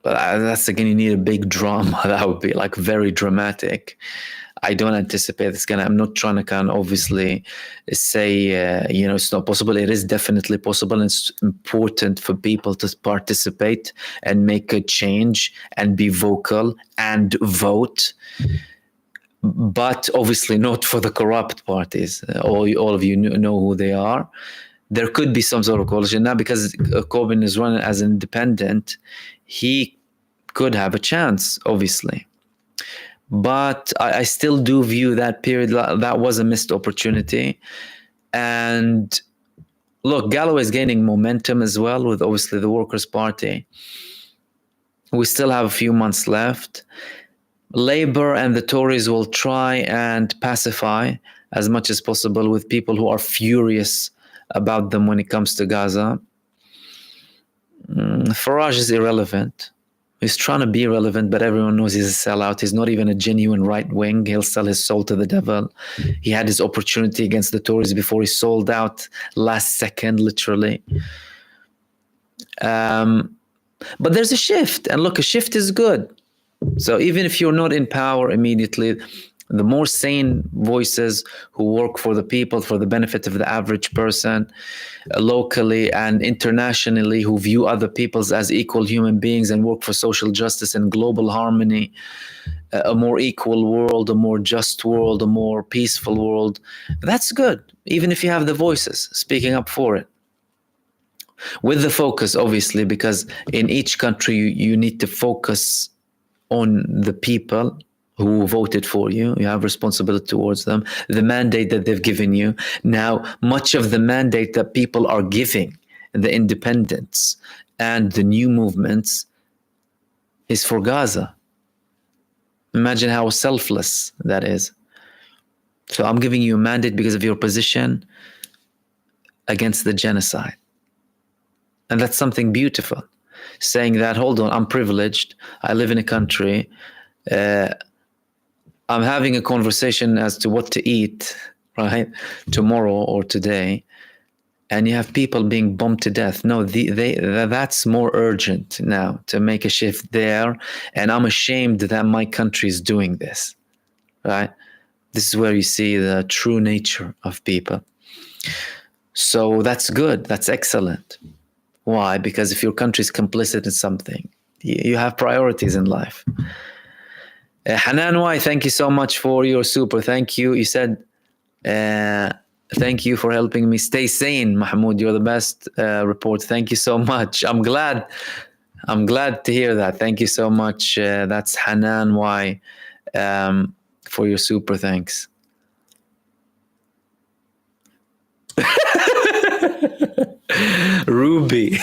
that's again, you need a big drama. That would be like very dramatic. I don't anticipate it's gonna, I'm not trying to kind of obviously say, it's not possible. It is definitely possible. And it's important for people to participate and make a change and be vocal and vote. But obviously not for the corrupt parties. All of you know who they are. There could be some sort of coalition. Now, because Corbyn is running as an independent, he could have a chance, obviously. But I still do view that period, that was a missed opportunity. And look, Galloway is gaining momentum as well with obviously the Workers' Party. We still have a few months left. Labour and the Tories will try and pacify as much as possible with people who are furious about them when it comes to Gaza. Farage is irrelevant. He's trying to be relevant, but everyone knows he's a sellout. He's not even a genuine right wing. He'll sell his soul to the devil. He had his opportunity against the Tories before he sold out last second, literally. But there's a shift. And look, a shift is good. So even if you're not in power immediately, the more sane voices who work for the people, for the benefit of the average person, locally and internationally, who view other peoples as equal human beings and work for social justice and global harmony, a more equal world, a more just world, a more peaceful world, that's good, even if you have the voices speaking up for it. With the focus, obviously, because in each country you need to focus on the people who voted for you. You have responsibility towards them, the mandate that they've given you. Now, much of the mandate that people are giving the independents and the new movements is for Gaza. Imagine how selfless that is. So I'm giving you a mandate because of your position against the genocide. And that's something beautiful. Saying that, hold on, I'm privileged. I live in a country. I'm having a conversation as to what to eat, right? Tomorrow or today. And you have people being bombed to death. No, that's more urgent now to make a shift there. And I'm ashamed that my country is doing this, right? This is where you see the true nature of people. So that's good. That's excellent. Why? Because if your country is complicit in something, you have priorities in life. Hanan Y, thank you so much for your super. Thank you. You said, thank you for helping me stay sane, Mahmoud. You're the best report. Thank you so much. I'm glad to hear that. Thank you so much. That's Hanan Y for your super. Thanks. Ruby.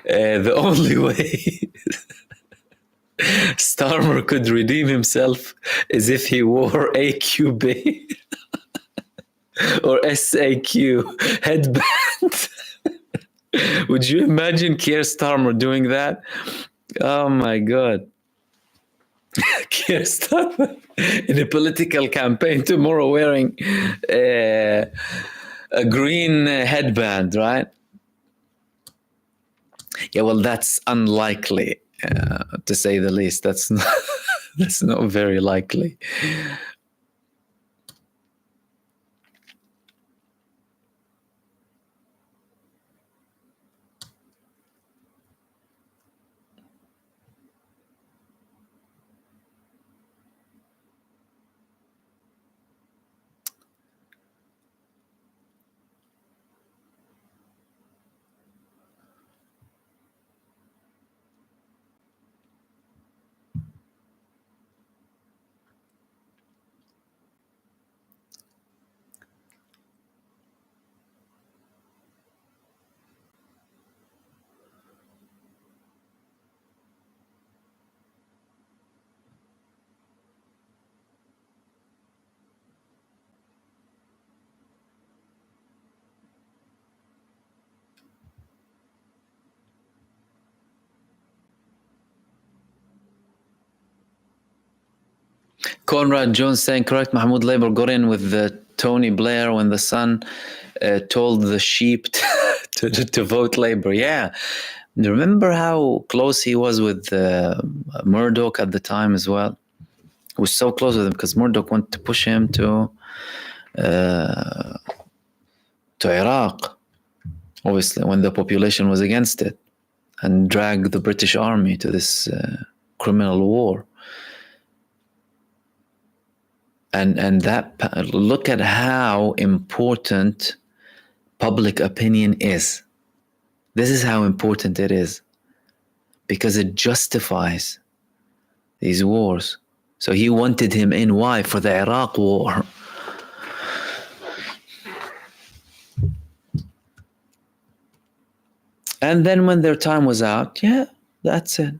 The only way Starmer could redeem himself is if he wore AQB or SAQ headband. Would you imagine Keir Starmer doing that? Oh my God. Keir Starmer in a political campaign tomorrow wearing a green headband, right? Yeah, well, that's unlikely, to say the least. That's not very likely. Conrad Jones saying, correct, Mahmoud, Labour got in with Tony Blair when the Sun told the sheep to vote Labour. Yeah. Remember how close he was with Murdoch at the time as well? He was so close with him because Murdoch wanted to push him to Iraq, obviously, when the population was against it, and drag the British army to this criminal war. And that, look at how important public opinion is. This is how important it is, because it justifies these wars. So he wanted him in. Why? For the Iraq war. And then when their time was out, yeah, that's it.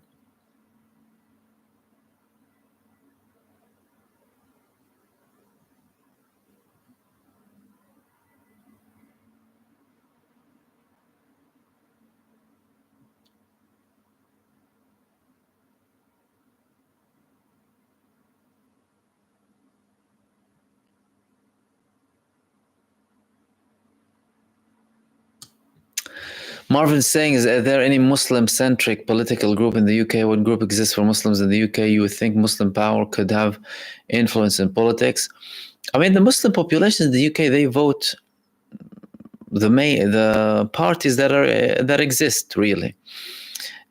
Marvin saying, is there any Muslim-centric political group in the UK? What group exists for Muslims in the UK? You would think Muslim power could have influence in politics. I mean, the Muslim population in the UK, they vote the parties that exist, really.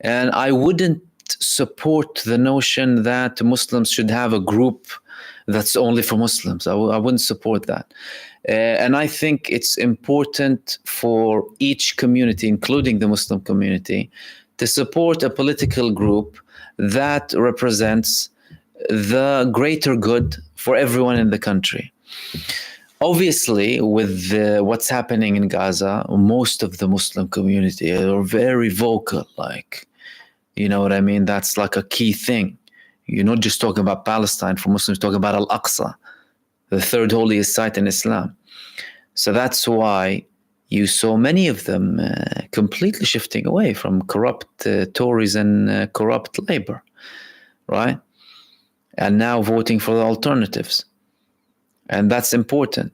And I wouldn't support the notion that Muslims should have a group that's only for Muslims. I wouldn't support that. And I think it's important for each community, including the Muslim community, to support a political group that represents the greater good for everyone in the country. Obviously, with what's happening in Gaza, most of the Muslim community are very vocal, like, you know what I mean? That's like a key thing. You're not just talking about Palestine. For Muslims, talking about Al-Aqsa, the third holiest site in Islam. So that's why you saw many of them completely shifting away from corrupt Tories and corrupt Labour, right? And now voting for the alternatives. And that's important.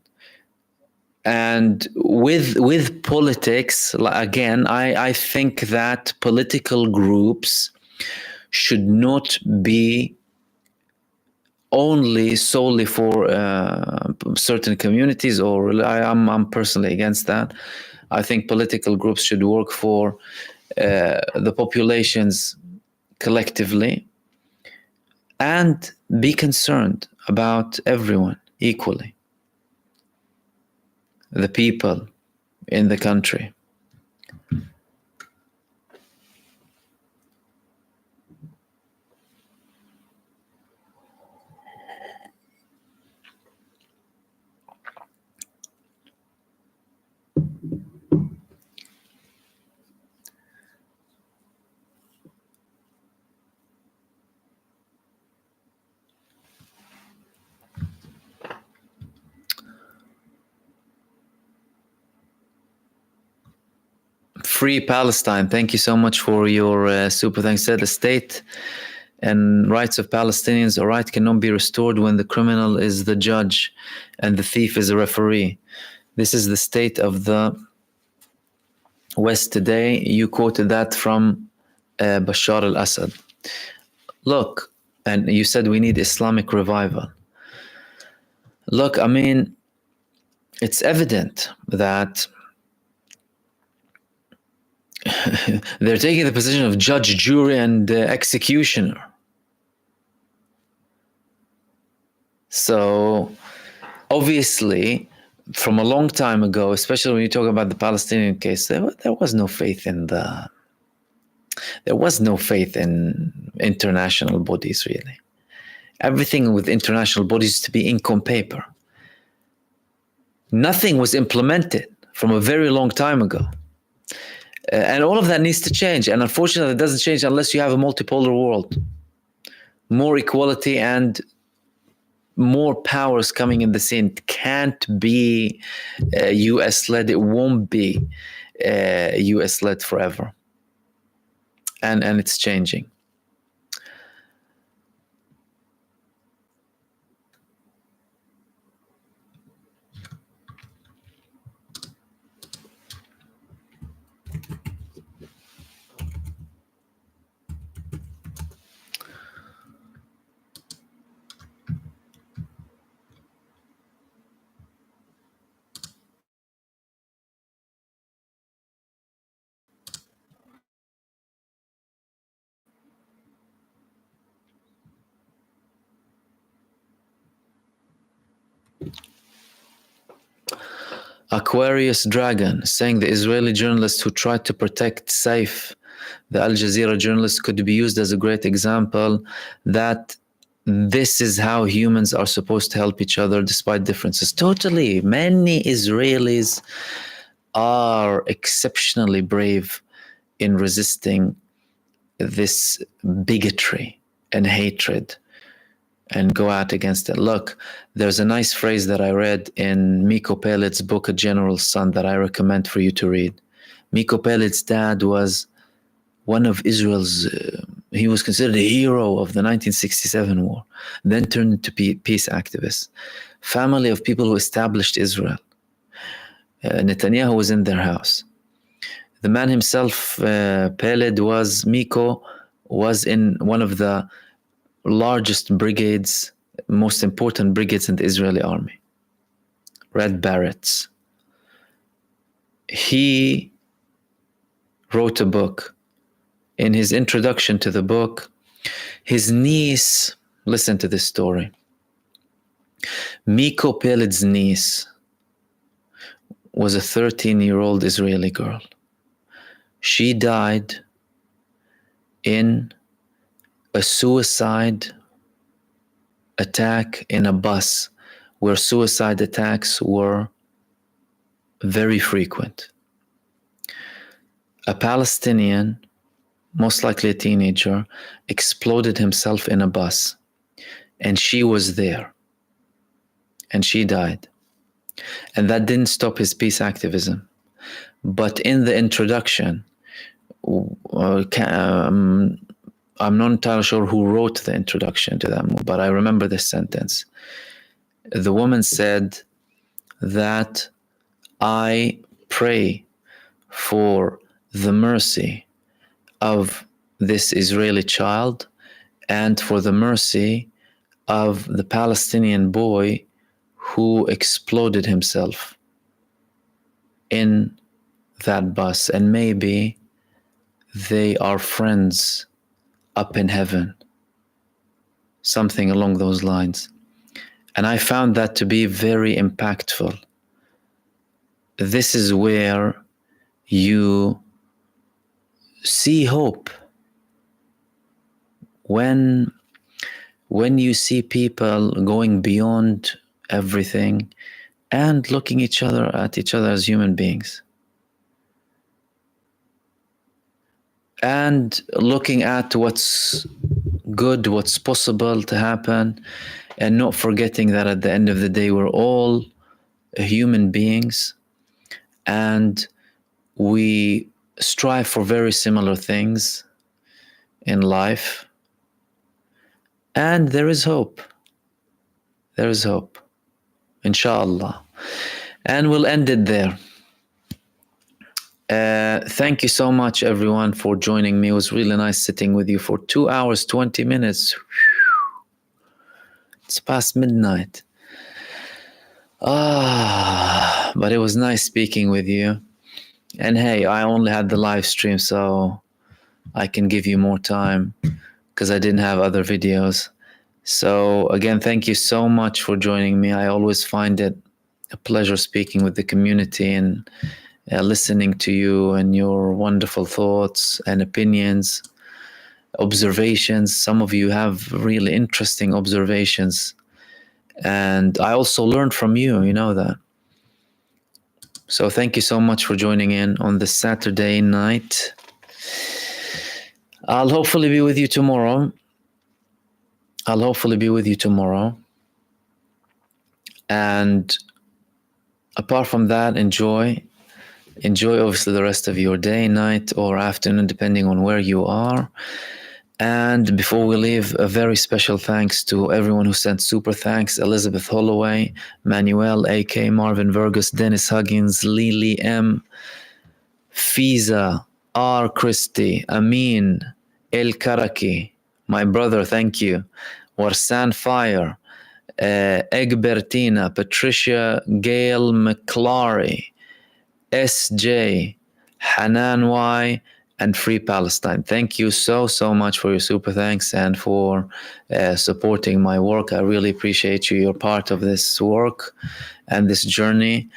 And with politics, again, I think that political groups should not be only solely for certain communities, or I'm personally against that. I think political groups should work for the populations collectively and be concerned about everyone equally, the people in the country. Free Palestine. Thank you so much for your super thanks. Said the state and rights of Palestinians, a right cannot be restored when the criminal is the judge and the thief is a referee. This is the state of the West today. You quoted that from Bashar al-Assad. Look, and you said we need Islamic revival. Look, I mean, it's evident that they're taking the position of judge, jury, and executioner. So, obviously, from a long time ago, especially when you talk about the Palestinian case, there was no faith in international bodies, really. Everything with international bodies used to be ink on paper. Nothing was implemented from a very long time ago. And all of that needs to change. And unfortunately, it doesn't change unless you have a multipolar world. More equality and more powers coming in the scene. It can't be US-led. It won't be US-led forever. And it's changing. Aquarius Dragon saying the Israeli journalist who tried to protect Saif, the Al Jazeera journalist, could be used as a great example that this is how humans are supposed to help each other despite differences. Totally. Many Israelis are exceptionally brave in resisting this bigotry and hatred and go out against it. Look, there's a nice phrase that I read in Miko Pelled's book, A General's Son, that I recommend for you to read. Miko Pelled's dad was one of Israel's, he was considered a hero of the 1967 war, then turned into peace activist. Family of people who established Israel. Netanyahu was in their house. The man himself, Peled, Miko was in one of the largest brigades, most important brigades in the Israeli army, Red Berets. He wrote a book. In his introduction to the book, his niece, listen to this story. Miko Peled's niece was a 13-year-old Israeli girl. She died in a suicide attack in a bus, where suicide attacks were very frequent. A Palestinian most likely a teenager, exploded himself in a bus. And she was there. And she died. And that didn't stop his peace activism. But in the introduction, I'm not entirely sure who wrote the introduction to that movie, but I remember this sentence. The woman said that I pray for the mercy of this Israeli child and for the mercy of the Palestinian boy who exploded himself in that bus, and maybe they are friends up in heaven, something along those lines. And I found that to be very impactful. This is where you see hope. When you see people going beyond everything and looking at each other as human beings, and looking at what's good, what's possible to happen, and not forgetting that at the end of the day, we're all human beings and we strive for very similar things in life. And there is hope. There is hope, inshallah. And we'll end it there. Thank you so much, everyone, for joining me. It was really nice sitting with you for 2 hours, 20 minutes. It's past midnight. But it was nice speaking with you. And hey, I only had the live stream, so I can give you more time because I didn't have other videos. So again, thank you so much for joining me. I always find it a pleasure speaking with the community and listening to you and your wonderful thoughts and opinions, observations. Some of you have really interesting observations. And I also learned from you, you know that. So thank you so much for joining in on this Saturday night. I'll hopefully be with you tomorrow. And apart from that, enjoy obviously the rest of your day, night, or afternoon, depending on where you are. And before we leave, a very special thanks to everyone who sent super thanks: Elizabeth Holloway, Manuel, AK, Marvin Vergus, Dennis Huggins, Lily M, Fiza, R. Christie, Amin, El Karaki, my brother, thank you, Warsan Fire, Egbertina, Patricia, Gail McClary, SJ, Hanan Y, and Free Palestine. Thank you so much for your super thanks and for supporting my work. I really appreciate you. You're part of this work and this journey,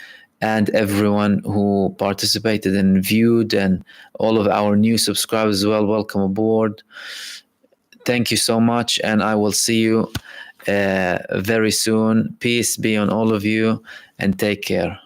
and everyone who participated and viewed, and all of our new subscribers as well. Welcome aboard. Thank you so much, and I will see you very soon. Peace be on all of you, and take care.